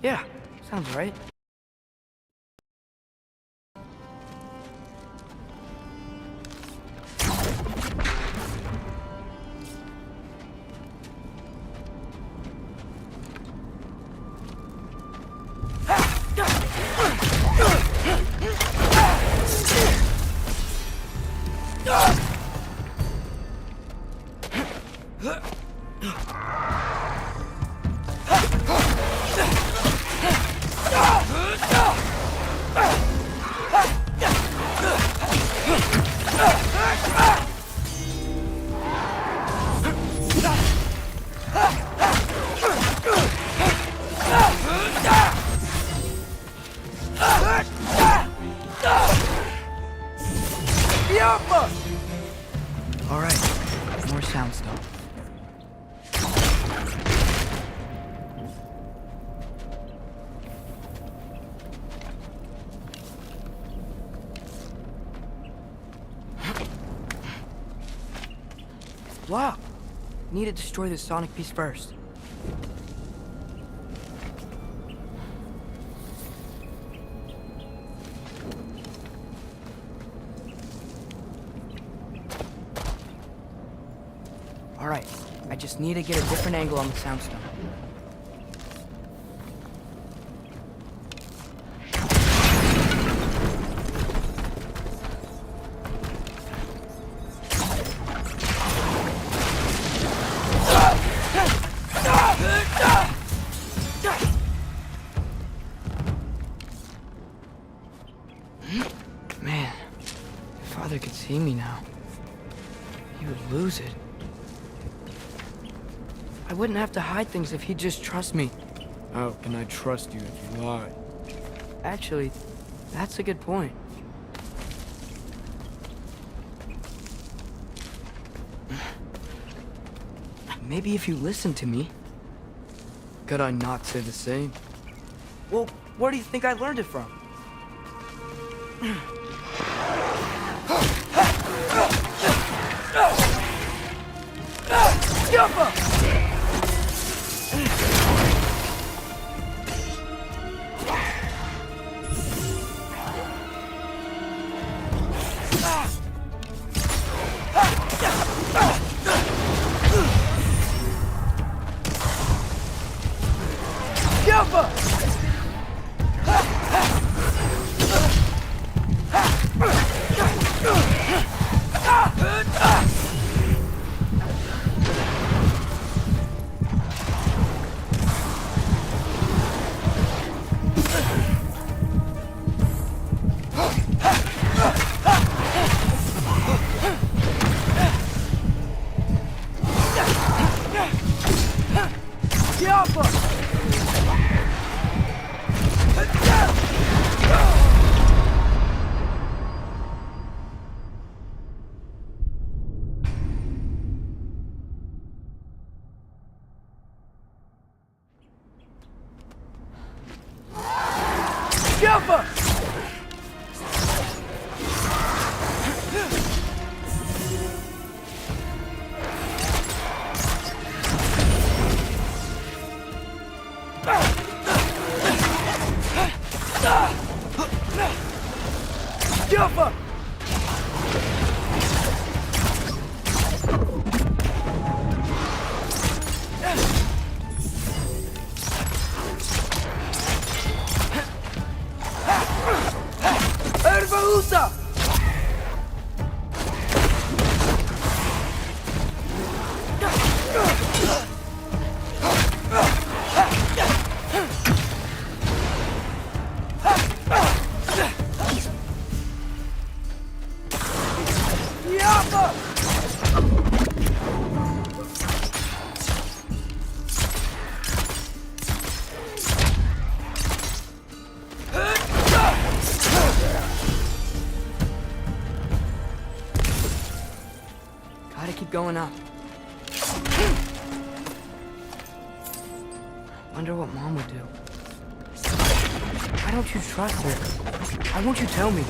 Yeah, sounds right. All right, more sound stuff. Wow, need to destroy the sonic piece first. All right, I just need to get a different angle on the soundstone. Man, if Father could see me now, he would lose it. I wouldn't have to hide things if he'd just trust me. How can I trust you if you lie? Actually, that's a good point. Maybe if you listen to me. Could I not say the same? Well, where do you think I learned it from? Gotta keep going up. Wonder what Mom would do. Why don't you trust her? Why won't you tell me?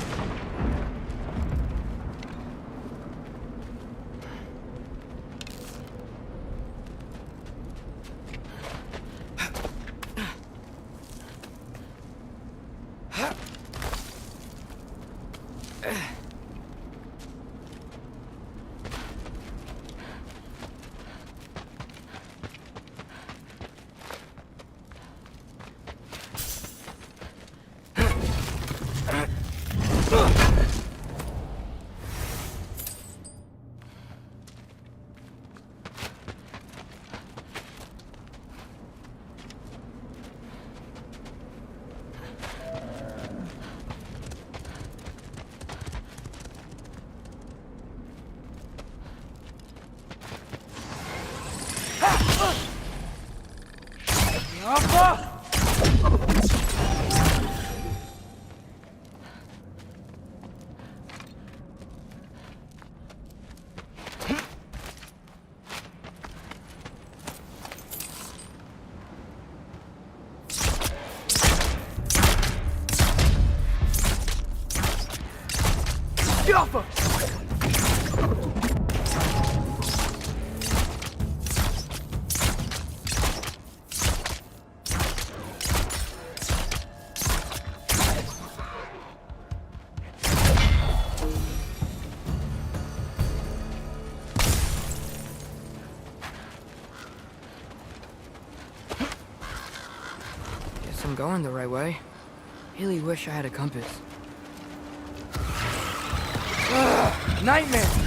I'm going the right way. Really wish I had a compass. Ugh, nightmare!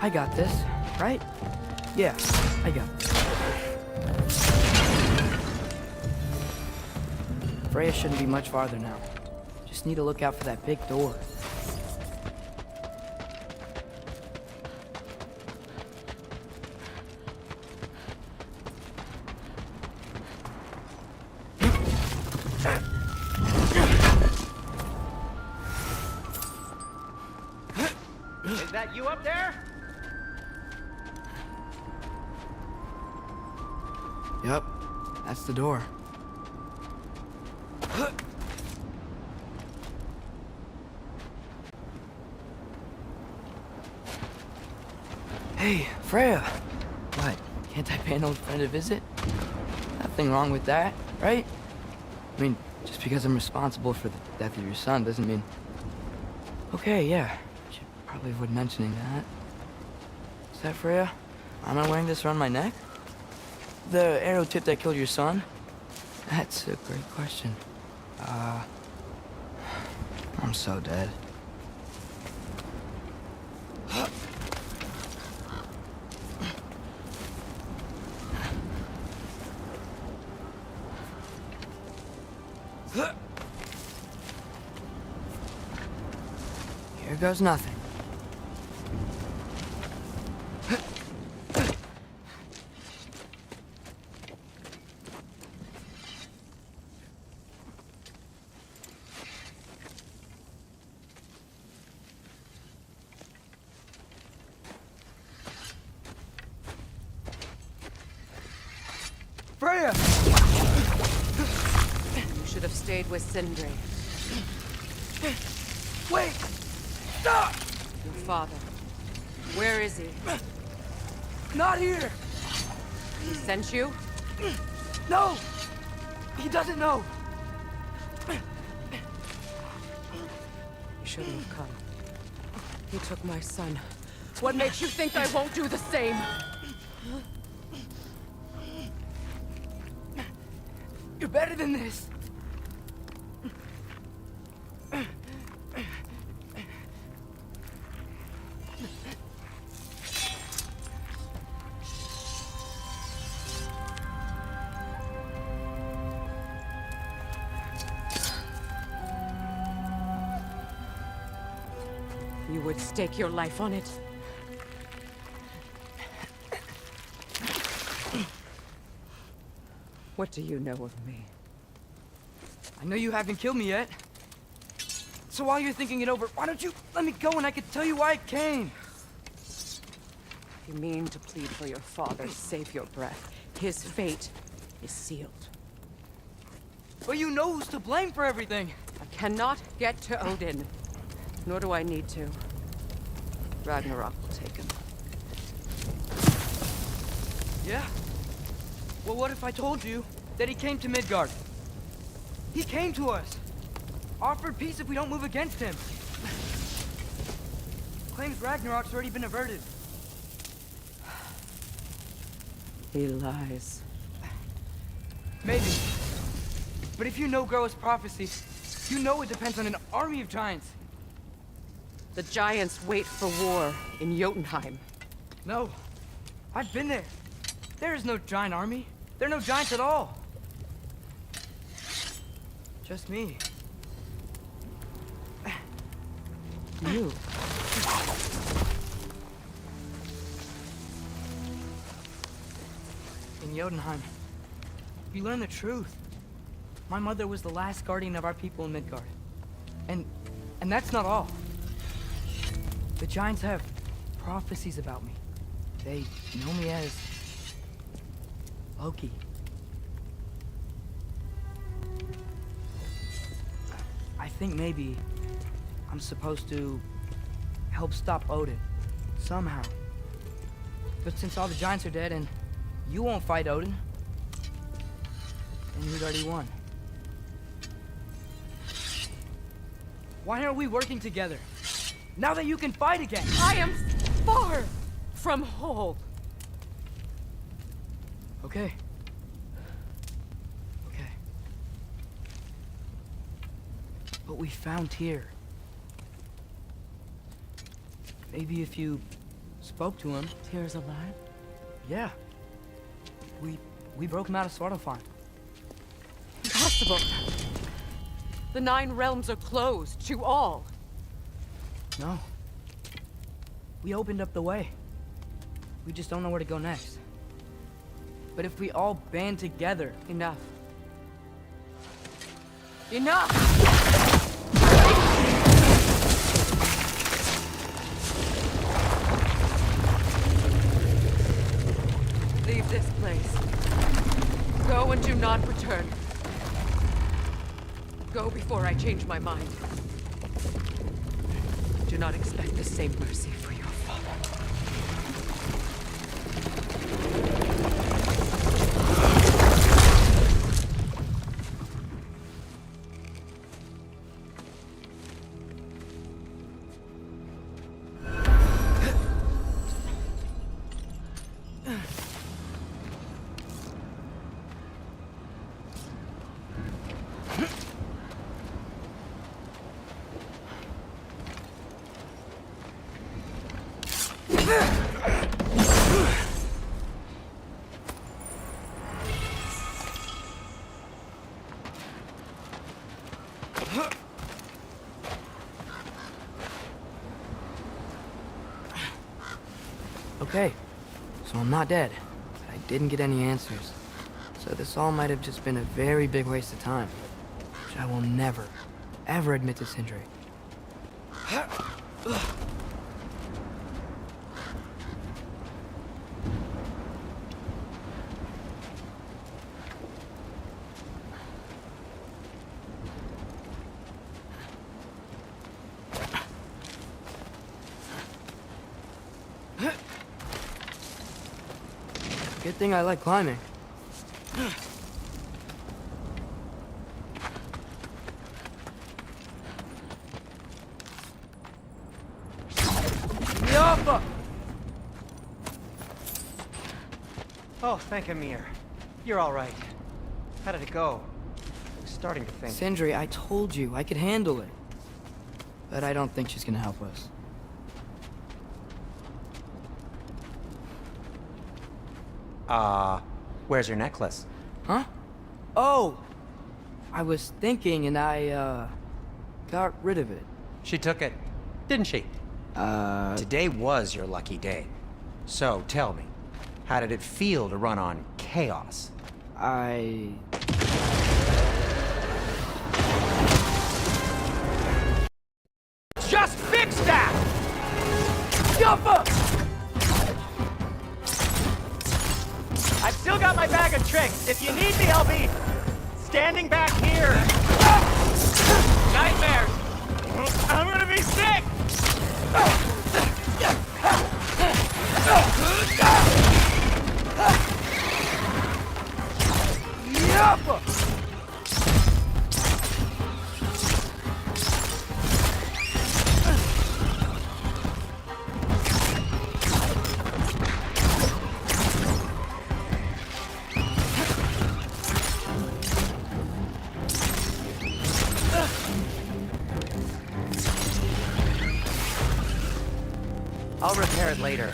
I got this, right? Yeah, I got this. Freya shouldn't be much farther now. Just need to look out for that big door. Is that you up there? Yep, that's the door. Hey, Freya! What, can't I pay an old friend a visit? Nothing wrong with that, right? I mean, just because I'm responsible for the death of your son doesn't mean... Okay, yeah, should probably avoid mentioning that. Is that Freya? Am I wearing this around my neck? The arrow tip that killed your son? That's a great question. I'm so dead. Here goes nothing. Freya! You should have stayed with Sindri. Wait! Stop! Your father. Where is he? Not here! He sent you? No! He doesn't know! You shouldn't have come. He took my son. What makes you think I won't do the same? You're better than this! You would stake your life on it? What do you know of me? I know you haven't killed me yet. So while you're thinking it over, why don't you let me go and I can tell you why I came? You mean to plead for your father, save your breath. His fate is sealed. But you know who's to blame for everything. I cannot get to Odin. Nor do I need to. Ragnarok will take him. Yeah? Well, what if I told you that he came to Midgard? He came to us. Offered peace if we don't move against him. Claims Ragnarok's already been averted. He lies. Maybe. But if you know Groa's prophecy, you know it depends on an army of giants. The giants wait for war in Jotunheim. No. I've been there. There is no giant army. There are no giants at all. Just me. You. In Jotunheim, you learn the truth. My mother was the last guardian of our people in Midgard. And that's not all. The giants have prophecies about me. They know me as Loki. I think maybe I'm supposed to help stop Odin, somehow. But since all the giants are dead and you won't fight Odin, then you'd already won. Why aren't we working together? Now that you can fight again! I am far from whole. Okay. Okay. But we found Tyr. Maybe if you spoke to him... Tyr's alive? Yeah. We broke him out of Svartalfheim. Impossible. The 9 realms are closed to all. No. We opened up the way. We just don't know where to go next. But if we all band together... Enough. Enough! Leave this place. Go and do not return. Go before I change my mind. Do not expect the same mercy for your father. Okay, so I'm not dead, but I didn't get any answers. So this all might have just been a very big waste of time, which I will never, ever admit to Sindri. Good thing I like climbing. Yappa! Oh, thank Amir. You're all right. How did it go? I was starting to think... Sindri, I told you I could handle it. But I don't think she's gonna help us. Where's your necklace? Huh? Oh! I was thinking and I, got rid of it. She took it, didn't she? Today was your lucky day. So, tell me, how did it feel to run on chaos? Just fix that! Yappa! I've still got my bag of tricks. If you need me, I'll be standing back here. Nightmares! I'm gonna be sick! Yappa! I'll repair it later.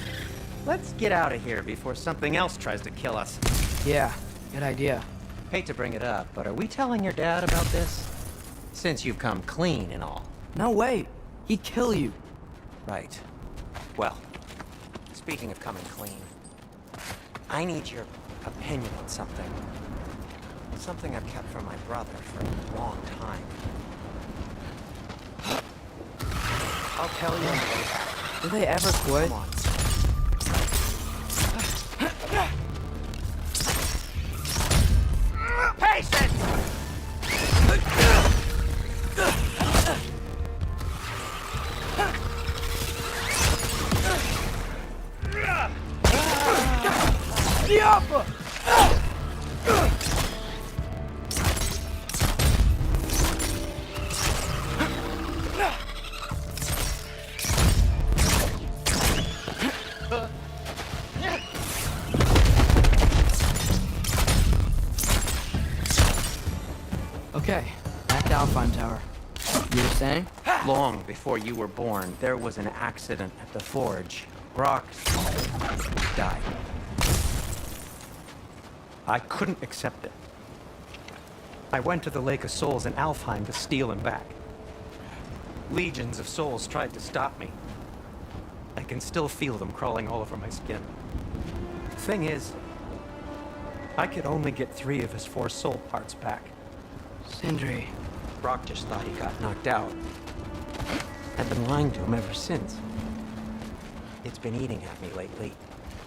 Let's get out of here before something else tries to kill us. Yeah, good idea. Hate to bring it up, but are we telling your dad about this? Since you've come clean and all. No way. He'd kill you. Right. Well, speaking of coming clean, I need your opinion on something. Something I've kept from my brother for a long time. I'll tell you on the way back. Do they ever quit? Come on. Patience! Diablo! Okay, back to Alpine Tower. You were saying? Long before you were born, there was an accident at the forge. Brock died. I couldn't accept it. I went to the Lake of Souls in Alfheim to steal him back. Legions of souls tried to stop me. I can still feel them crawling all over my skin. The thing is, I could only get 3 of his 4 soul parts back. Sindri. Brock just thought he got knocked out. I've been lying to him ever since. It's been eating at me lately.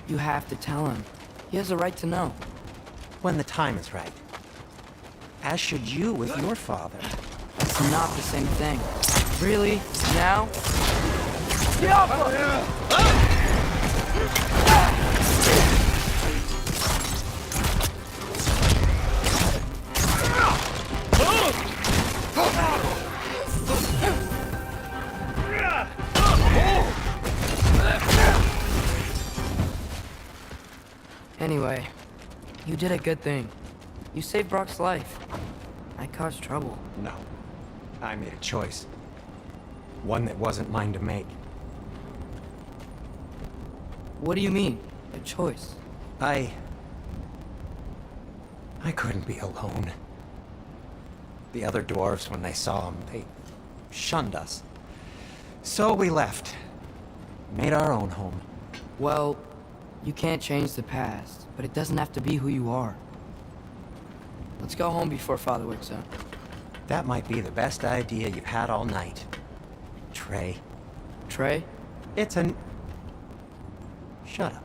You have to tell him. He has a right to know. When the time is right. As should you with your father. It's not the same thing. Really? Now? Diablo! Anyway, you did a good thing. You saved Brock's life. I caused trouble. No. I made a choice. One that wasn't mine to make. What do you mean? A choice? I couldn't be alone. The other dwarves, when they saw him, they shunned us. So we left. Made our own home. Well, you can't change the past, but it doesn't have to be who you are. Let's go home before Father wakes up. That might be the best idea you've had all night. Trey. Trey? It's an... Shut up.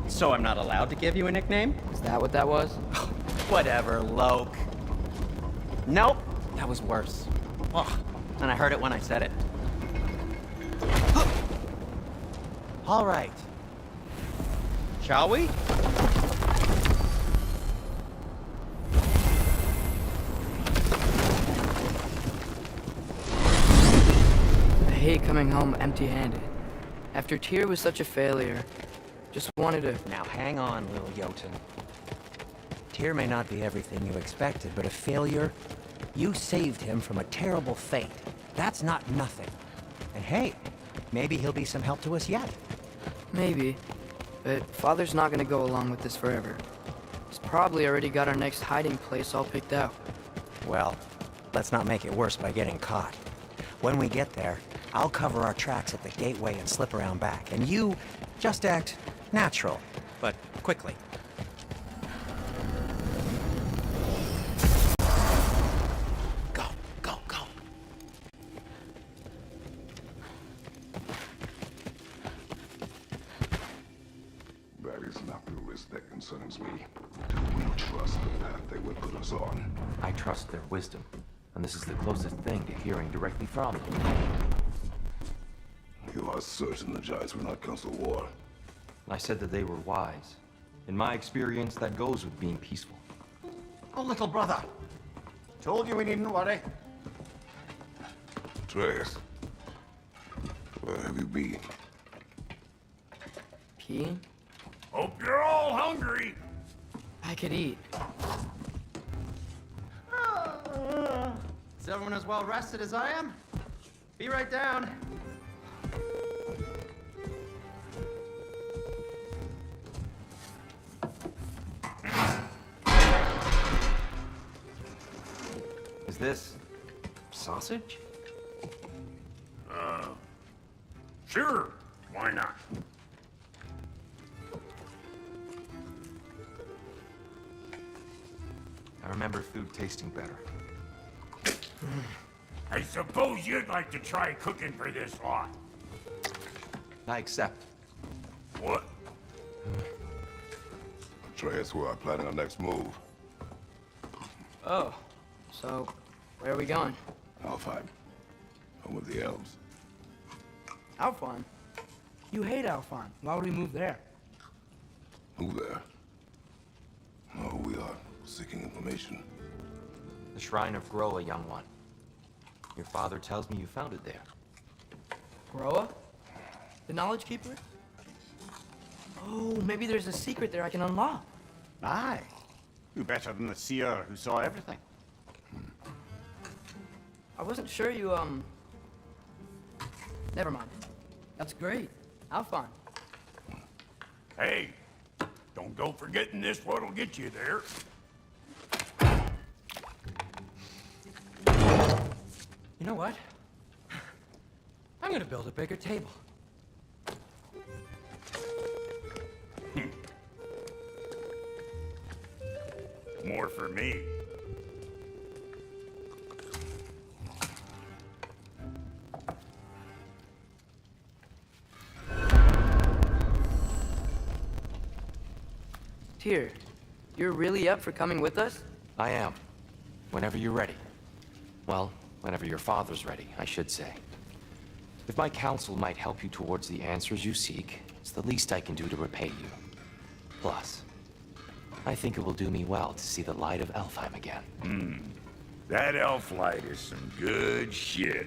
So I'm not allowed to give you a nickname? Is that what that was? Whatever, Loke. Nope, that was worse. Ugh, and I heard it when I said it. All right. Shall we? I hate coming home empty-handed. After Tyr was such a failure, just wanted to... Now hang on, little Jotun. Tyr may not be everything you expected, but a failure? You saved him from a terrible fate. That's not nothing. And hey, maybe he'll be some help to us yet. Maybe. But Father's not gonna go along with this forever. He's probably already got our next hiding place all picked out. Well, let's not make it worse by getting caught. When we get there, I'll cover our tracks at the gateway and slip around back. And you just act natural, but quickly. Go, go, go. That is not the risk that concerns me. Do we trust the path they would put us on? I trust their wisdom, and this is the closest thing to hearing directly from them. You are certain the Giants were not Council War? I said that they were wise. In my experience, that goes with being peaceful. Oh, little brother. Told you we needn't worry. Atreus, where have you been? Peeing? Hope you're all hungry. I could eat. Is everyone as well rested as I am? Be right down. Is this sausage? Sure, why not? I remember food tasting better. I suppose you'd like to try cooking for this lot. I accept. What? Atreus, where are planning our next move? Oh, so where are we going? Alfheim. Home of the elves. Alfheim? You hate Alfheim. Why would we move there? Who there? Oh, we are seeking information. The Shrine of Groa, young one. Your father tells me you found it there. Groa? The Knowledge Keeper? Oh, maybe there's a secret there I can unlock. Aye. Who better than the seer who saw everything? I wasn't sure you, Never mind. That's great. Alfheim. Hey, don't go forgetting this what'll get you there. You know what? I'm gonna build a bigger table. More for me. Tyr, you're really up for coming with us? I am. Whenever you're ready. Well, whenever your father's ready, I should say. If my counsel might help you towards the answers you seek, it's the least I can do to repay you. Plus, I think it will do me well to see the light of Alfheim again. That elf light is some good shit.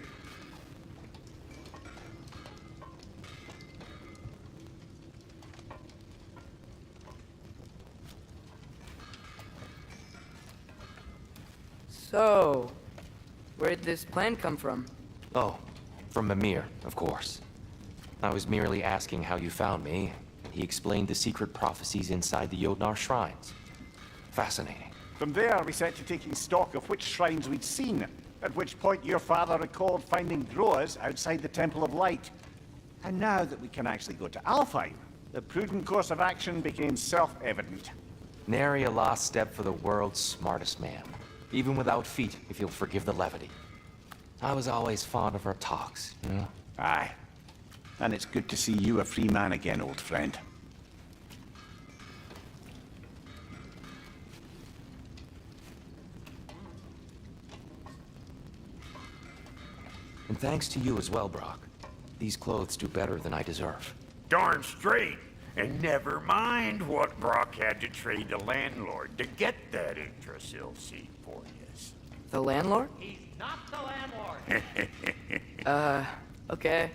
So, where'd this plan come from? Oh, from Mimir, of course. I was merely asking how you found me. He explained the secret prophecies inside the Jotnar shrines. Fascinating. From there, we set to taking stock of which shrines we'd seen, at which point your father recalled finding Groas outside the Temple of Light. And now that we can actually go to Alfheim, the prudent course of action became self-evident. Nary a lost step for the world's smartest man. Even without feet, if you'll forgive the levity. I was always fond of our talks, you know? Aye. And it's good to see you a free man again, old friend. And thanks to you as well, Brock. These clothes do better than I deserve. Darn straight. And never mind what Brock had to trade the landlord to get that Yggdrasil seat for you. The landlord? He's not the landlord! Okay.